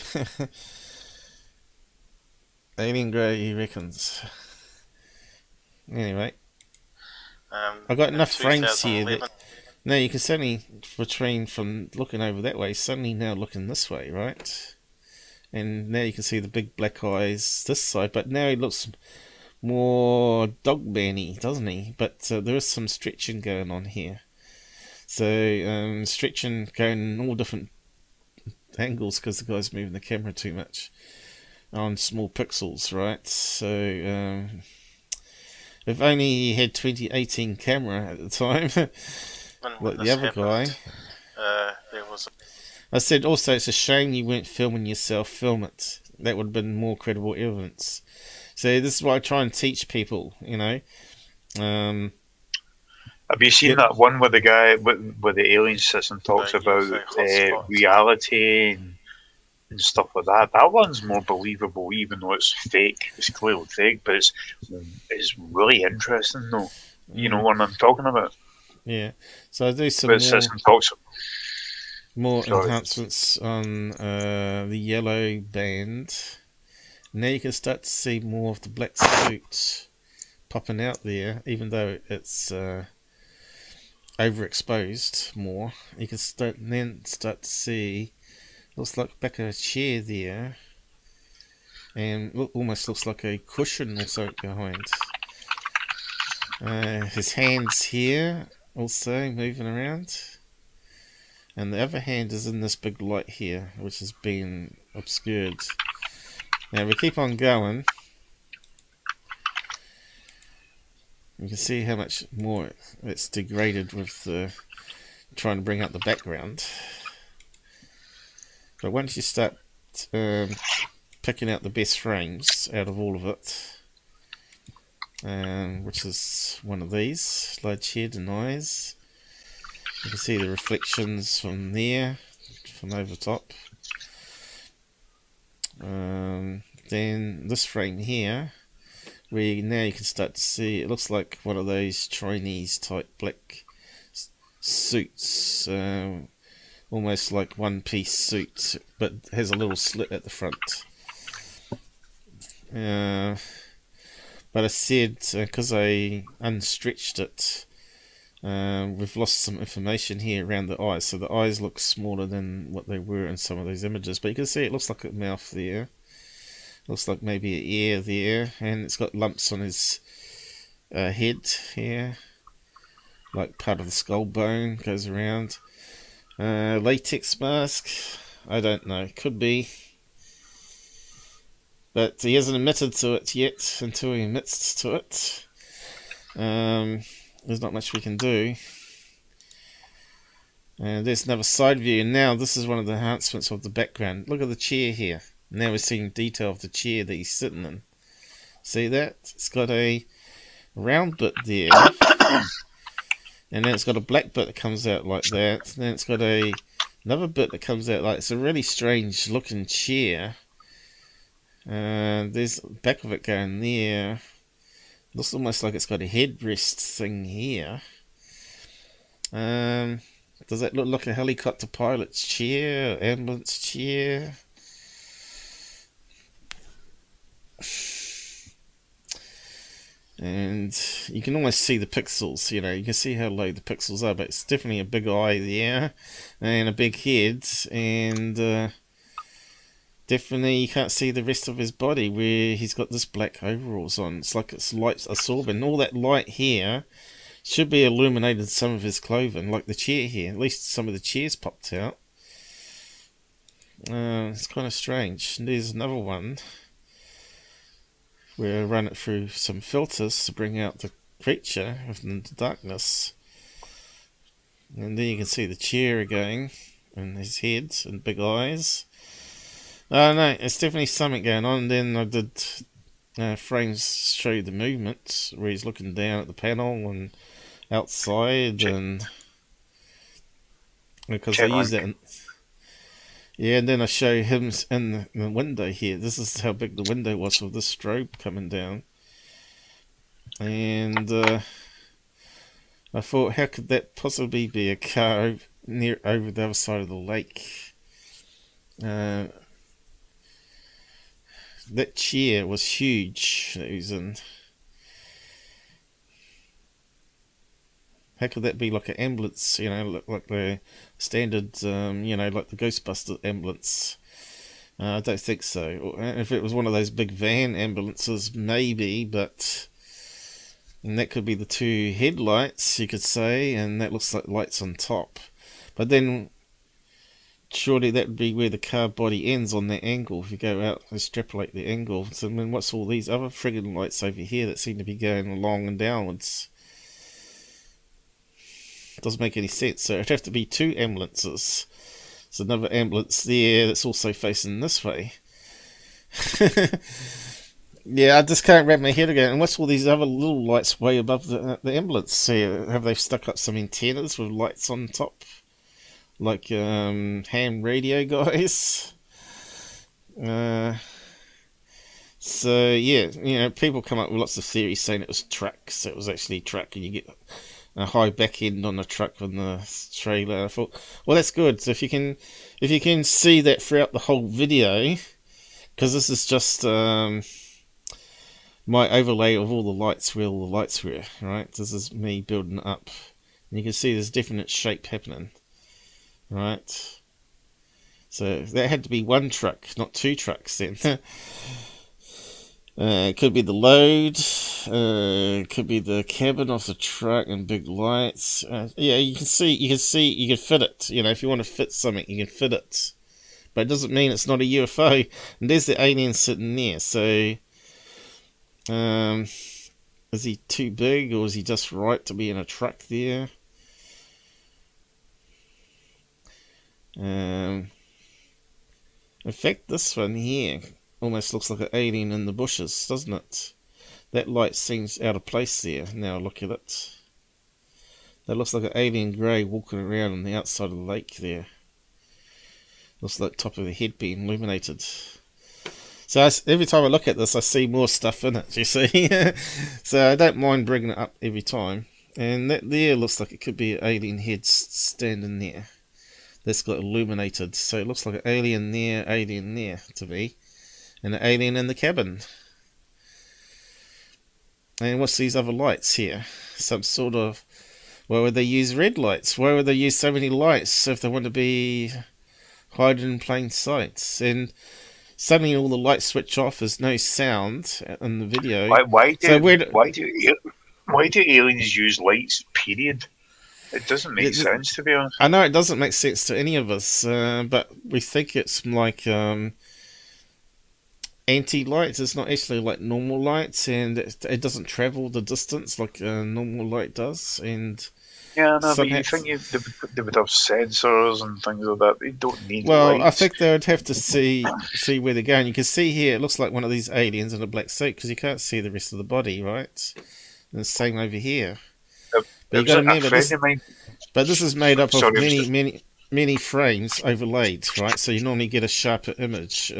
Alien Grey, he reckons. Anyway, I've got enough frames here that now you can suddenly between from looking over that way, suddenly now looking this way, right? And now you can see the big black eyes this side, but now he looks more dogman-y, doesn't he? But there is some stretching going on here. So stretching going in all different angles because the guy's moving the camera too much on small pixels, right? So if only he had 2018 camera at the time, like the other guy. There was I said also it's a shame you weren't filming yourself. Film it. That would have been more credible evidence. So this is what I try and teach people, Have you seen that one where the guy where the alien system talks about reality and stuff like that? That one's more believable, even though it's fake. It's clearly fake, but it's really interesting, though. You know what I'm talking about? Yeah. So I do some more enhancements on the yellow band. Now you can start to see more of the black suit popping out there, even though it's overexposed more. You can start to see, looks like back of a chair there, and almost looks like a cushion also behind. His hands here also moving around, and the other hand is in this big light here, which has been obscured. Now we keep on going. You can see how much more it's degraded with trying to bring out the background. But once you start picking out the best frames out of all of it, which is one of these, large head and eyes, you can see the reflections from there, from over top. Then this frame here, where now you can start to see, it looks like one of those Chinese type black suits, almost like one-piece suit, but has a little slit at the front. But I said, because I unstretched it, we've lost some information here around the eyes, so the eyes look smaller than what they were in some of those images, but you can see it looks like a mouth there, looks like maybe an ear there, and it's got lumps on his head here, like part of the skull bone goes around. Latex mask, I don't know, could be, but he hasn't admitted to it yet. Until he admits to it, there's not much we can do. And there's another side view, and now this is one of the enhancements of the background. Look at the chair here. Now we're seeing detail of the chair that he's sitting in. See that? It's got a round bit there, and then it's got a black bit that comes out like that, and then it's got another bit that comes out like, it's a really strange looking chair. There's the back of it going there. Looks almost like it's got a headrest thing here. Does that look like a helicopter pilot's chair, or ambulance chair? And you can almost see the pixels, you can see how low the pixels are, but it's definitely a big eye there, and a big head, and definitely you can't see the rest of his body where he's got this black overalls on. It's like it's light absorbing. All that light here should be illuminated some of his clothing, like the chair here. At least some of the chairs popped out. It's kind of strange. And there's another one where I run it through some filters to bring out the creature within the darkness. And then you can see the chair again, and his head and big eyes. Oh no, it's definitely something going on. And then I did frames show you the movement, where he's looking down at the panel and outside, and because I use that. Yeah, and then I show him in the window here. This is how big the window was with this strobe coming down. And I thought, how could that possibly be a car over the other side of the lake? That chair was huge that he was in. How could that be like an ambulance, like the standard, like the Ghostbuster ambulance? I don't think so. If it was one of those big van ambulances, maybe, but... And that could be the two headlights, you could say, and that looks like lights on top. But then, surely that would be where the car body ends on that angle, if you go out and extrapolate the angle. So, I mean, what's all these other friggin' lights over here that seem to be going along and downwards? Doesn't make any sense. So it'd have to be two ambulances. There's another ambulance there that's also facing this way. Yeah, I just can't wrap my head around. And what's all these other little lights way above the ambulance? So have they stuck up some antennas with lights on top, like ham radio guys? So yeah, people come up with lots of theories saying it was trucks. It was actually a truck, and you get a high back end on the truck from the trailer. I thought, well, that's good. So if you can see that throughout the whole video, because this is just my overlay of all the lights, where all the lights were. Right, this is me building it up, and you can see there's definite shape happening. Right, so that had to be one truck, not two trucks then. It could be the load, could be the cabin of the truck and big lights. Yeah, you can fit it. If you want to fit something, you can fit it. But it doesn't mean it's not a UFO. And there's the alien sitting there. So, is he too big, or is he just right to be in a truck there? In fact, this one here almost looks like an alien in the bushes, doesn't it? That light seems out of place there. Now look at it. That looks like an alien grey walking around on the outside of the lake there. Looks like the top of the head being illuminated. So every time I look at this, I see more stuff in it, you see. So I don't mind bringing it up every time. And that there looks like it could be an alien head standing there. That's got illuminated. So it looks like an alien there to me. And an alien in the cabin. And what's these other lights here? Some sort of... Why would they use red lights? Why would they use so many lights if they want to be hiding in plain sight? And suddenly all the lights switch off. There's no sound in the video. Why do aliens use lights, period? It doesn't make sense, to be honest. I know it doesn't make sense to any of us, but we think it's like... anti-lights. It's not actually like normal lights, and it doesn't travel the distance like a normal light does. And but you think they would have sensors and things like that. They don't need well, lights. I think they would have to see where they're going. You can see here, it looks like one of these aliens in a black suit, because you can't see the rest of the body, right? And the same over here. But you got to remember but this is made up of many frames overlaid, right? So you normally get a sharper image.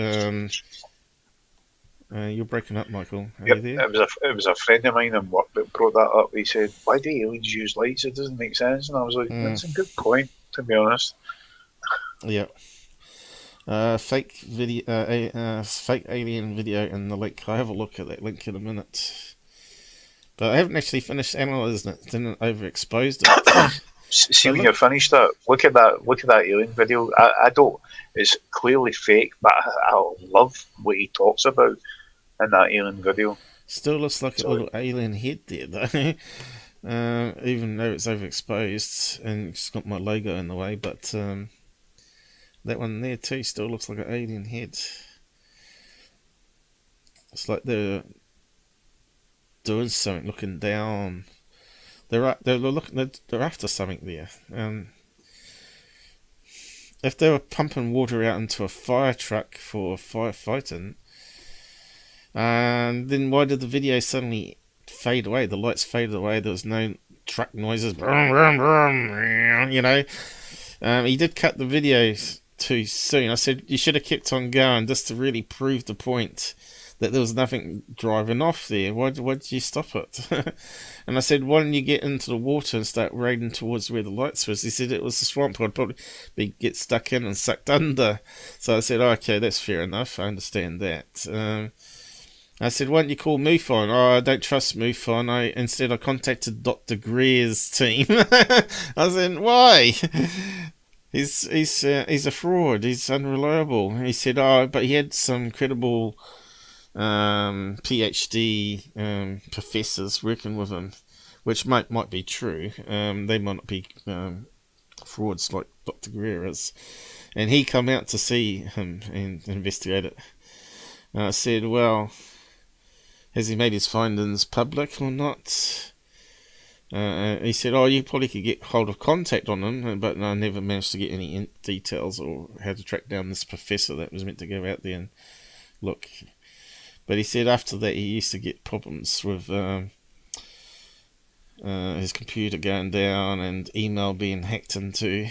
You're breaking up, Michael. Are you there? It was a friend of mine in work that brought that up. He said, "Why do aliens use lights? It doesn't make sense." And I was like, "That's a good point, to be honest." Yeah. Fake video, fake alien video in the link. I'll have a look at that link in a minute. But I haven't actually finished analysing it. Didn't overexposed it. See, when you're finished that, look at that alien video. I don't. It's clearly fake, but I love what he talks about in that alien video. Still looks like a little alien head there, though. Even though it's overexposed and it's got my logo in the way, but that one there too still looks like an alien head. It's like they're doing something, looking down. they're after something there. If they were pumping water out into a fire truck for firefighting, then why did the video suddenly fade away? The lights faded away. There was no truck noises. You know, he did cut the video too soon. I said you should have kept on going just to really prove the point that there was nothing driving off there. Why did you stop it? And I said, why didn't you get into the water and start wading towards where the lights was? He said it was a swamp. I'd probably get stuck in and sucked under. So I said, okay, that's fair enough. I understand that. I said, why don't you call MUFON? Oh, I don't trust MUFON. Instead I contacted Dr. Greer's team. I said, why? He's a fraud. He's unreliable. He said, oh, but he had some credible PhD professors working with him, which might be true. They might not be frauds like Dr. Greer is. And he come out to see him and investigate it. And I said, well, has he made his findings public or not? He said, oh, you probably could get hold of contact on him, but I never managed to get any details or how to track down this professor that was meant to go out there and look. But he said after that he used to get problems with his computer going down and email being hacked into.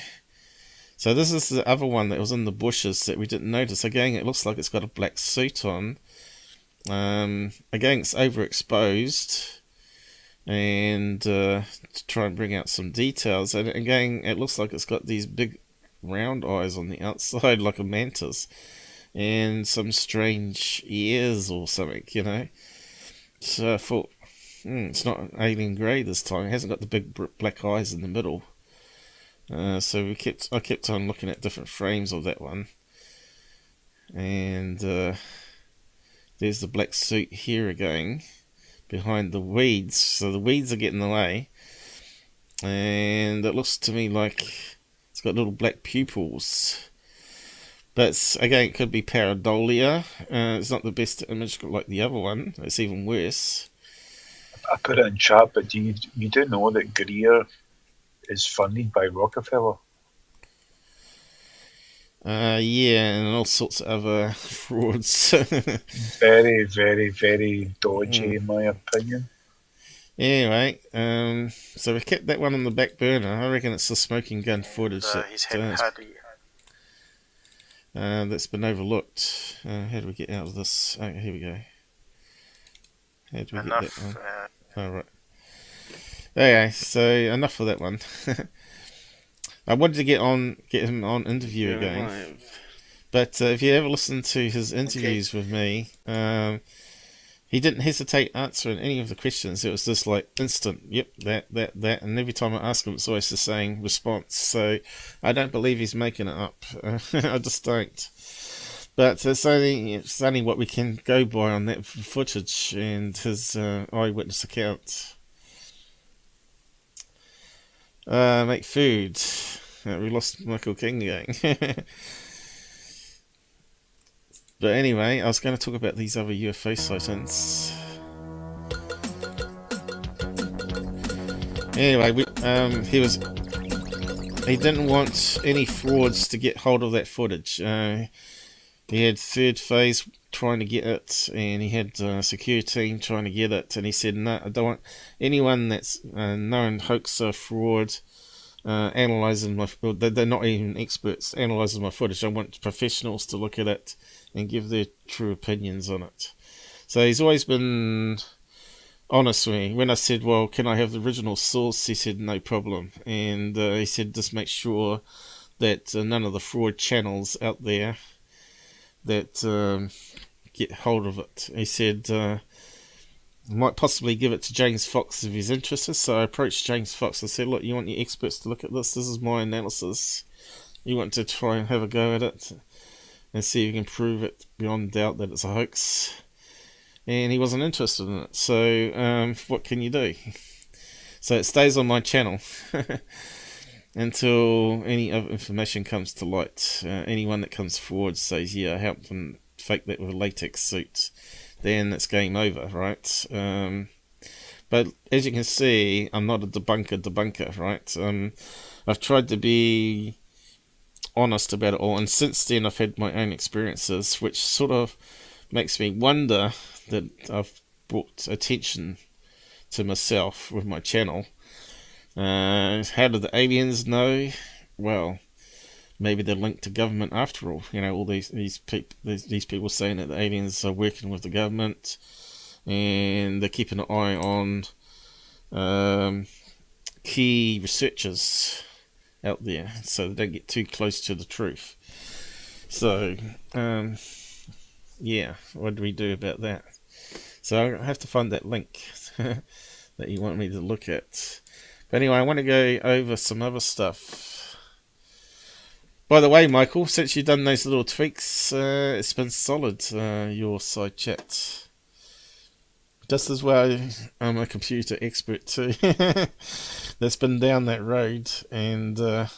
So this is the other one that was in the bushes that we didn't notice. Again, it looks like it's got a black suit on. Again, it's overexposed. And to try and bring out some details. And again, it looks like it's got these big round eyes on the outside like a mantis. And some strange ears or something, you know. So I thought, it's not alien grey this time. It hasn't got the big black eyes in the middle. So I kept on looking at different frames of that one. And there's the black suit here again, behind the weeds. So the weeds are getting away. And it looks to me like it's got little black pupils. But again, it could be pareidolia. It's not the best image like the other one. It's even worse. I put it in chat, but you do know that Greer is funded by Rockefeller? Yeah, and all sorts of other frauds. Very, very, very dodgy, in my opinion. Anyway, so we kept that one on the back burner. I reckon it's the smoking gun footage that's been overlooked. How do we get out of this? Oh, here we go. How do we get that one? Oh, right. Okay, so enough of that one. I wanted to get him on interview again. Right. But if you ever listen to his interviews with me, he didn't hesitate answering any of the questions. It was just like instant, yep, that. And every time I ask him, it's always the same response. So I don't believe he's making it up. I just don't. But it's only what we can go by on that footage and his eyewitness account. Make food. We lost Michael King again. But anyway, I was going to talk about these other UFO sightings. Anyway, he didn't want any frauds to get hold of that footage. He had third phase trying to get it, and he had a security team trying to get it, and he said, no, I don't want anyone that's known hoaxer, fraud, analysing my... They're not even experts analysing my footage. I want professionals to look at it and give their true opinions on it. So he's always been honest with me. When I said, well, can I have the original source, he said, no problem. And he said, just make sure that none of the fraud channels out there that get hold of it. He said, might possibly give it to James Fox if he's interested. So I approached James Fox and said, look, you want your experts to look at this? This is my analysis. You want to try and have a go at it and see if you can prove it beyond doubt that it's a hoax. And he wasn't interested in it. So what can you do? So it stays on my channel until any other information comes to light. Anyone that comes forward says, yeah, I helped them fake that with a latex suit, then it's game over, right? But as you can see, I'm not a debunker, right? I've tried to be honest about it all, and since then I've had my own experiences, which sort of makes me wonder that I've brought attention to myself with my channel. How do the aliens know? Well, maybe they're linked to government after all. You know, all these people saying that the aliens are working with the government, and they're keeping an eye on key researchers out there, so they don't get too close to the truth. So, yeah, what do we do about that? So I have to find that link that you want me to look at. But anyway, I want to go over some other stuff. By the way, Michael, since you've done those little tweaks, it's been solid, your side chat. Just as well, I'm a computer expert too. That's been down that road and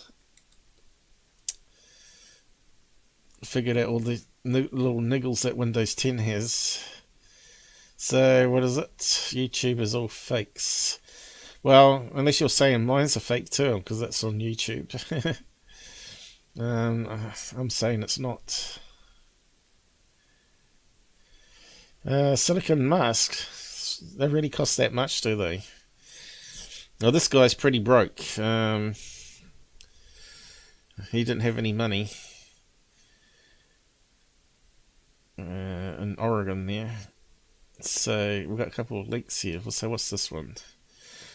figured out all the little niggles that Windows 10 has. So, what is it? YouTube is all fakes. Well, unless you're saying mine's a fake too, because that's on YouTube. I'm saying it's not. Silicon masks, they really cost that much, do they? Now this guy's pretty broke. He didn't have any money in Oregon there. So we've got a couple of links here. So what's this one?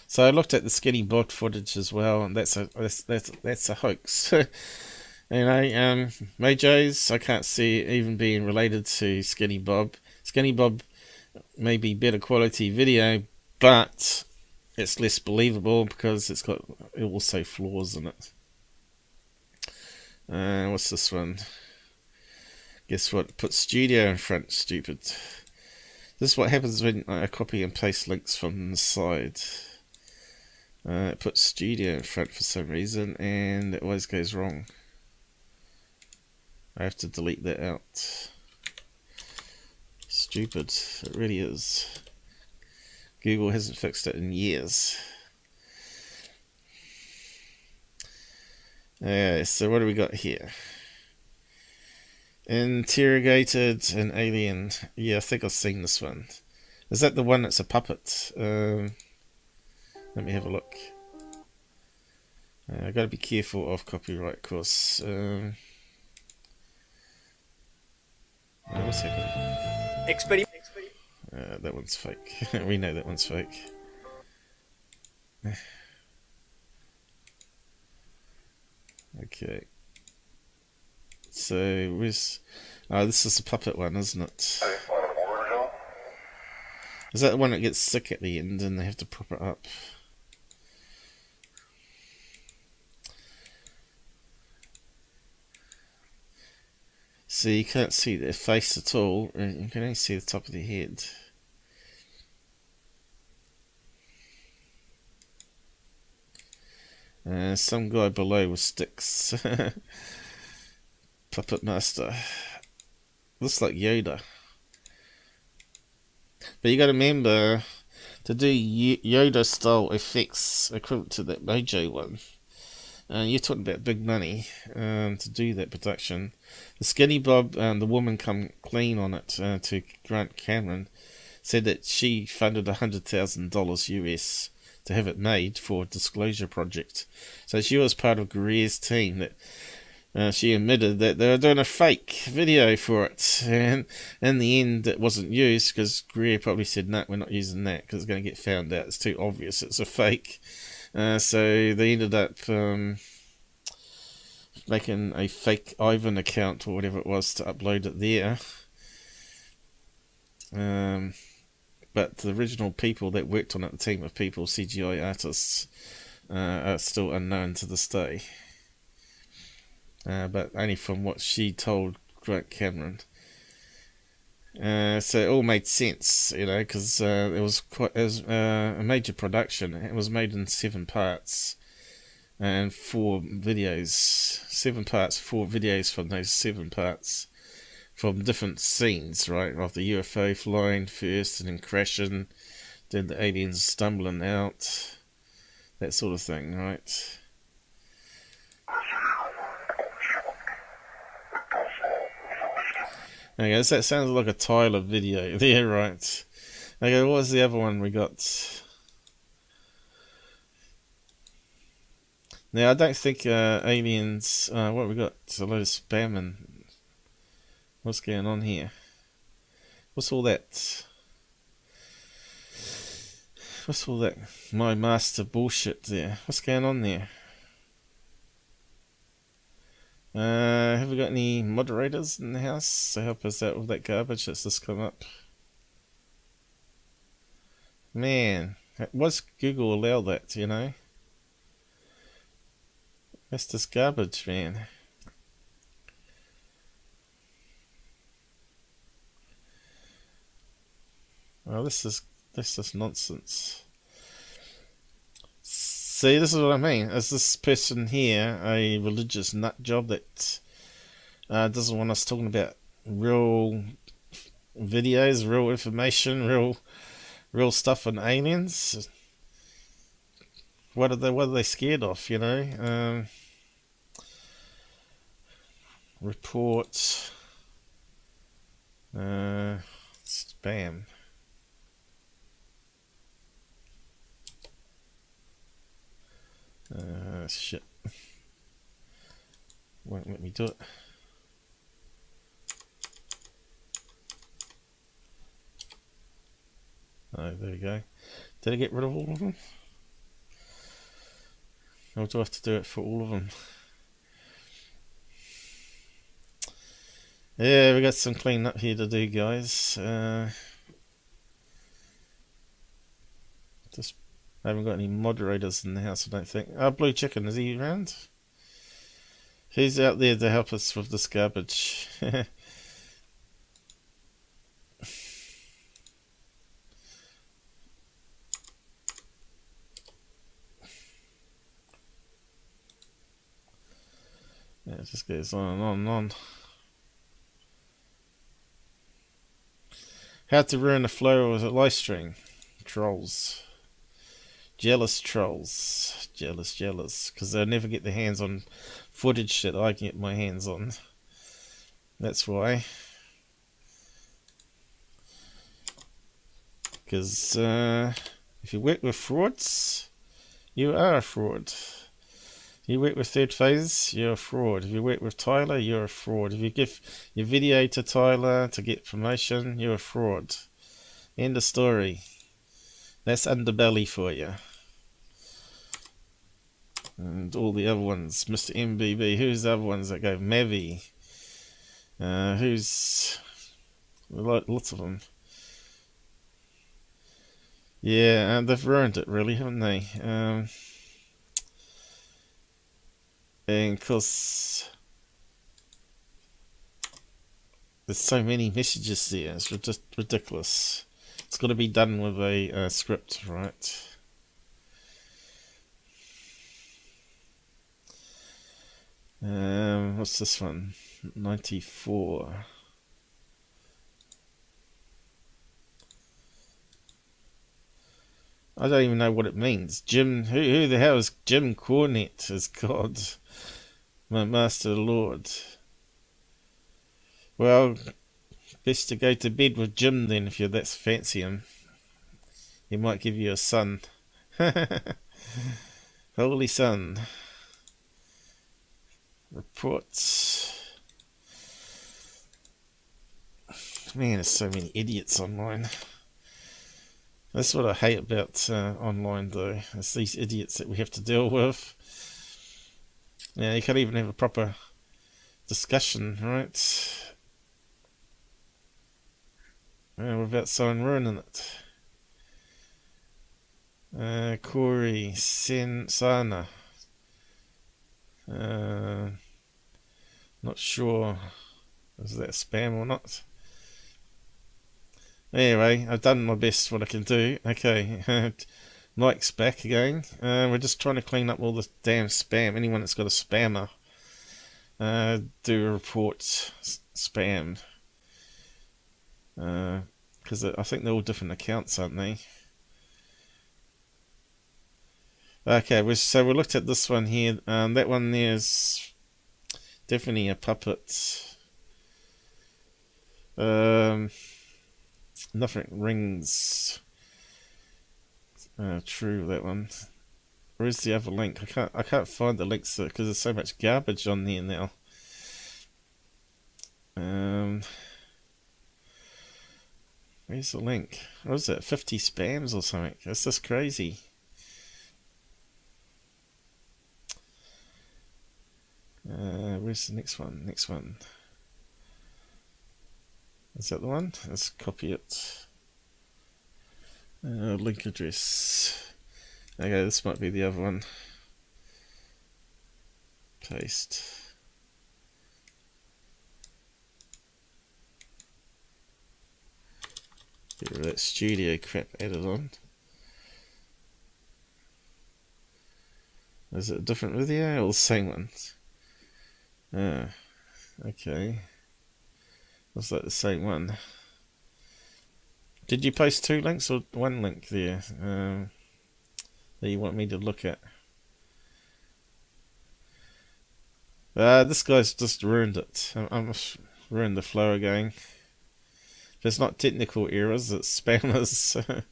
So I looked at the Skinny Bob footage as well, and that's a hoax. You know, Mojos, I can't see it even being related to Skinny Bob. Skinny Bob may be better quality video, but it's less believable because it's got also flaws in it. What's this one? Guess what? Put studio in front, stupid. This is what happens when I copy and paste links from the side. It puts studio in front for some reason, and it always goes wrong. I have to delete that out. Stupid. It really is. Google hasn't fixed it in years. So what do we got here? Interrogated an alien. Yeah, I think I've seen this one. Is that the one that's a puppet? Let me have a look. I've got to be careful of copyright, of course. What's happening? That one's fake. We know that one's fake. Okay. So, where's... Oh, this is the puppet one, isn't it? Is that the one that gets sick at the end and they have to prop it up? So you can't see their face at all, you can only see the top of their head. Some guy below with sticks. Puppet Master. Looks like Yoda. But you gotta remember, to do Yoda style effects equivalent to that Mojo one, you're talking about big money to do that production. The Skinny Bob and the woman come clean on it to Grant Cameron, said that she funded $100,000 US to have it made for a disclosure project. So she was part of Greer's team that she admitted that they were doing a fake video for it, and in the end it wasn't used because Greer probably said, no, we're not using that because it's going to get found out, it's too obvious it's a fake. So they ended up making a fake Ivan account or whatever it was to upload it there. But the original people that worked on it, the team of people, CGI artists, are still unknown to this day. But only from what she told Grant Cameron. So it all made sense, you know, because it was a major production. It was made in 7 parts and 4 videos. 7 parts, 4 videos from those 7 parts, from different scenes, right? Of the UFO flying first and then crashing, Did the aliens stumbling out? That sort of thing, right? Okay, so that sounds like a Tyler video there, right? Okay, what was the other one we got? Now, I don't think aliens... what we got? A load of spamming. What's going on here? What's all that? What's all that my master bullshit there? What's going on there? Have we got any moderators in the house to help us out with that garbage that's just come up? Man, what's Google allow that, you know? That's just garbage, man. Well, this is nonsense. See, this is what I mean. Is this person here a religious nut job that doesn't want us talking about real videos, real information, real stuff on aliens? What are they scared of? You know, report, spam. Shit. Won't let me do it. Oh, there we go. Did I get rid of all of them? Or do I have to do it for all of them? Yeah, we got some cleaning up here to do, guys. Just I haven't got any moderators in the house, I don't think. Blue Chicken, is he around? Who's out there to help us with this garbage? Yeah, it just goes on and on and on. How to ruin the flow of a live stream. Trolls. Jealous trolls. Jealous. Because they'll never get their hands on footage that I can get my hands on. That's why. Because if you work with frauds, you are a fraud. You work with third phase, you're a fraud. If you work with Tyler, you're a fraud. If you give your video to Tyler to get promotion, you're a fraud. End of story. That's underbelly for you. And all the other ones, Mr. MBB, who's the other ones that go? Mavi. Who's... lots of them. Yeah, and they've ruined it really, haven't they? And because there's so many messages there, it's just ridiculous. It's got to be done with a script, right? What's this one? 94. I don't even know what it means. Jim, who the hell is Jim Cornette as God? My Master Lord. Well, best to go to bed with Jim then if you that's fancy him. He might give you a son. Holy son. Reports. Man, there's so many idiots online. That's what I hate about online though. It's these idiots that we have to deal with. Yeah, you can't even have a proper discussion, right? Without someone ruining it. Corey Sana. Not sure. Is that spam or not? Anyway, I've done my best what I can do. Okay, Mike's back again. We're just trying to clean up all the damn spam. Anyone that's got a spammer, do a report spam. Because I think they're all different accounts, aren't they? Okay, so we looked at this one here. That one there's definitely a puppet. Nothing rings true, that one. Where's the other link? I can't find the links because there's so much garbage on there now. Where's the link? What is it? 50 spams or something? That's just crazy. Where's the next one? Next one. Is that the one? Let's copy it. Link address. Okay, this might be the other one. Paste. Get that studio crap added on. Is it a different video or the same one? Okay. Looks like the same one. Did you post 2 links or 1 link there that you want me to look at? This guy's just ruined it. I'm ruined the flow again. If it's not technical errors, it's spammers.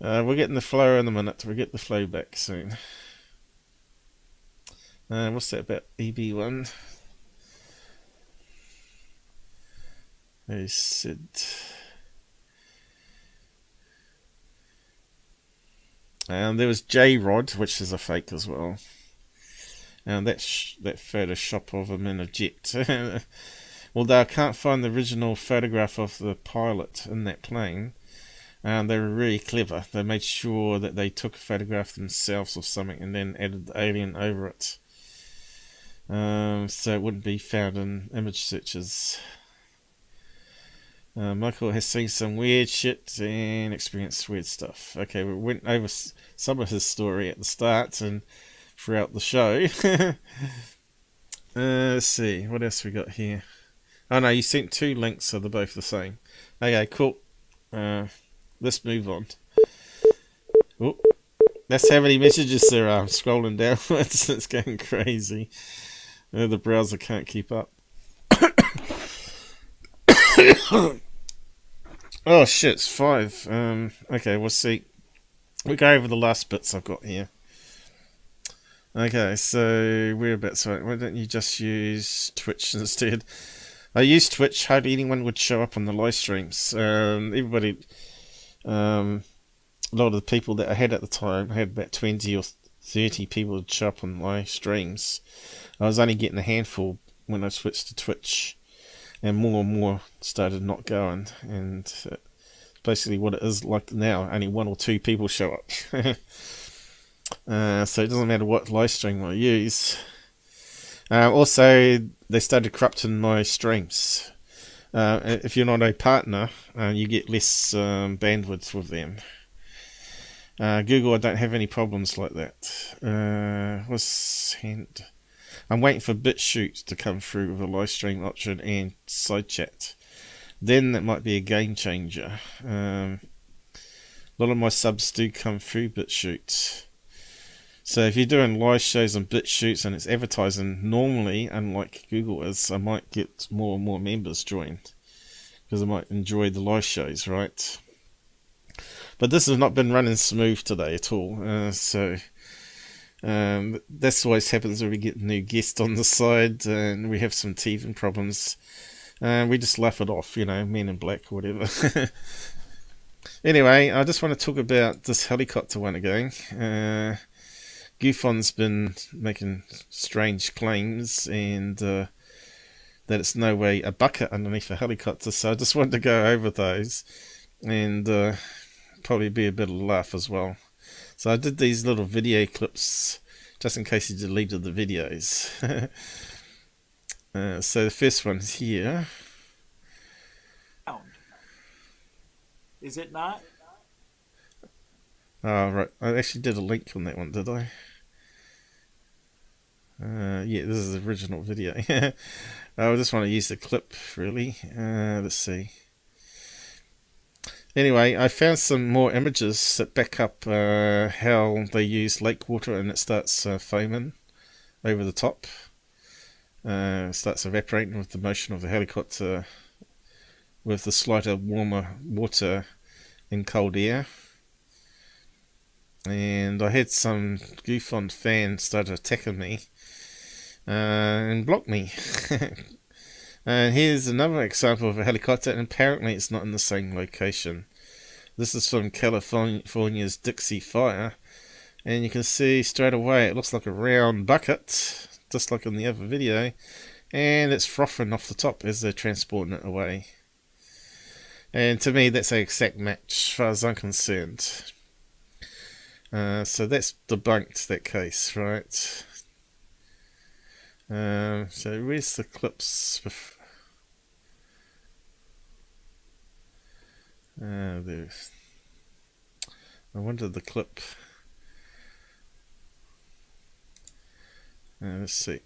We're getting the flow in a minute. We'll get the flow back soon. What's that about EB1? They said... And there was J-Rod, which is a fake as well. And that Photoshop of him in a jet. Although I can't find the original photograph of the pilot in that plane. They were really clever. They made sure that they took a photograph themselves or something and then added the alien over it. So it wouldn't be found in image searches. Michael has seen some weird shit and experienced weird stuff. Okay, we went over some of his story at the start and throughout the show. Let's see, what else we got here? Oh no, you sent 2 links, so they're both the same. Okay, cool. Let's move on. Oh, that's how many messages there are. I'm scrolling downwards. It's going crazy. The browser can't keep up. Oh shit, it's 5. Okay, we'll see. We'll go over the last bits I've got here. Okay, so whereabouts? Why don't you just use Twitch instead? I use Twitch. Hardly anyone would show up on the live streams. Everybody, a lot of the people that I had at the time, I had about 20 or 30 people would show up on live streams. I was only getting a handful when I switched to Twitch, and more started not going. And basically what it is like now, only 1 or 2 people show up. So it doesn't matter what live stream I use. Also, they started corrupting my streams. If you're not a partner, you get less bandwidth with them. Google, I don't have any problems like that. I'm waiting for BitChute to come through with a live stream option and side chat. Then that might be a game changer. A lot of my subs do come through BitChute. So if you're doing live shows on BitChute and it's advertising normally, unlike Google is, I might get more and more members joined because I might enjoy the live shows, right? But this has not been running smooth today at all. That's always happens when we get a new guest on the side and we have some teething problems. We just laugh it off, you know, Men in Black or whatever. Anyway, I just want to talk about this helicopter one again. Goofon's been making strange claims and that it's no way a bucket underneath a helicopter, so I just wanted to go over those and probably be a bit of a laugh as well. So I did these little video clips just in case you deleted the videos. So the first one's here. Is it not? Oh, right. I actually did a link on that one, did I? Yeah, this is the original video. I just want to use the clip, really. Let's see. Anyway, I found some more images that back up how they use lake water and it starts foaming over the top. Starts evaporating with the motion of the helicopter with the slighter warmer water in cold air. And I had some goof-on fans started attacking me and blocked me. And here's another example of a helicopter, and apparently it's not in the same location. This is from California's Dixie Fire, and you can see straight away it looks like a round bucket, just like in the other video, and it's frothing off the top as they're transporting it away. And to me that's an exact match as far as I'm concerned. So that's debunked that case, right? So where's the clips? There's. I wonder the clip. Let's see.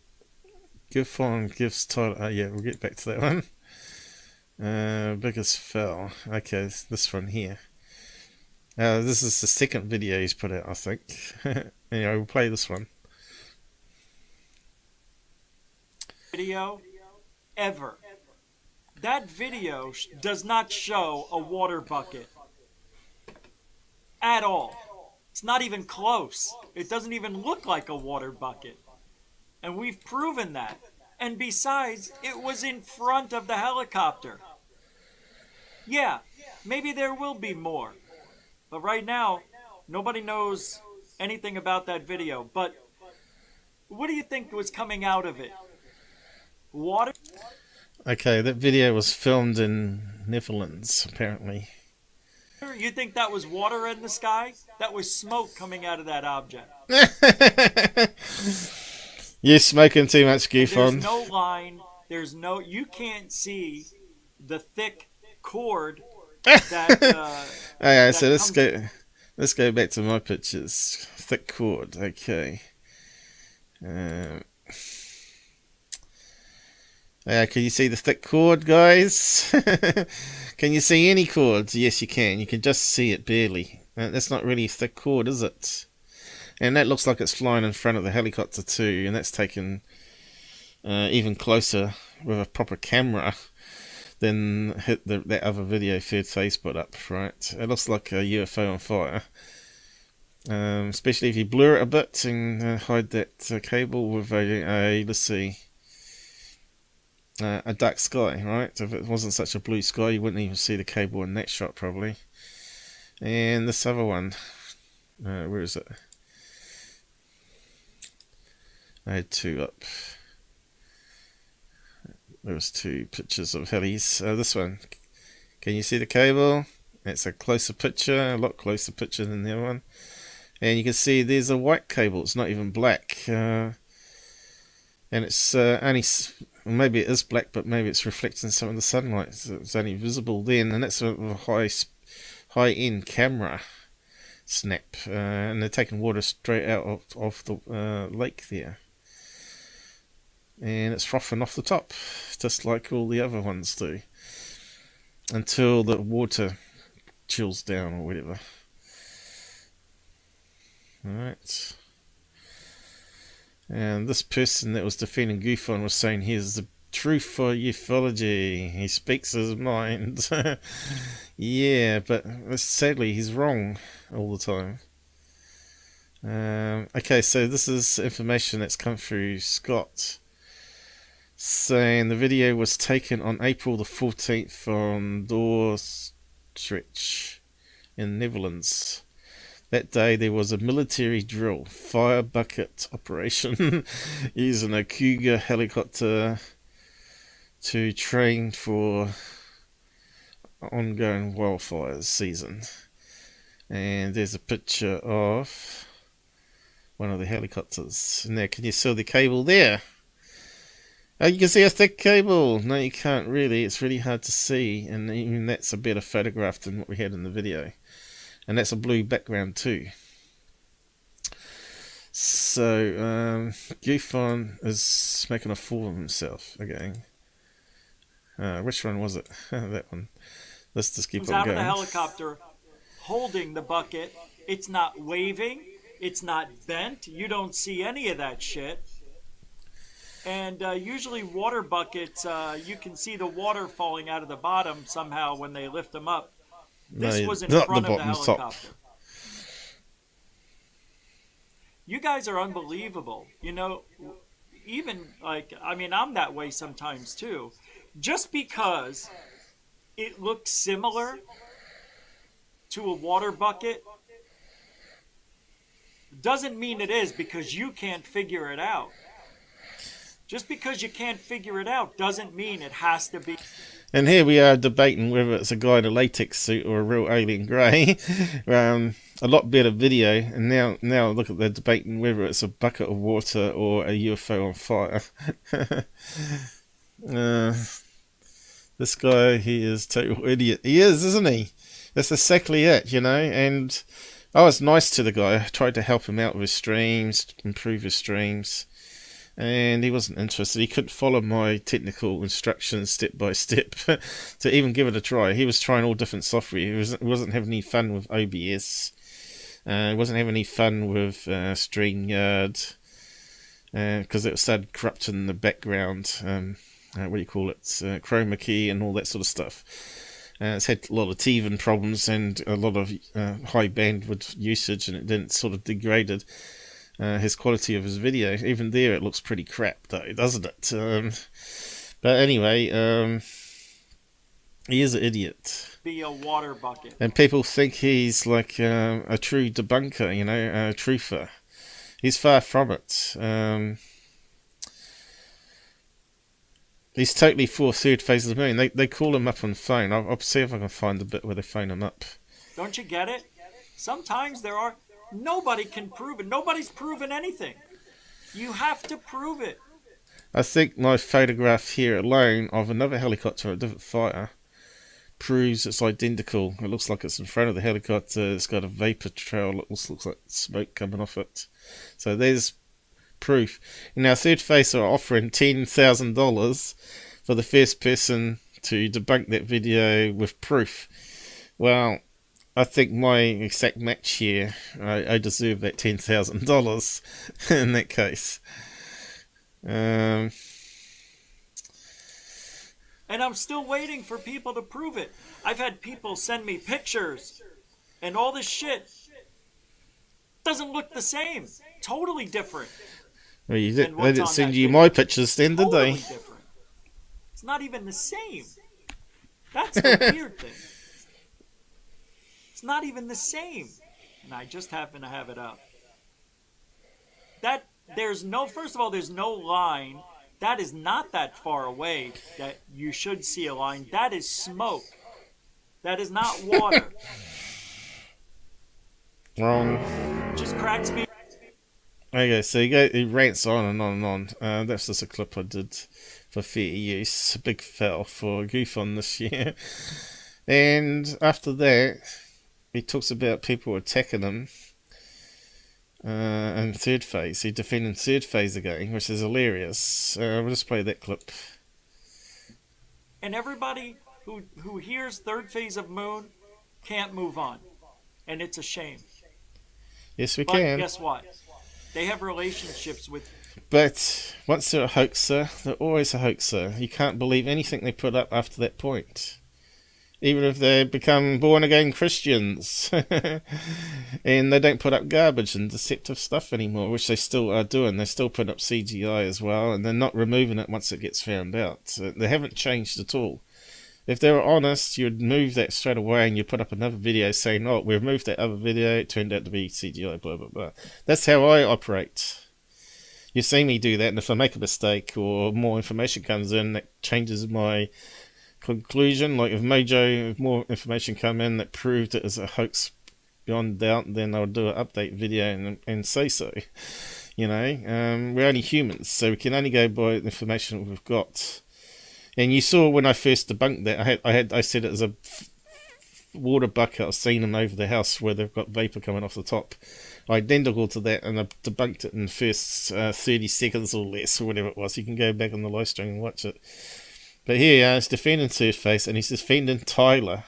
Giffon gives title. Yeah, we'll get back to that one. Biggest fell. Okay, this one here. This is the second video he's put out, I think. Anyway, we'll play this one. Video ever. That video does not show a water bucket at all. It's not even close. It doesn't even look like a water bucket. And we've proven that. And besides, it was in front of the helicopter. Yeah, maybe there will be more. But right now, nobody knows anything about that video. But what do you think was coming out of it? Water? Okay, that video was filmed in Netherlands, apparently. You think that was water in the sky? That was smoke coming out of that object. You're smoking too much, Giffon. There's no line. There's no. You can't see the thick cord that. Okay, so let's go back to my pictures. Thick cord. Okay. Can you see the thick cord, guys? Can you see any cords? Yes, you can. You can just see it barely. That's not really a thick cord, is it? And that looks like it's flying in front of the helicopter too, and that's taken even closer with a proper camera than that other video third phase put up, right? It looks like a UFO on fire. Especially if you blur it a bit and hide that cable with a let's see, a dark sky, right? If it wasn't such a blue sky, you wouldn't even see the cable in that shot probably. And this other one, where is it? I had two up. There was two pictures of helis. This one, can you see the cable? It's a closer picture, a lot closer picture than the other one. And you can see there's a white cable. It's not even black, and it's only. Maybe it is black, but maybe it's reflecting some of the sunlight. So it's only visible then, and that's a high-end camera snap, and they're taking water straight out of the lake there. And it's frothing off the top, just like all the other ones do, until the water chills down or whatever. Alright. And this person that was defending Giffon was saying here's the truth for ufology. He speaks his mind. Yeah, but sadly he's wrong all the time. Okay, so this is information that's come through Scott, saying the video was taken on April the 14th from Dordrecht in Netherlands. That day there was a military drill, fire bucket operation, using a Cougar helicopter to train for ongoing wildfires season. And there's a picture of one of the helicopters. Now, can you see the cable there? Oh, you can see a thick cable. No, you can't really. It's really hard to see, and even that's a better photograph than what we had in the video. And that's a blue background too. So, Gufon is making a fool of himself again. Which one was it? That one. Let's just keep on going. Out of the helicopter, holding the bucket. It's not waving. It's not bent. You don't see any of that shit. And usually water buckets, you can see the water falling out of the bottom somehow when they lift them up. This was in front of the helicopter. You guys are unbelievable. You know, even I'm that way sometimes too. Just because it looks similar to a water bucket doesn't mean it is, because you can't figure it out. Just because you can't figure it out doesn't mean it has to be. And here we are debating whether it's a guy in a latex suit or a real alien grey. A lot better video. And now look at the debating whether it's a bucket of water or a UFO on fire. This guy, he is total idiot. He is, isn't he? That's exactly it, you know. And I was nice to the guy. I tried to help him out with his streams, improve his streams. And he wasn't interested. He couldn't follow my technical instructions step by step to even give it a try. He was trying all different software. He wasn't having any fun with OBS. He wasn't having any fun with StreamYard, because it started corrupting the background. What do you call it? Chroma key and all that sort of stuff. It's had a lot of teething problems and a lot of high bandwidth usage, and it didn't sort of degraded his quality of his video. Even there it looks pretty crap though, doesn't it? But anyway, he is an idiot. Be a water bucket. And people think he's like a true debunker, you know, a truther. He's far from it. He's totally for third phase of the moon. They call him up on phone. I'll see if I can find the bit where they phone him up. Don't you get it? Sometimes nobody can prove it. Nobody's proven anything. You have to prove it. I think my photograph here alone of another helicopter at a different fighter proves it's identical. It looks like it's in front of the helicopter. It's got a vapor trail. It looks like smoke coming off it. So there's proof. And our third phase are offering $10,000 for the first person to debunk that video with proof. Well, I think my exact match here, I deserve that $10,000 in that case. And I'm still waiting for people to prove it. I've had people send me pictures and all this shit doesn't look the same. Totally different. Well, they didn't send you my pictures then, did they? Different. It's not even the same. That's the weird thing. It's not even the same. And I just happen to have it up. First of all, there's no line. That is not that far away that you should see a line. That is smoke. That is not water. Wrong. Just cracks me. Okay, so he rants on and on and on. That's just a clip I did for fair use. A big fail for Gufon this year. And after that, he talks about people attacking him in third phase. He defended third phase again, which is hilarious. We'll just play that clip. And everybody who hears third phase of moon can't move on. And it's a shame. Yes, we can. But guess what? They have relationships with... But once they're a hoaxer, they're always a hoaxer. You can't believe anything they put up after that point. Even if they become born-again Christians. And they don't put up garbage and deceptive stuff anymore, which they still are doing. They still put up CGI as well, and they're not removing it once it gets found out. So they haven't changed at all. If they were honest, you'd move that straight away and you put up another video saying, oh, we removed that other video, it turned out to be CGI, blah, blah, blah. That's how I operate. You see me do that, and if I make a mistake or more information comes in that changes my conclusion, like if more information come in that proved it as a hoax beyond doubt, then I'll do an update video and say so. You know, we're only humans, so we can only go by the information we've got. And you saw when I first debunked that, I said it was a water bucket I've seen them over the house where they've got vapour coming off the top, identical to that, and I debunked it in the first 30 seconds or less, or whatever it was. You can go back on the live stream and watch it. But here he's defending Surface, and he's defending Tyler,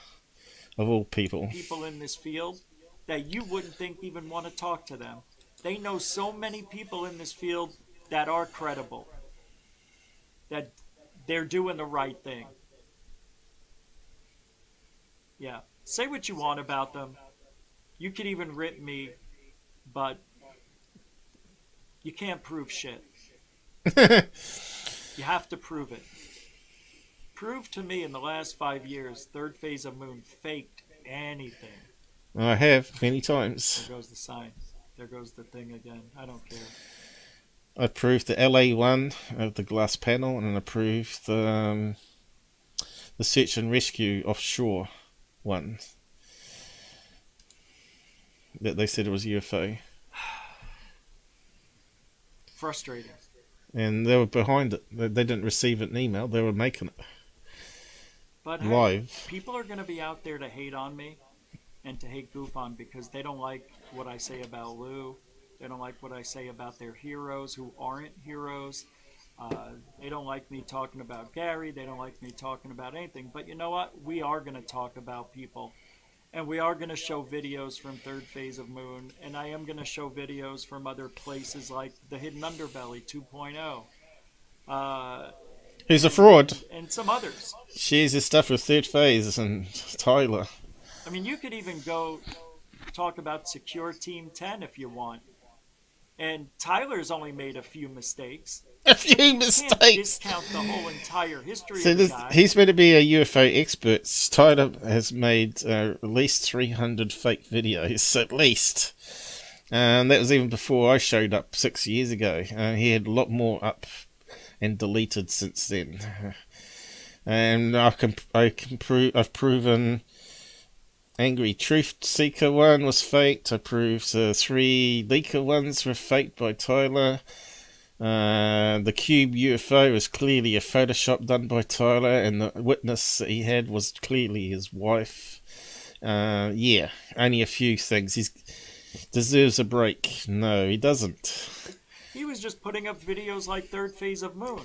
of all people. People in this field that you wouldn't think even want to talk to them. They know so many people in this field that are credible, that they're doing the right thing. Yeah, say what you want about them. You could even rip me, but you can't prove shit. You have to prove it. Prove to me in the last 5 years, third phase of moon faked anything. I have, many times. There goes the sign. There goes the thing again. I don't care. I proved the LA one of the glass panel, and I proved the search and rescue offshore one that they said it was UFO. Frustrating. And they were behind it. They didn't receive an email. They were making it but live. Hey, people are going to be out there to hate on me and to hate Goof on because they don't like what I say about Lou. They don't like what I say about their heroes who aren't heroes. They don't like me talking about Gary. They don't like me talking about anything. But you know what? We are going to talk about people. And we are going to show videos from third phase of moon. And I am going to show videos from other places like the Hidden Underbelly 2.0. Who's a fraud. And some others. Shares his stuff with third phase and Tyler. I mean, you could even go talk about Secure Team 10 if you want. And Tyler's only made a few mistakes. A few mistakes. Can't discount the whole entire history So of the guy. he's meant to be a UFO expert. Tyler has made at least 300 fake videos, at least. And that was even before I showed up 6 years ago. He had a lot more up and deleted since then. And I've proven Angry Truth Seeker one was faked. I proved 3 leaker ones were faked by Tyler. The Cube UFO was clearly a Photoshop done by Tyler, and the witness that he had was clearly his wife. Yeah, only a few things. He deserves a break. No, he doesn't. He was just putting up videos like third phase of moon.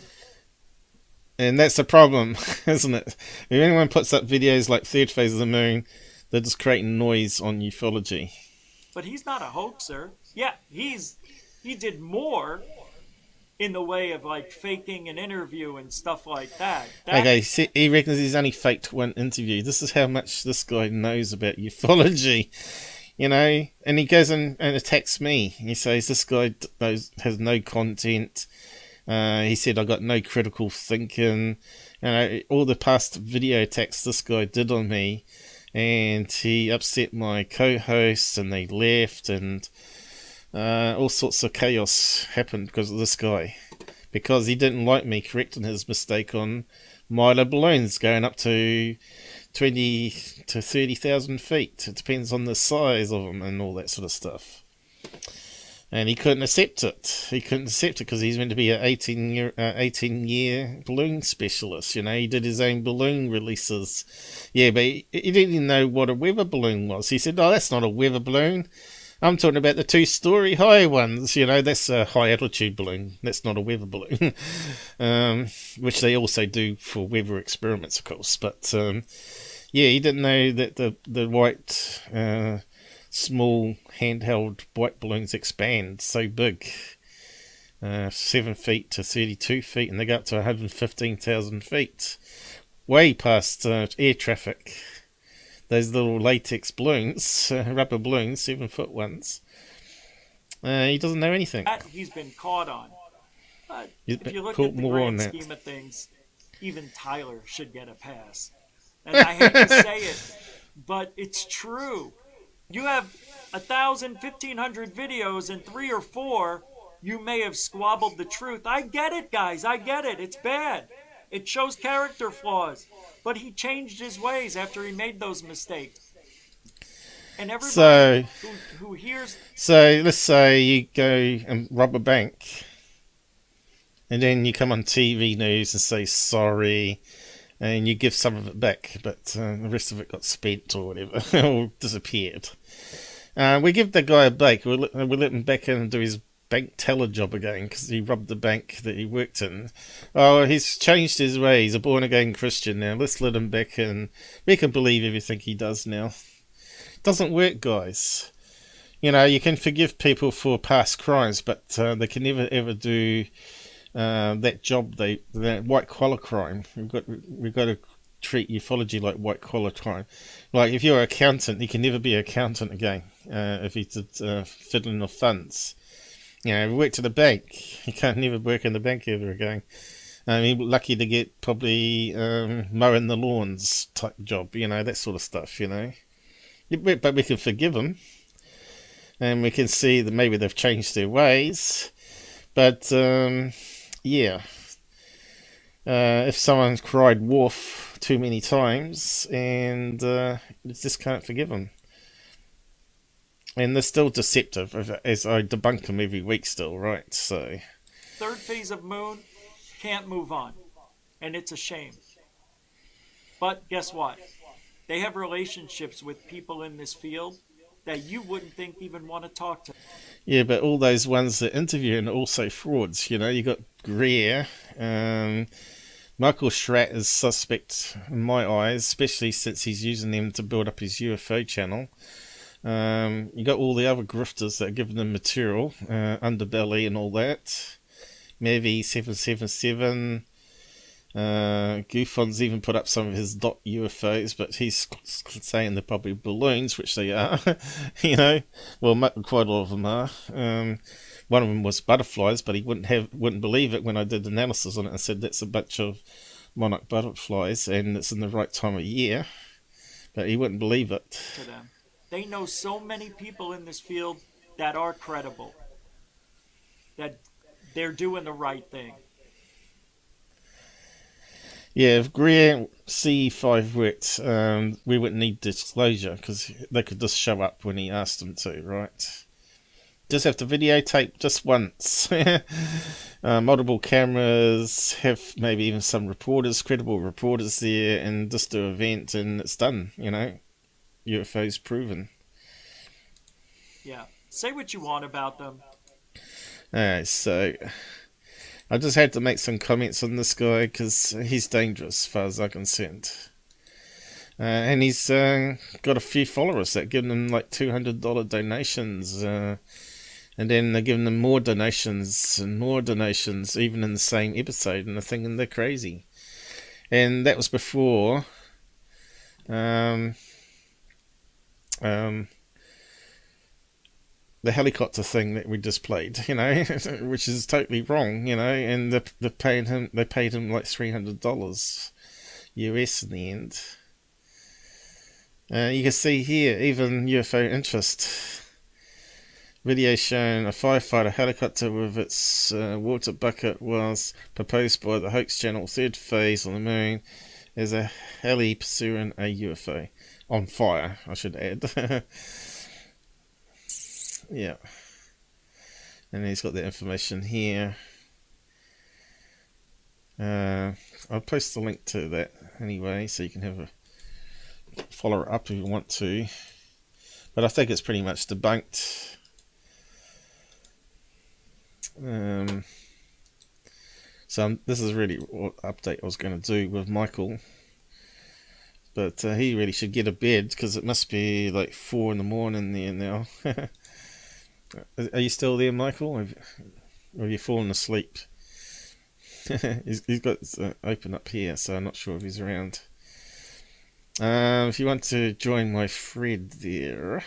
And that's the problem, isn't it? If anyone puts up videos like third phase of the moon, they're just creating noise on ufology. But he's not a hoaxer. Yeah, he did more in the way of like faking an interview and stuff like that. Okay, he reckons he's only faked one interview. This is how much this guy knows about ufology, you know. And he goes and attacks me. He says this guy has no content. He said I got no critical thinking. You know, all the past video attacks this guy did on me, and he upset my co-hosts, and they left, and all sorts of chaos happened because of this guy, because he didn't like me correcting his mistake on Milo balloons going up to 20 to 30,000 feet. It depends on the size of them and all that sort of stuff. And he couldn't accept it. He couldn't accept it because he's meant to be an 18-year balloon specialist. You know, he did his own balloon releases. Yeah, but he didn't even know what a weather balloon was. He said, "Oh, that's not a weather balloon. I'm talking about the 2-story high ones. You know, that's a high-altitude balloon. That's not a weather balloon." Which they also do for weather experiments, of course. But, yeah, he didn't know that the white... small handheld white balloons expand so big, 7 feet to 32 feet, and they go up to 115,000 feet, way past air traffic. Those little latex balloons, rubber balloons, 7-foot ones. He doesn't know anything. That he's been caught on. But He's if you look caught at the more on grand that. scheme of things, even Tyler should get a pass. And I hate to say it, but it's true. You have 1,000, 1,500 videos, and 3 or 4, you may have squabbled the truth. I get it, guys. I get it. It's bad. It shows character flaws. But he changed his ways after he made those mistakes. And everybody who hears... So, let's say you go and rob a bank, and then you come on TV news and say sorry, and you give some of it back, but the rest of it got spent or whatever, or disappeared. We give the guy a break. We let him back in and do his bank teller job again, because he robbed the bank that he worked in. Oh, he's changed his way. He's a born-again Christian now. Let's let him back in. We can believe everything he does now. It doesn't work, guys. You know, you can forgive people for past crimes, but they can never ever do that job, that white collar crime. We've got to treat ufology like white collar crime. Like if you're an accountant, you can never be an accountant again if he did fiddling of funds. You know, if you worked at a bank, you can't never work in the bank ever again. I mean, lucky to get probably mowing the lawns type job, you know, that sort of stuff, you know. But we can forgive them, and we can see that maybe they've changed their ways. But yeah, if someone's cried wolf too many times, and you just can't forgive them. And they're still deceptive, as I debunk them every week still, right? So, third phase of moon can't move on, and it's a shame. But guess what? They have relationships with people in this field that you wouldn't think even want to talk to. Yeah, but all those ones that interview are also frauds, you know. You got Greer, Michael Schratt is suspect in my eyes, especially since he's using them to build up his UFO channel. You got all the other grifters that are giving them material, Underbelly and all that. Maybe 777. Goofon's even put up some of his dot UFOs, but he's saying they're probably balloons, which they are. You know, well, quite a lot of them are. One of them was butterflies, but he wouldn't believe it when I did analysis on it and said that's a bunch of monarch butterflies and it's in the right time of year. But he wouldn't believe it. To them. They know so many people in this field that are credible, that they're doing the right thing. Yeah, if Greer C5 worked, we wouldn't need disclosure because they could just show up when he asked them to, right? Just have to videotape just once. Multiple cameras, have maybe even some reporters, credible reporters there, and just do an event and it's done, you know. UFOs proven. Yeah, say what you want about them. Alright, so I just had to make some comments on this guy because he's dangerous as far as I'm concerned. And he's got a few followers that give him like $200 donations. And then they're giving them more donations and more donations, even in the same episode. And they're thinking they're crazy. And that was before the helicopter thing that we just played, you know, which is totally wrong, you know, and they paid him like $300 US in the end. You can see here, even UFO interest. Video showing a firefighter helicopter with its water bucket was proposed by the hoax channel. Third phase on the moon is a HELI pursuing a UFO. On fire, I should add. Yeah. And he's got the information here. I'll post the link to that anyway, so you can have a follow it up if you want to. But I think it's pretty much debunked. So this is really what update I was going to do with Michael. But he really should get a bed because it must be like 4 in the morning there now. Are you still there, Michael? Or have you fallen asleep? he's got open up here, so I'm not sure if he's around. If you want to join my thread there,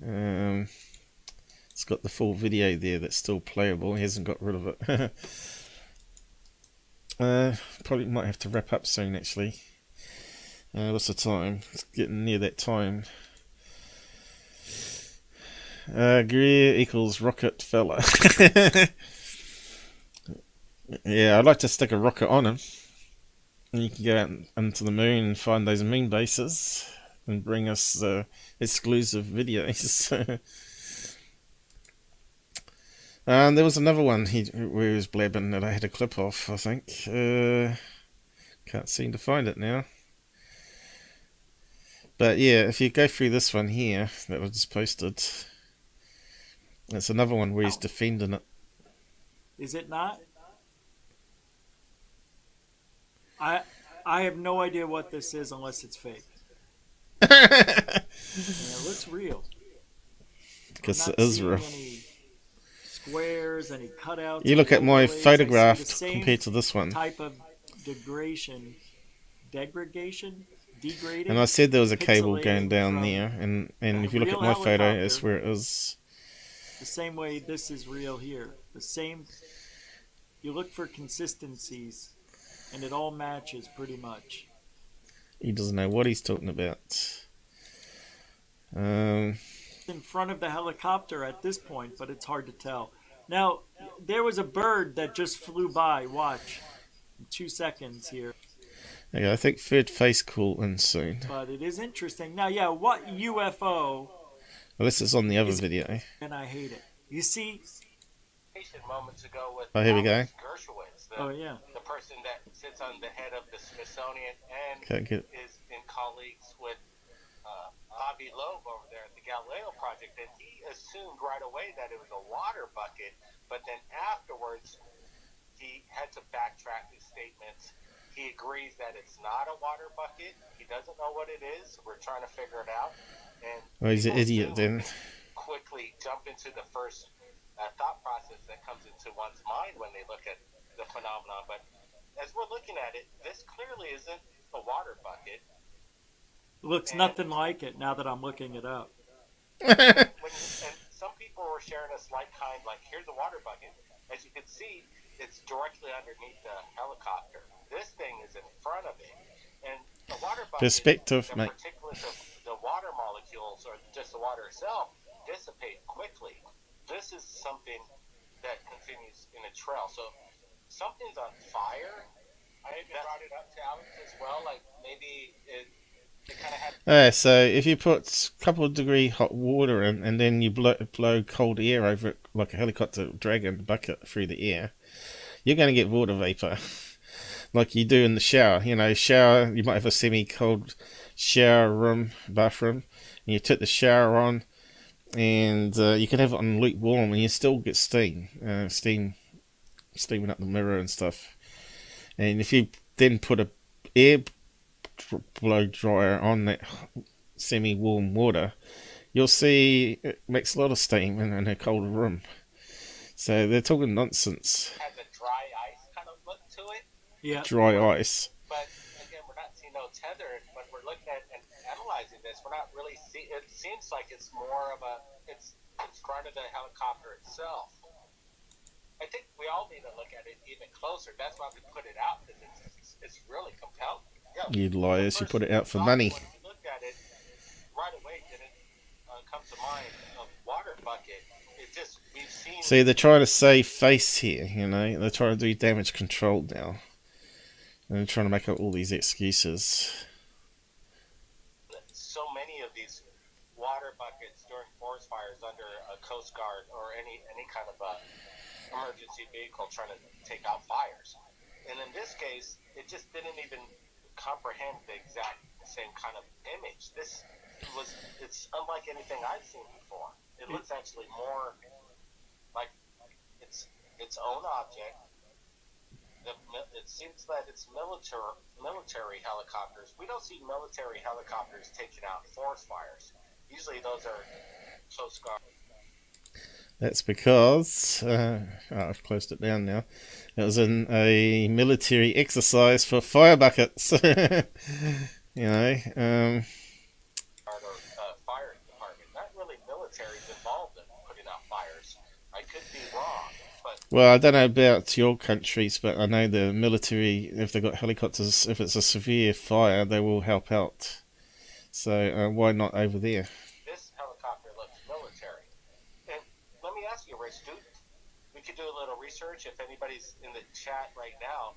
it's got the full video there that's still playable. He hasn't got rid of it. Probably might have to wrap up soon, actually. What's the time? It's getting near that time. Greer equals rocket fella. Yeah, I'd like to stick a rocket on him. And you can go out into the moon and find those moon bases and bring us exclusive videos. There was another one where he was blabbing that I had a clip of, I think. Can't seem to find it now. But yeah, if you go through this one here that I just posted, it's another one where he's defending it. Is it not? I have no idea what this is unless it's fake. It looks real. Because it is real. Any squares, any cutouts. You look at my photograph compared to this one. Type of degradation, degrading. And I said there was a cable going down there, and if you look at my photo, it's where it is. The same way this is real here. The same. You look for consistencies, and it all matches pretty much. He doesn't know what he's talking about. In front of the helicopter at this point, but it's hard to tell. Now, there was a bird that just flew by. Watch. 2 seconds here. Okay, I think third face call in soon. But it is interesting. Now, yeah, what UFO? Well, this is on the other video. And I hate it. You see? Moments ago with here we go. Yeah. The person that sits on the head of the Smithsonian and is in colleagues with Avi Loeb over there at the Galileo Project, and he assumed right away that it was a water bucket, but then afterwards he had to backtrack his statements. He agrees that it's not a water bucket. He doesn't know what it is. We're trying to figure it out. And he's an idiot then. Quickly jump into the first thought process that comes into one's mind when they look at the phenomenon. But as we're looking at it, this clearly isn't a water bucket. Looks nothing like it now that I'm looking it up. And some people were sharing us like here's a water bucket. As you can see, it's directly underneath the helicopter. This thing is in front of it. And the water bucket, perspective, the mate. particulates of the water molecules, or just the water itself, dissipate quickly. This is something that continues in a trail. So something's on fire. I even brought it up to Alex as well. Like maybe it kind of had. So if you put a couple of degree hot water in, and then you blow cold air over it like a helicopter dragging a bucket through the air, you're going to get water vapor. Like you do in the shower. You know, shower, you might have a semi-cold shower room, bathroom, and you turn the shower on, and you can have it on lukewarm, and you still get steaming up the mirror and stuff. And if you then put a air blow dryer on that semi-warm water, you'll see it makes a lot of steam in a cold room. So they're talking nonsense. Has a dry ice kind of look to it. Yeah. Dry ice. But again, we're not seeing no tether. When we're looking at and analyzing this, we're not really seeing. It seems like it's more of it's in front of the helicopter itself. I think we all need to look at it even closer. That's why we put it out, because it's really compelling. Yeah, You liars, you put it out for money. When you look at it, right away didn't come to mind of water bucket. It just, we've seen. See, they're trying to save face here, you know. They're trying to do damage control now. And they're trying to make up all these excuses. So many of these water buckets during forest fires under a Coast Guard or any kind of emergency vehicle trying to take out fires. And in this case, it just didn't even comprehend the exact same kind of image. It's unlike anything I've seen before. It looks actually more like it's its own object. It seems that it's military helicopters. We don't see military helicopters taking out forest fires. Usually those are Coast Guard. That's because I've closed it down now. It was in a military exercise for fire buckets. You know, fire department. Not really military involved in putting out fires. I could be wrong, but well, I don't know about your countries, but I know the military, if they've got helicopters, if it's a severe fire, they will help out. So why not over there? This helicopter looks military. And let me ask you, Rich, we could do a little research if anybody's in the chat right now.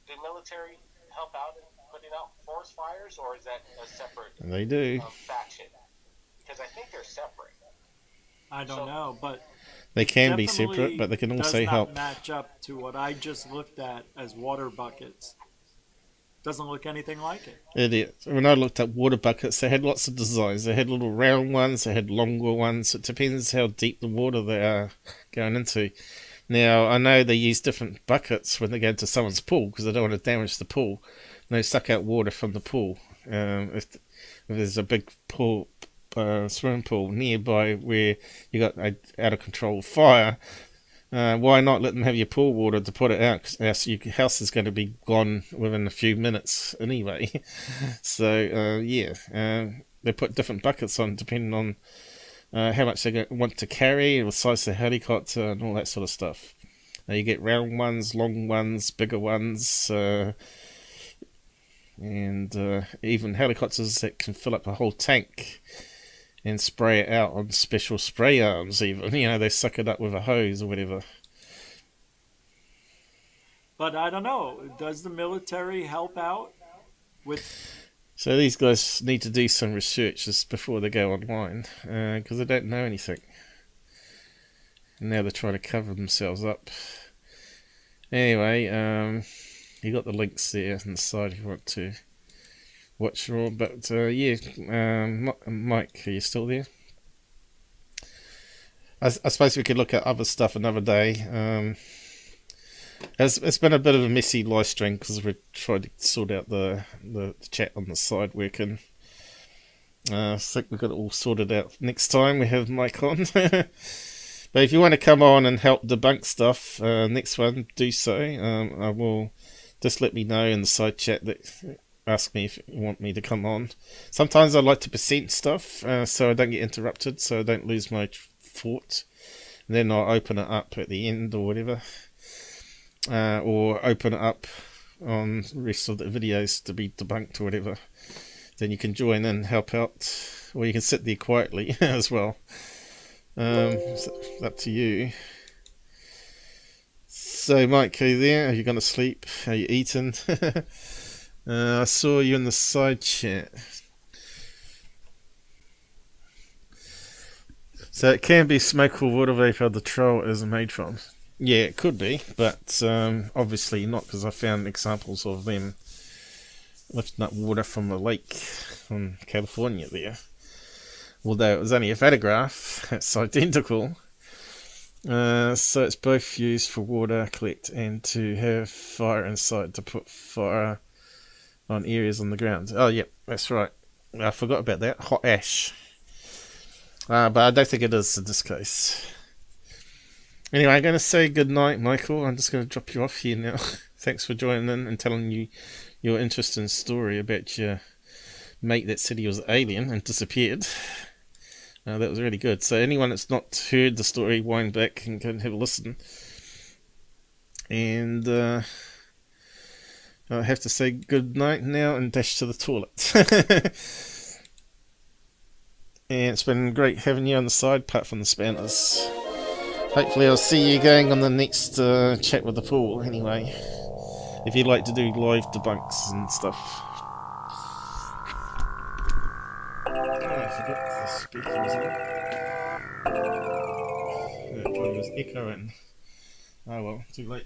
Do military help out in putting out forest fires, or is that a separate They do. Faction? Because I think they're separate. I don't know, but They can be separate, but they can also does not help. match up to what I just looked at as water buckets. Doesn't look anything like it. Idiot. When I looked up water buckets, they had lots of designs. They had little round ones, they had longer ones. It depends how deep the water they are going into. Now, I know they use different buckets when they go into someone's pool because they don't want to damage the pool. And they suck out water from the pool. If there's a big pool, swimming pool nearby where you got a out of control fire, why not let them have your pool water to put it out? Because your house is going to be gone within a few minutes anyway. So they put different buckets on depending on how much they want to carry, the size of the helicopter, and all that sort of stuff. You get round ones, long ones, bigger ones, and even helicopters that can fill up a whole tank and spray it out on special spray arms even. They suck it up with a hose or whatever. But I don't know. Does the military help out with... So these guys need to do some research just before they go online, because they don't know anything. And now they're trying to cover themselves up. Anyway, you got the links there on the side if you want to watch more. But Mike, are you still there? I suppose we could look at other stuff another day. It's been a bit of a messy live stream because we're trying to sort out the chat on the side working. I think we've got it all sorted out next time we have Mike on. But if you want to come on and help debunk stuff, next one, do so. I will just let me know in the side chat that ask me if you want me to come on. Sometimes I like to present stuff so I don't get interrupted, so I don't lose my thought. And then I'll open it up at the end or whatever. Or open it up on the rest of the videos to be debunked or whatever. Then you can join in and help out, or you can sit there quietly as well. It's up to you. So Mike, are you there? Are you going to sleep? Are you eating? I saw you in the side chat. So it can be smoke or water vapor the troll is made from. Yeah, it could be, but obviously not, because I found examples of them lifting up water from a lake from California there. Although it was only a photograph, it's identical. So it's both used for water collect and to have fire inside to put fire on areas on the ground. Oh, yep, that's right. I forgot about that. Hot ash. But I don't think it is in this case. Anyway, I'm going to say goodnight, Michael. I'm just going to drop you off here now. Thanks for joining in and telling you your interesting story about your mate that said he was an alien and disappeared. That was really good. So anyone that's not heard the story, wind back and go and have a listen. And I have to say goodnight now and dash to the toilet. And it's been great having you on the side, apart from the spanners. Hopefully I'll see you going on the next chat with the pool anyway. If you'd like to do live debunks and stuff. Oh, I forgot the speaker was on. It probably was echoing. Oh well, too late.